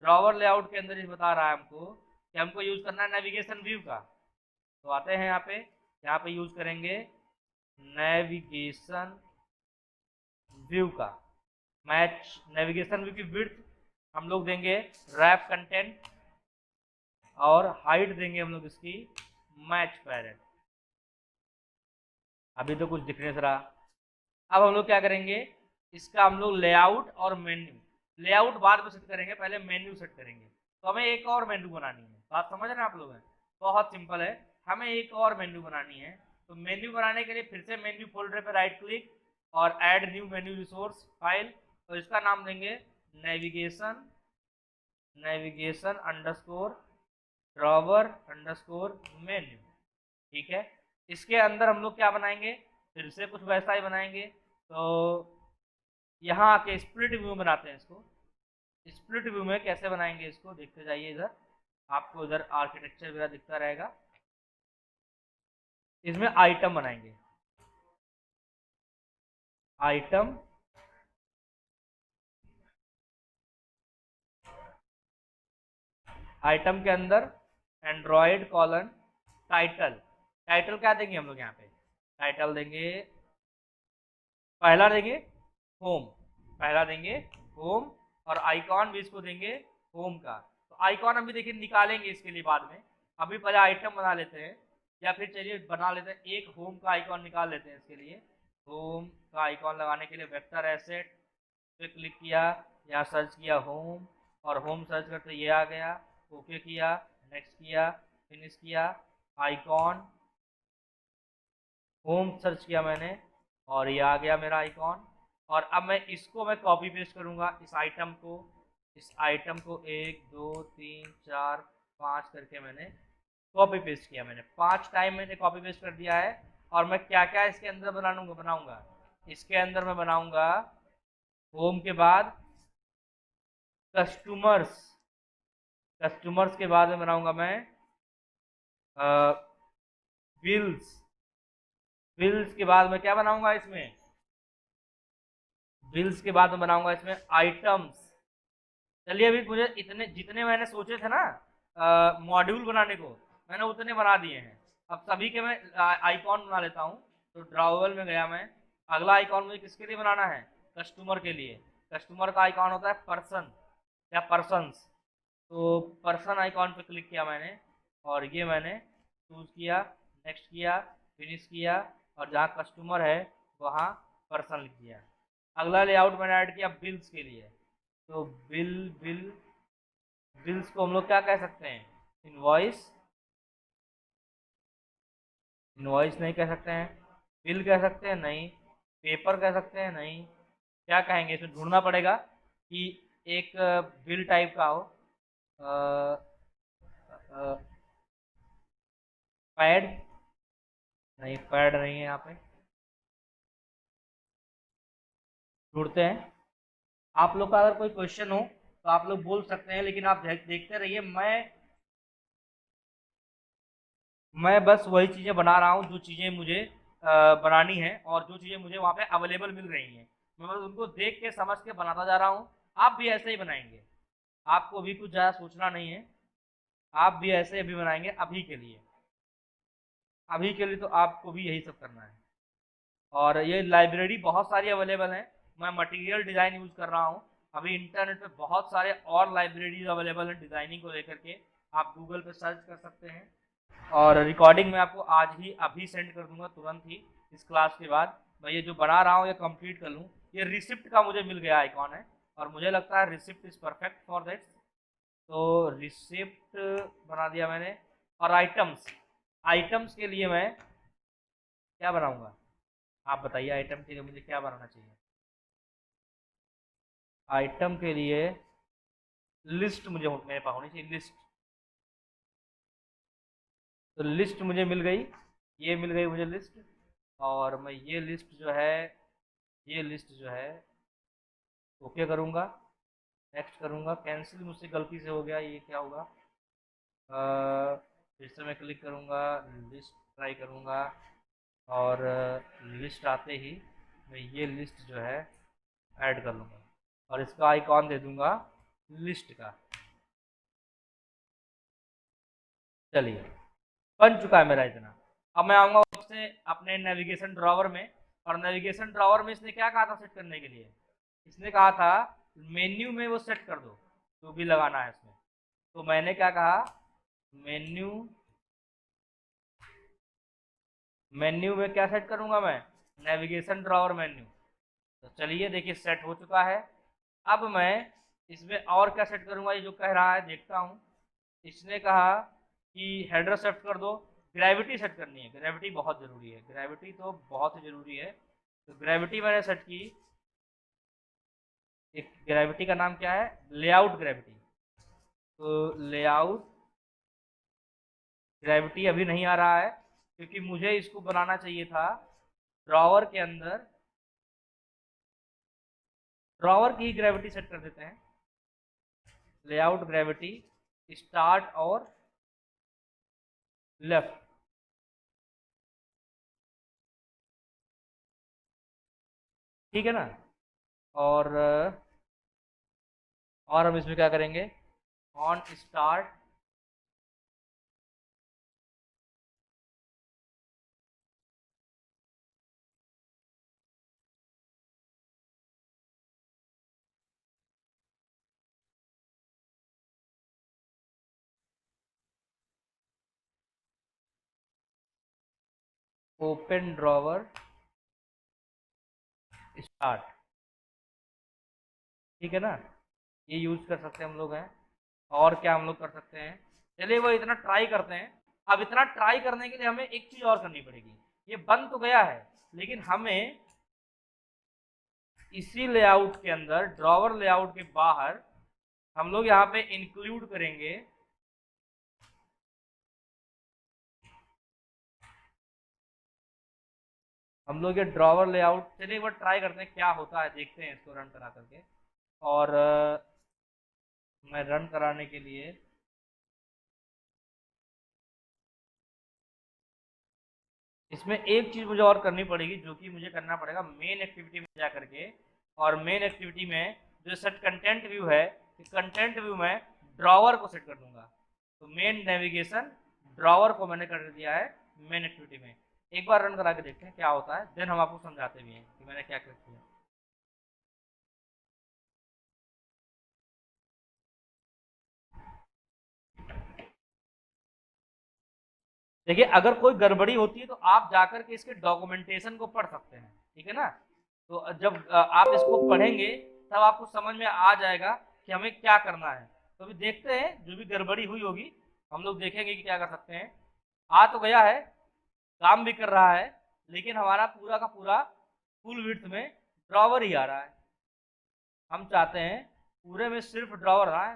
ड्रॉवर लेआउट के अंदर ये बता रहा है हमको कि हमको यूज करना है नेविगेशन व्यू का। तो आते हैं यहाँ पे यूज करेंगे नेविगेशन व्यू का। मैच नेविगेशन व्यू की विड्थ हम लोग देंगे रैप कंटेंट, और हाइट देंगे हम लोग इसकी मैच पैरेंट। अभी तो कुछ दिखने से रहा। अब हम लोग क्या करेंगे, इसका हम लोग लेआउट और मेन्यू, लेआउट बाद में सेट करेंगे, पहले मेन्यू सेट करेंगे। तो हमें एक और मेन्यू बनानी है, बात समझ रहे हैं आप लोग हैं, बहुत सिंपल है, हमें एक और मेन्यू बनानी है। तो मेन्यू बनाने के लिए फिर से मेन्यू फोल्डर पे राइट क्लिक और add new menu resource file, तो इसका नाम देंगे navigation navigation underscore drawer underscore menu, ठीक है। इसके अंदर हम लोग क्या बनाएंगे, फिर से कुछ वैसा ही बनाएंगे। तो यहाँ आके स्प्लिट व्यू बनाते हैं इसको। स्प्लिट व्यू में कैसे बनाएंगे इसको देखते जाइए, इधर आपको इधर आर्किटेक्चर वगैरह दिखता रहेगा। इसमें आइटम बनाएंगे, आइटम आइटम के अंदर एंड्रॉयड कॉलन टाइटल, टाइटल क्या देंगे हम लोग यहाँ पे, टाइटल देंगे पहला देंगे होम, पहला देंगे होम, और आइकॉन भी इसको देंगे होम का। तो आइकॉन हम भी देखिए निकालेंगे इसके लिए बाद में, अभी पहले आइटम बना लेते हैं, या फिर चलिए बना लेते हैं एक होम का आइकॉन निकाल लेते हैं। इसके लिए होम का आइकॉन लगाने के लिए वेक्टर एसेट पे क्लिक किया, यहाँ सर्च किया होम, और होम सर्च करते ये आ गया, ओके किया, नेक्स्ट किया, फिनिश किया, आइकॉन होम सर्च किया मैंने और ये आ गया मेरा आइकॉन। और अब मैं कॉपी पेस्ट करूंगा इस आइटम को, इस आइटम को 1 2 3 4 5 करके मैंने कॉपी पेस्ट किया, मैंने 5 टाइम मैंने कॉपी पेस्ट कर दिया है। और मैं क्या क्या इसके अंदर बनाऊंगा, इसके अंदर मैं बनाऊंगा होम के बाद कस्टमर्स, कस्टमर्स के बाद में बनाऊंगा मैं बिल्स, बिल्स के बाद में क्या बनाऊंगा इसमें, बिल्स के बाद में बनाऊंगा इसमें आइटम्स। चलिए अभी मुझे इतने जितने मैंने सोचे थे ना मॉड्यूल बनाने को, मैंने उतने बना दिए हैं। अब सभी के मैं आइकॉन बना लेता हूँ। तो ड्रावर में गया मैं, अगला आइकॉन मुझे किसके लिए बनाना है, कस्टमर के लिए। कस्टमर का आइकॉन होता है पर्सन या पर्सन्स, तो पर्सन आइकॉन पे क्लिक किया मैंने, और ये मैंने चूज किया, नेक्स्ट किया, फिनिश किया, और जहाँ कस्टमर है वहाँ पर्सन लिख दिया। अगला लेआउट मैंने ऐड किया बिल्स के लिए। तो बिल्स को हम लोग क्या कह सकते हैं, इनवॉइस, इनवॉइस नहीं कह सकते हैं, बिल कह सकते हैं नहीं, पेपर कह सकते हैं नहीं, क्या कहेंगे, इसमें ढूंढना पड़ेगा कि एक बिल टाइप का हो। पैड नहीं, पैड नहीं है यहाँ पे, ढूंढते हैं। आप लोग का अगर कोई क्वेश्चन हो तो आप लोग बोल सकते हैं, लेकिन आप देखते रहिए, मैं बस वही चीज़ें बना रहा हूँ जो चीज़ें मुझे बनानी है, और जो चीज़ें मुझे वहाँ पे अवेलेबल मिल रही हैं, मैं बस उनको देख के समझ के बनाता जा रहा हूँ। आप भी ऐसे ही बनाएंगे, आपको भी कुछ ज़्यादा सोचना नहीं है, आप भी ऐसे अभी बनाएंगे अभी के लिए, अभी के लिए तो आपको भी यही सब करना है। और ये लाइब्रेरी बहुत सारी अवेलेबल है, मैं मटेरियल डिज़ाइन यूज़ कर रहा हूँ। अभी इंटरनेट पे बहुत सारे और लाइब्रेरीज अवेलेबल हैं डिज़ाइनिंग को लेकर के, आप गूगल पे सर्च कर सकते हैं। और रिकॉर्डिंग मैं आपको आज ही अभी सेंड कर दूंगा, तुरंत ही इस क्लास के बाद। मैं ये जो बना रहा हूँ ये कंप्लीट कर लूँ। ये रिसिप्ट का मुझे मिल गया आइकॉन है, और मुझे लगता है receipt is perfect for that. तो रिसिप्ट बना दिया मैंने। और आइटम्स, आइटम्स के लिए मैं क्या बनाऊंगा, आप बताइए आइटम के लिए मुझे क्या बनाना चाहिए। आइटम के लिए लिस्ट मुझे मेरे पास होनी चाहिए लिस्ट। तो लिस्ट मुझे मिल गई, ये मिल गई मुझे लिस्ट। और मैं ये लिस्ट जो है ओके करूँगा, नेक्स्ट करूँगा, कैंसिल मुझसे गलती से हो गया, ये क्या होगा, फिर से मैं क्लिक करूँगा, लिस्ट ट्राई करूँगा, और लिस्ट आते ही मैं ये लिस्ट जो है ऐड कर लूँगा और इसका आइकॉन दे दूँगा लिस्ट का। चलिए, बन चुका है मेरा इतना। अब मैं आऊँगा उससे अपने नेविगेशन ड्रॉवर में, और नेविगेशन ड्रॉवर में इसने क्या कहा था सेट करने के लिए, इसने कहा था मेन्यू में वो सेट कर दो जो भी लगाना है इसमें। तो मैंने क्या कहा, मेन्यू मेन्यू में क्या सेट करूंगा मैं, नेविगेशन ड्रॉवर मेन्यू। तो चलिए देखिए सेट हो चुका है। अब मैं इसमें और क्या सेट करूंगा, ये जो कह रहा है देखता हूँ। इसने कहा कि हेडर सेट कर दो, ग्रेविटी सेट करनी है, ग्रेविटी बहुत ज़रूरी है, ग्रेविटी तो बहुत ही ज़रूरी है। तो ग्रेविटी मैंने सेट की, एक ग्रेविटी का नाम क्या है, लेआउट ग्रेविटी। तो लेआउट ग्रेविटी अभी नहीं आ रहा है क्योंकि मुझे इसको बनाना चाहिए था ड्रॉवर के अंदर। ड्रॉवर की ग्रेविटी सेट कर देते हैं, लेआउट ग्रेविटी स्टार्ट और लेफ्ट। ठीक है ना। और हम इसमें क्या करेंगे, on start open drawer start. ठीक है ना, ये यूज कर सकते हैं हम लोग हैं। और क्या हम लोग कर सकते हैं, चलिए वो इतना ट्राई करते हैं। अब इतना ट्राई करने के लिए हमें एक चीज और करनी पड़ेगी, ये बन तो गया है लेकिन हमें इसी लेआउट के अंदर, ड्रॉवर लेआउट के बाहर हम लोग यहाँ पे इंक्लूड करेंगे हम लोग ये ड्रॉवर लेआउट। चलिए एक बार ट्राई करते हैं क्या होता है, देखते हैं इसको रन करा करके। और मैं रन कराने के लिए इसमें एक चीज़ मुझे और करनी पड़ेगी, जो कि मुझे करना पड़ेगा मेन एक्टिविटी में जा करके। और मेन एक्टिविटी में जो सेट कंटेंट व्यू है, कंटेंट व्यू में ड्रॉवर को सेट कर दूंगा। तो मेन नेविगेशन ड्रॉवर को मैंने कर दिया है मेन एक्टिविटी में। एक बार रन करा के देखते हैं क्या होता है, देन हम आपको समझाते भी हैं कि मैंने क्या क्या किया। देखिए अगर कोई गड़बड़ी होती है तो आप जाकर के इसके डॉक्यूमेंटेशन को पढ़ सकते हैं, ठीक है ना। तो जब आप इसको पढ़ेंगे तब आपको समझ में आ जाएगा कि हमें क्या करना है। तो अभी देखते हैं, जो भी गड़बड़ी हुई होगी हम लोग देखेंगे कि क्या कर सकते हैं। आ तो गया है, काम भी कर रहा है, लेकिन हमारा पूरा का पूरा फुल विड्थ में ड्रॉवर ही आ रहा है। हम चाहते हैं पूरे में सिर्फ ड्रॉवर आए,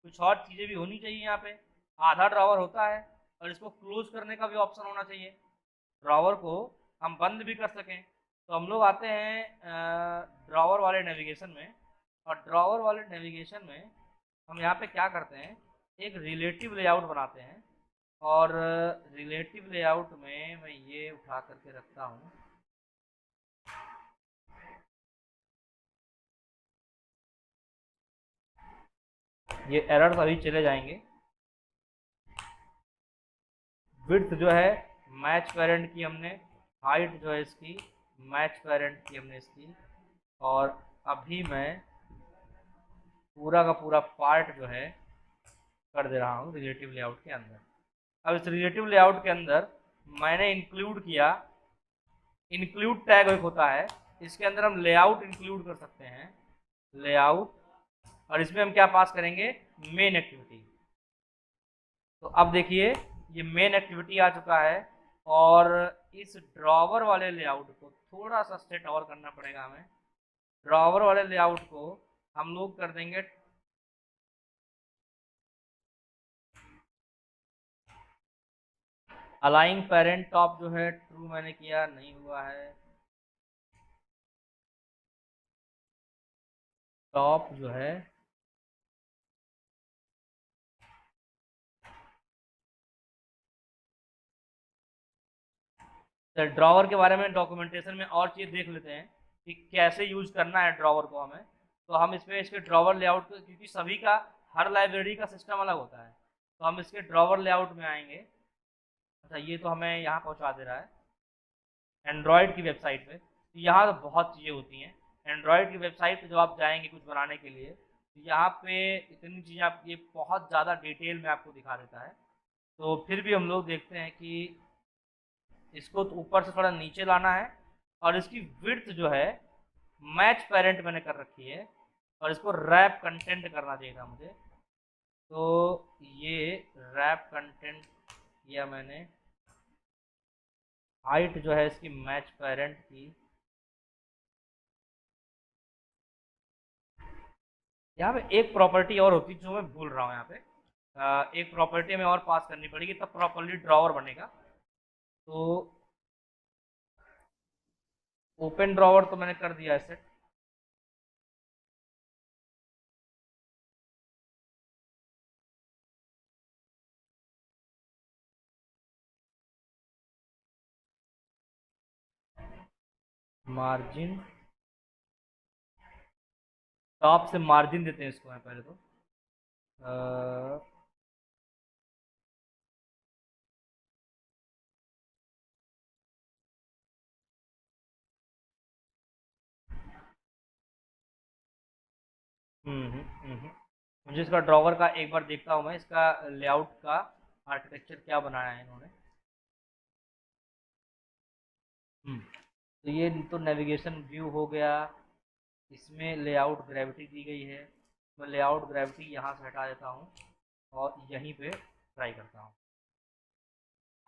कुछ और चीज़ें भी होनी चाहिए यहाँ पे। आधा ड्रॉवर होता है और इसको क्लोज करने का भी ऑप्शन होना चाहिए, ड्रॉवर को हम बंद भी कर सकें। तो हम लोग आते हैं ड्रॉवर वाले नेविगेशन में, और ड्रॉवर वाले नेविगेशन में हम यहाँ पे क्या करते हैं, एक रिलेटिव लेआउट बनाते हैं। और रिलेटिव लेआउट में मैं ये उठा करके रखता हूँ, ये एरर्स अभी चले जाएंगे। विड्थ जो है मैच पेरेंट की हमने, हाइट जो है इसकी मैच पेरेंट की हमने इसकी। और अभी मैं पूरा का पूरा पार्ट जो है कर दे रहा हूँ रिलेटिव लेआउट के अंदर। अब इस रिलेटिव लेआउट के अंदर मैंने इंक्लूड किया, इंक्लूड टैग एक होता है, इसके अंदर हम लेआउट इंक्लूड कर सकते हैं, लेआउट। और इसमें हम क्या पास करेंगे, मेन एक्टिविटी। तो अब देखिए ये मेन एक्टिविटी आ चुका है। और इस ड्रॉवर वाले लेआउट को थोड़ा सा सेट और करना पड़ेगा हमें। ड्रॉवर वाले लेआउट को हम लोग कर देंगे अलाइंग पेरेंट टॉप जो है ट्रू मैंने किया, नहीं हुआ है। टॉप जो है तो ड्रॉवर के बारे में डॉक्यूमेंटेशन में और चीज़ देख लेते हैं कि कैसे यूज करना है ड्रॉवर को हमें। तो हम इसमें इसके ड्रॉवर लेआउट को, क्योंकि सभी का हर लाइब्रेरी का सिस्टम अलग होता है, तो हम इसके ड्रॉवर लेआउट में आएंगे। अच्छा, ये तो हमें यहाँ पहुँचा दे रहा है एंड्रॉयड की वेबसाइट पे। तो यहाँ तो बहुत चीज़ें होती हैं एंड्रॉयड की वेबसाइट पे, जब आप जाएंगे कुछ बनाने के लिए तो यहाँ पे इतनी चीज़ें आप, ये बहुत ज़्यादा डिटेल में आपको दिखा देता है। तो फिर भी हम लोग देखते हैं कि इसको तो ऊपर से थोड़ा नीचे लाना है, और इसकी विड्थ जो है मैच पेरेंट मैंने कर रखी है, और इसको रैप कंटेंट करना चाहिए था मुझे। तो ये रैप कंटेंट किया मैंने। हाइट जो है इसकी मैच पेरेंट की, यहाँ पे एक प्रॉपर्टी और होती है जो मैं भूल रहा हूँ यहाँ पे। एक प्रॉपर्टी हमें और पास करनी पड़ेगी तब प्रॉपरली ड्रॉवर बनेगा। तो ओपन ड्रॉवर तो मैंने कर दिया है सेट। मार्जिन, टॉप से मार्जिन देते हैं इसको मैं पहले तो। मुझे इसका ड्रॉवर का एक बार देखता हूँ मैं, इसका लेआउट का आर्किटेक्चर क्या बनाया है इन्होंने। तो ये तो नेविगेशन व्यू हो गया, इसमें लेआउट ग्रेविटी दी गई है। मैं लेआउट ग्रेविटी यहाँ से हटा देता हूँ और यहीं पे ट्राई करता हूँ।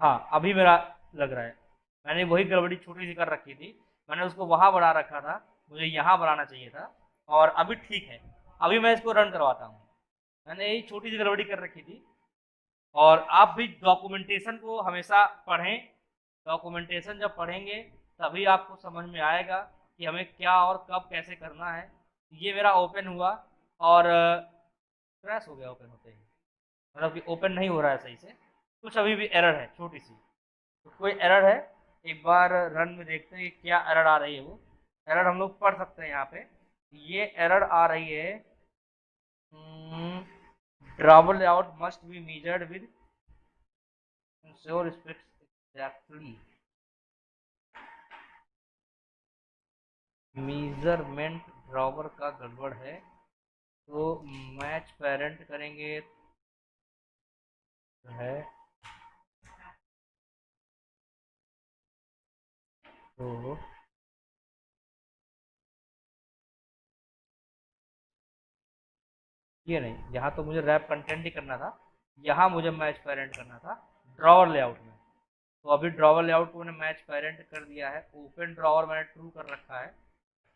हाँ, अभी मेरा लग रहा है, मैंने वही गड़बड़ी छोटी सी कर रखी थी, मैंने उसको वहाँ बढ़ा रखा था, मुझे यहाँ बढ़ाना चाहिए था, और अभी ठीक है। अभी मैं इसको रन करवाता हूँ, मैंने यही छोटी सी गड़बड़ी कर रखी थी। और आप भी डॉक्यूमेंटेशन को हमेशा पढ़ें, डॉक्यूमेंटेशन जब पढ़ेंगे तभी आपको समझ में आएगा कि हमें क्या और कब कैसे करना है। ये मेरा ओपन हुआ और क्रैश हो गया ओपन होते ही, मतलब कि ओपन नहीं हो रहा है सही से, कुछ अभी भी एरर है छोटी सी। तो कोई एरर है, एक बार रन में देखते हैं कि क्या एरर आ रही है। वो एरर हम लोग पढ़ सकते हैं यहाँ पे। ये एरर आ रही है, drawer layout must be measured with ensure specs exactly। Measurement drawer का गड़बड़ है, तो मैच पेरेंट करेंगे है। तो ये नहीं, यहाँ तो मुझे रैप कंटेंट ही करना था, यहाँ मुझे मैच पेरेंट करना था ड्रॉवर लेआउट में। तो अभी ड्रॉवर लेआउट को मैंने मैच पेरेंट कर दिया है, ओपन ड्रॉवर मैंने ट्रू कर रखा है।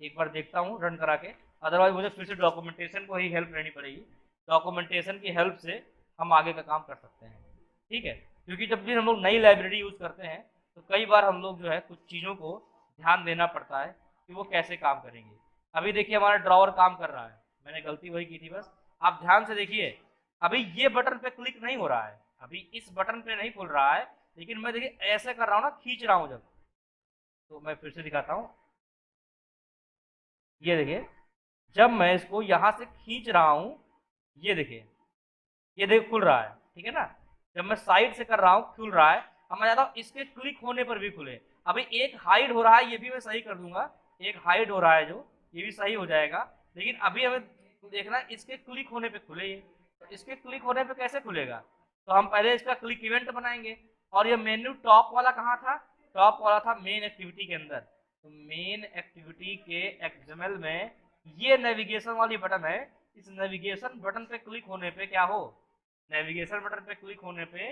एक बार देखता हूँ रन करा के, अदरवाइज मुझे फिर से डॉक्यूमेंटेशन को ही हेल्प लेनी पड़ेगी। डॉक्यूमेंटेशन की हेल्प से हम आगे का काम कर सकते हैं, ठीक है। क्योंकि जब भी हम लोग नई लाइब्रेरी यूज़ करते हैं तो कई बार हम लोग जो है कुछ चीज़ों को ध्यान देना पड़ता है कि वो कैसे काम करेंगे। अभी देखिए हमारा ड्रॉवर काम कर रहा है, मैंने गलती वही की थी बस। आप ध्यान से देखिए, अभी ये बटन पे क्लिक नहीं हो रहा है, अभी इस बटन पे नहीं खुल रहा है, लेकिन मैं देखिए ऐसे कर रहा हूँ ना, खींच रहा हूँ जब। तो मैं फिर से दिखाता हूँ, ये देखिए जब मैं इसको यहाँ से खींच रहा हूँ, ये देखिए, ये देखिए खुल रहा है, ठीक है ना। जब मैं साइड से कर रहा हूँ खुल रहा है। अब मैं चाहता हूँ इसके क्लिक होने पर भी खुले। अभी एक हाइड हो रहा है, ये भी मैं सही कर दूंगा, एक हाइड हो रहा है जो, ये भी सही हो जाएगा। लेकिन अभी हमें देखना है इसके क्लिक होने पे खुले ये। तो इसके क्लिक होने पे कैसे खुलेगा, तो हम पहले इसका क्लिक इवेंट बनाएंगे। और ये मेन्यू टॉप वाला कहाँ था, टॉप वाला था मेन एक्टिविटी के अंदर। तो मेन एक्टिविटी के एक्सएमएल में ये नेविगेशन वाली बटन है, इस नेविगेशन बटन पे क्लिक होने पे क्या हो, नेविगेशन बटन पे क्लिक होने पे,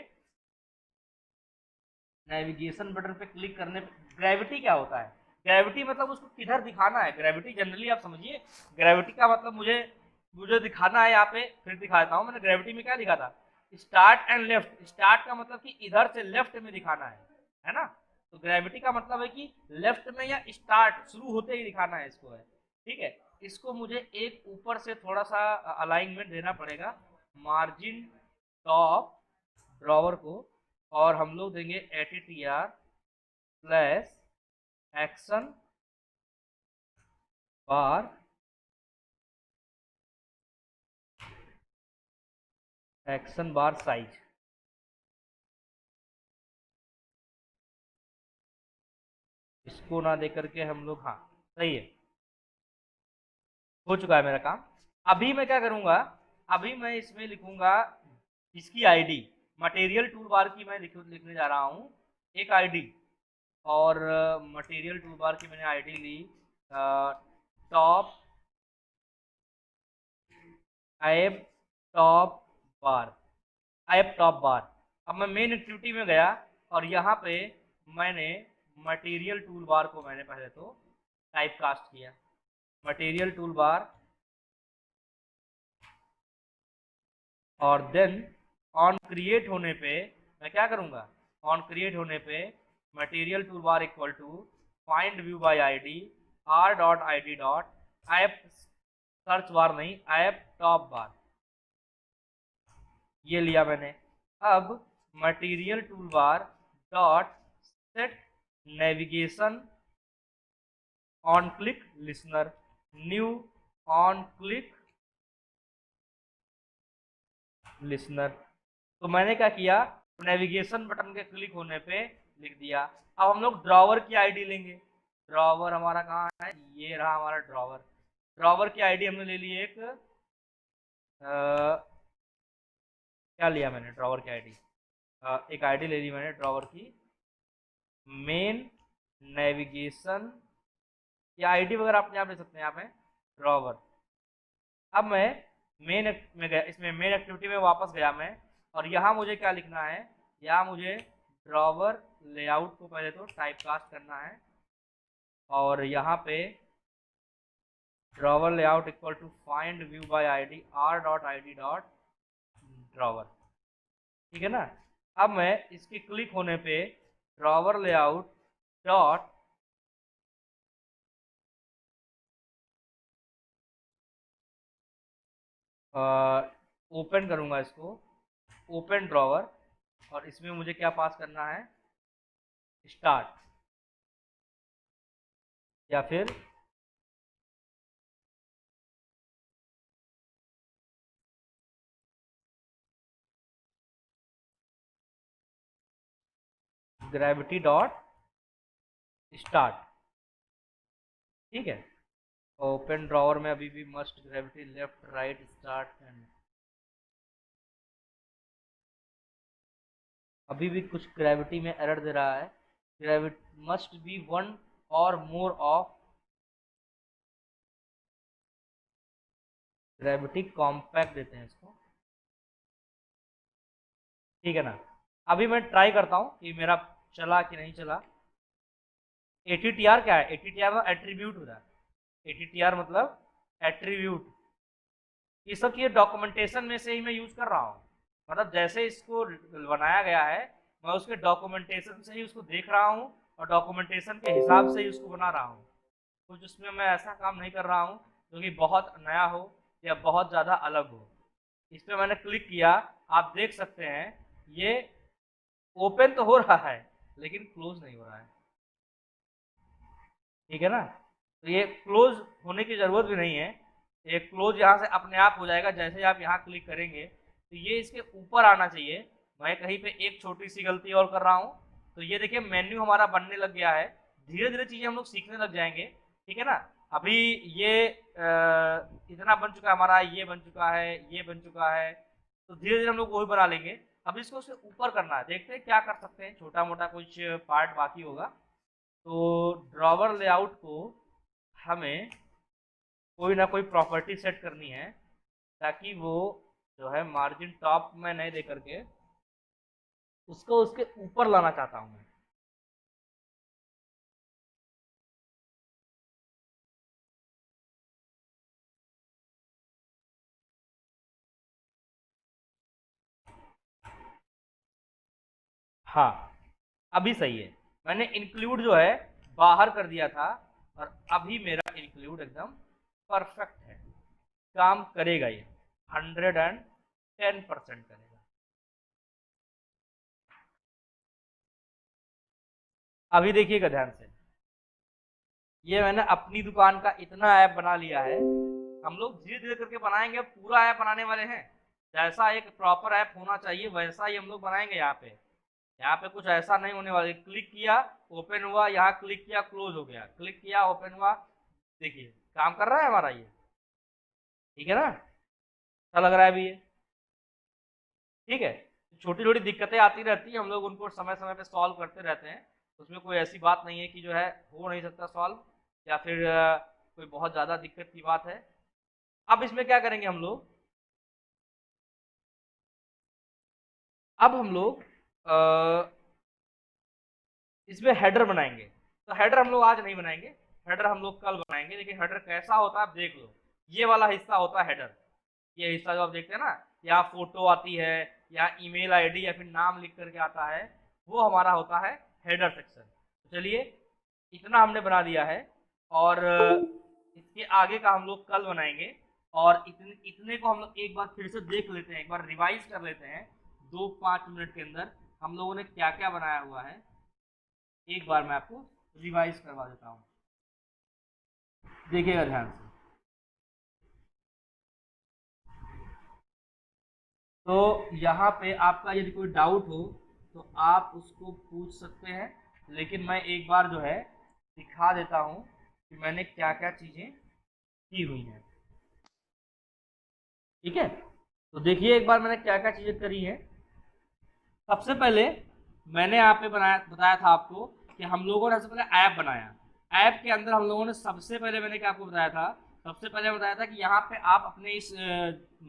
नेविगेशन बटन पे क्लिक करने पे ग्रेविटी क्या होता है, ग्रेविटी मतलब उसको किधर दिखाना है। ग्रेविटी जनरली आप समझिए, ग्रेविटी का मतलब मुझे मुझे दिखाना है यहाँ पे, फिर दिखा देता हूँ। मैंने ग्रेविटी में क्या लिखा था, स्टार्ट एंड लेफ्ट, स्टार्ट का मतलब कि इधर से लेफ्ट में दिखाना है ना। तो ग्रेविटी का मतलब है कि लेफ्ट में या स्टार्ट शुरू होते ही दिखाना है इसको, है ठीक है। इसको मुझे एक ऊपर से थोड़ा सा अलाइनमेंट देना पड़ेगा मार्जिन टॉप ड्रॉवर को, और हम लोग देंगे ATTR प्लस एक्शन बार साइज। इसको ना दे करके हम लोग, हाँ सही है, हो चुका है मेरा काम। अभी मैं क्या करूंगा, अभी मैं इसमें लिखूंगा इसकी आईडी, मटेरियल टूल बार की मैं लिखने जा रहा हूँ एक आईडी, और मटेरियल टूल बार की मैंने आईडी ली top app top bar, app top bar. अब मैं मेन एक्टिविटी में गया और यहाँ पे मैंने मटेरियल टूल बार को मैंने पहले तो टाइप कास्ट किया, मटेरियल टूल बार, और देन ऑन क्रिएट होने पे मैं क्या करूंगा, ऑन क्रिएट होने पे material tool bar equal to find view by ID r.id dot app search bar नहीं ऐप टॉप बार, ये लिया मैंने। अब material tool bar dot set navigation on click listener new on click listener, तो मैंने क्या किया, नेविगेशन बटन के क्लिक होने पे लिख दिया। अब हम लोग ड्रॉवर की आईडी लेंगे, ड्रॉवर हमारा कहाँ है, ये रहा हमारा ड्रॉवर। ड्रॉवर की आईडी हमने ले ली एक क्या लिया मैंने ड्रॉवर की आईडी, एक आईडी ले ली मैंने ड्रॉवर की मेन नेविगेशन, या आईडी वगैरह अपने आप ले सकते हैं यहाँ पे ड्रॉवर। अब मैं मेन में गया, इसमें मेन एक्टिविटी में वापस गया मैं, और यहाँ मुझे क्या लिखना है, यहाँ मुझे ड्रॉवर लेआउट को पहले तो टाइप कास्ट करना है, और यहाँ पे drawer layout equal to find view by ID r.id dot drawer, ठीक है ना। अब मैं इसके क्लिक होने पे ड्रॉवर लेआउट डॉट ओपन करूंगा इसको, ओपन ड्रॉवर, और इसमें मुझे क्या पास करना है, स्टार्ट, या फिर ग्रेविटी डॉट स्टार्ट, ठीक है। ओपन ड्रॉवर में अभी भी must gravity left right start and, अभी भी कुछ ग्रेविटी में एरर दे रहा है, ग्रेविटी मस्ट बी वन और मोर ऑफ ग्रेविटी कॉम्पैक्ट देते हैं इसको, ठीक है ना। अभी मैं ट्राई करता हूँ कि मेरा चला कि नहीं चला। ATTR क्या है, ATTR मतलब एट्रीब्यूट होता है, ATTR मतलब एट्रीब्यूट, ये सब चीज़ें डॉक्यूमेंटेशन में से ही मैं यूज़ कर रहा हूँ, मतलब जैसे इसको बनाया गया है मैं उसके डॉक्यूमेंटेशन से ही उसको देख रहा हूँ, और डॉक्यूमेंटेशन के हिसाब से ही उसको बना रहा हूँ। कुछ उसमें मैं ऐसा काम नहीं कर रहा हूँ जो कि बहुत नया हो या बहुत ज़्यादा अलग हो। इस पर मैंने क्लिक किया, आप देख सकते हैं ये ओपन तो हो रहा है लेकिन क्लोज नहीं हो रहा है, ठीक है ना। तो ये क्लोज होने की ज़रूरत भी नहीं है, ये क्लोज यहाँ से अपने आप हो जाएगा जैसे आप यहाँ क्लिक करेंगे, तो ये इसके ऊपर आना चाहिए। मैं कहीं पे एक छोटी सी गलती और कर रहा हूँ, तो ये देखिए मेन्यू हमारा बनने लग गया है, धीरे धीरे चीज़ें हम लोग सीखने लग जाएंगे, ठीक है ना। अभी ये इतना बन चुका है हमारा, ये बन चुका है, ये बन चुका है, तो धीरे धीरे हम लोग वही बना लेंगे। अब इसको उससे ऊपर करना है, देखते हैं क्या कर सकते हैं, छोटा मोटा कुछ पार्ट बाकी होगा। तो ड्रॉवर लेआउट को हमें कोई ना कोई प्रॉपर्टी सेट करनी है, ताकि वो जो है मार्जिन टॉप में नहीं दे करके उसको उसके ऊपर लाना चाहता हूँ मैं। हाँ अभी सही है, मैंने इंक्लूड जो है बाहर कर दिया था और अभी मेरा इंक्लूड एकदम परफेक्ट है, काम करेगा ये 110% करेगा। अभी देखिएगा ध्यान से, ये मैंने अपनी दुकान का इतना ऐप बना लिया है, हम लोग धीरे धीरे करके बनाएंगे, पूरा ऐप बनाने वाले हैं, जैसा एक प्रॉपर ऐप होना चाहिए वैसा ही हम लोग बनाएंगे। यहाँ पे कुछ ऐसा नहीं होने वाला, क्लिक किया ओपन हुआ, यहाँ क्लिक किया क्लोज हो गया, क्लिक किया ओपन हुआ। देखिए काम कर रहा है हमारा ये, ठीक है ना, अच्छा लग रहा है अभी ये, ठीक है। छोटी छोटी दिक्कतें आती रहती है, हम लोग उनको समय समय पे सॉल्व करते रहते हैं, उसमें कोई ऐसी बात नहीं है कि जो है हो नहीं सकता सॉल्व, या फिर कोई बहुत ज़्यादा दिक्कत की बात है। अब इसमें क्या करेंगे हम लोग, अब हम लोग इसमें हेडर बनाएंगे। तो हेडर हम लोग आज नहीं बनाएंगे, हेडर हम लोग कल बनाएंगे। लेकिन हेडर कैसा होता है आप देख लो, ये वाला हिस्सा होता है हेडर, ये हिस्सा जो आप देखते हैं ना, यहाँ फोटो आती है या ईमेल आईडी या फिर नाम लिख करके आता है, वो हमारा होता है हेडर सेक्शन। तो चलिए इतना हमने बना दिया है, और इसके आगे का हम लोग कल बनाएंगे। और इतने को हम लोग एक बार फिर से देख लेते हैं, एक बार रिवाइज कर लेते हैं 2-5 मिनट के अंदर हम लोगों ने क्या क्या बनाया हुआ है। एक बार मैं आपको रिवाइज करवा देता हूँ, देखिएगा ध्यान से। तो यहाँ पे आपका यदि कोई डाउट हो तो आप उसको पूछ सकते हैं, लेकिन मैं एक बार जो है दिखा देता हूँ कि मैंने क्या क्या चीज़ें की हुई हैं, ठीक है। तो देखिए एक बार मैंने क्या क्या चीज़ें करी हैं। सबसे पहले मैंने यहाँ पे बताया था आपको कि हम लोगों ने सबसे पहले ऐप बनाया। ऐप के अंदर हम लोगों ने सबसे पहले, मैंने क्या आपको बताया था, सबसे पहले बताया था कि यहाँ पे आप अपने इस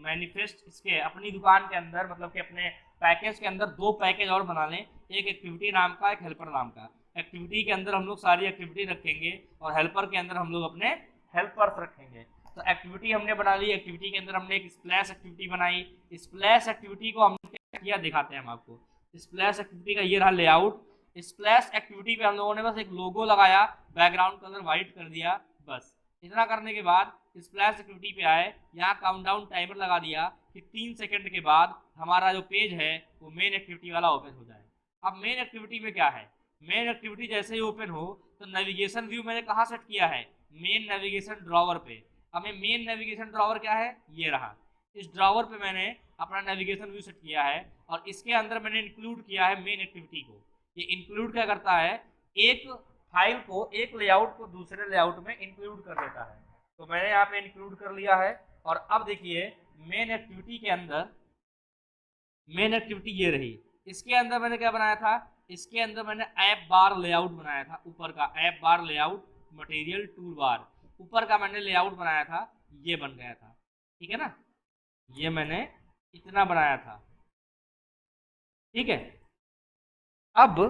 मैनिफेस्ट इसके अपनी दुकान के अंदर, मतलब कि अपने पैकेज के अंदर 2 पैकेज और बना लें, एक एक्टिविटी नाम का, एक हेल्पर नाम का। एक्टिविटी के अंदर हम लोग सारी एक्टिविटी रखेंगे और हेल्पर के अंदर हम लोग अपने हेल्पर्स रखेंगे। तो एक्टिविटी हमने बना ली, एक्टिविटी के अंदर हमने एक स्प्लैश एक्टिविटी बनाई। स्प्लैश एक्टिविटी को हमने क्या किया दिखाते हैं हम आपको। स्प्लैश एक्टिविटी का ये रहा लेआउट। स्प्लैश एक्टिविटी पे हम लोगों ने बस एक लोगो लगाया, बैकग्राउंड कलर व्हाइट कर दिया, बस इतना करने के बाद स्प्लैश एक्टिविटी पे आए, यहाँ काउंटडाउन टाइमर लगा दिया कि 3 सेकंड के बाद हमारा जो पेज है वो मेन एक्टिविटी वाला ओपन हो जाए। अब मेन एक्टिविटी में क्या है, मेन एक्टिविटी जैसे ही ओपन हो तो नेविगेशन व्यू मैंने कहाँ सेट किया है, मेन नेविगेशन ड्रॉवर पे। हमें मेन नेविगेशन ड्रॉवर क्या है, ये रहा, इस ड्रॉवर पे मैंने अपना नेविगेशन व्यू सेट किया है, और इसके अंदर मैंने इंक्लूड किया है मेन एक्टिविटी को। ये इंक्लूड क्या करता है, एक फाइल को, एक लेआउट को दूसरे लेआउट में इंक्लूड कर देता है। तो मैंने यहाँ पे इंक्लूड कर लिया है। और अब देखिए मेन एक्टिविटी के अंदर, मेन एक्टिविटी ये रही, इसके अंदर मैंने क्या बनाया था, इसके अंदर मैंने ऐप बार लेआउट बनाया था, ऊपर का ऐप बार लेआउट, मटेरियल टूल बार, ऊपर का मैंने लेआउट बनाया था, ये बन गया था, ठीक है ना, ये मैंने इतना बनाया था, ठीक है। अब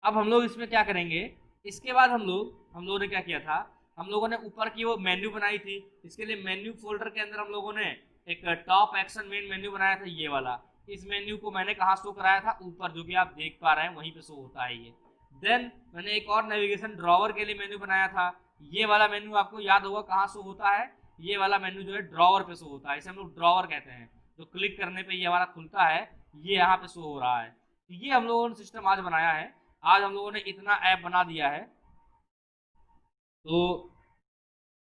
हम लोग इसमें क्या करेंगे, इसके बाद हम लोगों ने क्या किया था, हम लोगों ने ऊपर की वो मेन्यू बनाई थी, इसके लिए मेन्यू फोल्डर के अंदर हम लोगों ने एक टॉप एक्शन मेन मेन्यू बनाया था, ये वाला। इस मेन्यू को मैंने कहाँ शो कराया था, ऊपर, जो कि आप देख पा रहे हैं वहीं पे शो होता है ये। देन मैंने एक और नेविगेशन ड्रॉवर के लिए मेन्यू बनाया था, ये वाला मेन्यू आपको याद होगा कहाँ शो होता है, ये वाला मेन्यू जो है ड्रॉवर पे शो होता है, इसे हम लोग ड्रॉवर कहते हैं। तो क्लिक करने पे ये हमारा खुलता है, ये यहाँ पे शो हो रहा है। ये हम लोगों ने सिस्टम आज बनाया है, आज हम लोगों ने इतना ऐप बना दिया है। तो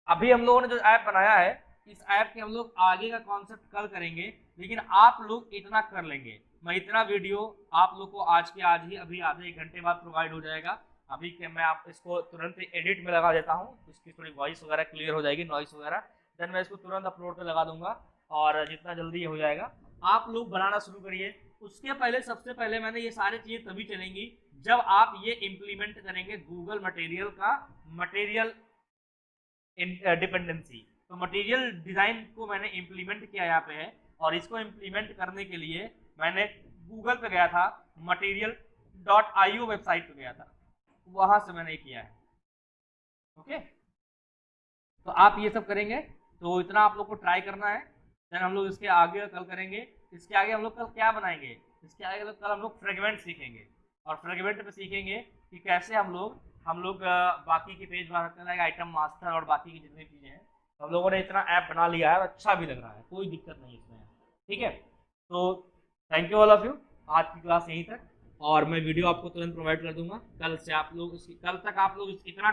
अभी हम लोगों ने जो ऐप बनाया है, इस ऐप के हम लोग आगे का कॉन्सेप्ट कल करेंगे, लेकिन आप लोग इतना कर लेंगे, मैं इतना वीडियो आप लोग को आज के आज ही, अभी आधे 1 घंटे बाद प्रोवाइड हो जाएगा। अभी के मैं आप इसको तुरंत एडिट में लगा देता हूँ, इसकी थोड़ी वॉइस वगैरह क्लियर हो जाएगी, नॉइस वगैरह, देन मैं इसको तुरंत अपलोड पे लगा दूंगा, और जितना जल्दी हो जाएगा आप लोग बनाना शुरू करिए। उसके पहले, सबसे पहले मैंने ये सारी चीज़ें तभी चलेंगी जब आप ये इम्प्लीमेंट करेंगे गूगल मटेरियल का, मटेरियल डिपेंडेंसी। तो मटेरियल डिज़ाइन को मैंने इम्प्लीमेंट किया यहाँ पे है, और इसको इम्प्लीमेंट करने के लिए मैंने गूगल पे गया था, material.io वेबसाइट पे गया था, वहाँ से मैंने किया है, ओके। तो आप ये सब करेंगे, तो इतना आप लोग को ट्राई करना है। देन हम लोग इसके आगे कल करेंगे, इसके आगे हम लोग कल क्या बनाएंगे, इसके आगे कल हम लोग फ्रेगमेंट सीखेंगे, और फ्रेगमेंट में सीखेंगे कि कैसे हम लोग बाकी के पेज बना सकते हैं, आइटम मास्टर और बाकी की जितनी चीज़ें हैं। हम लोगों ने इतना ऐप बना लिया है और अच्छा भी लग रहा है, कोई दिक्कत नहीं इसमें। ठीक है, तो thank you all of you. आज की क्लास यहीं तक, और मैं वीडियो आपको तुरंत प्रोवाइड कर दूंगा। कल से आप लोग कल तक आप लोग इतना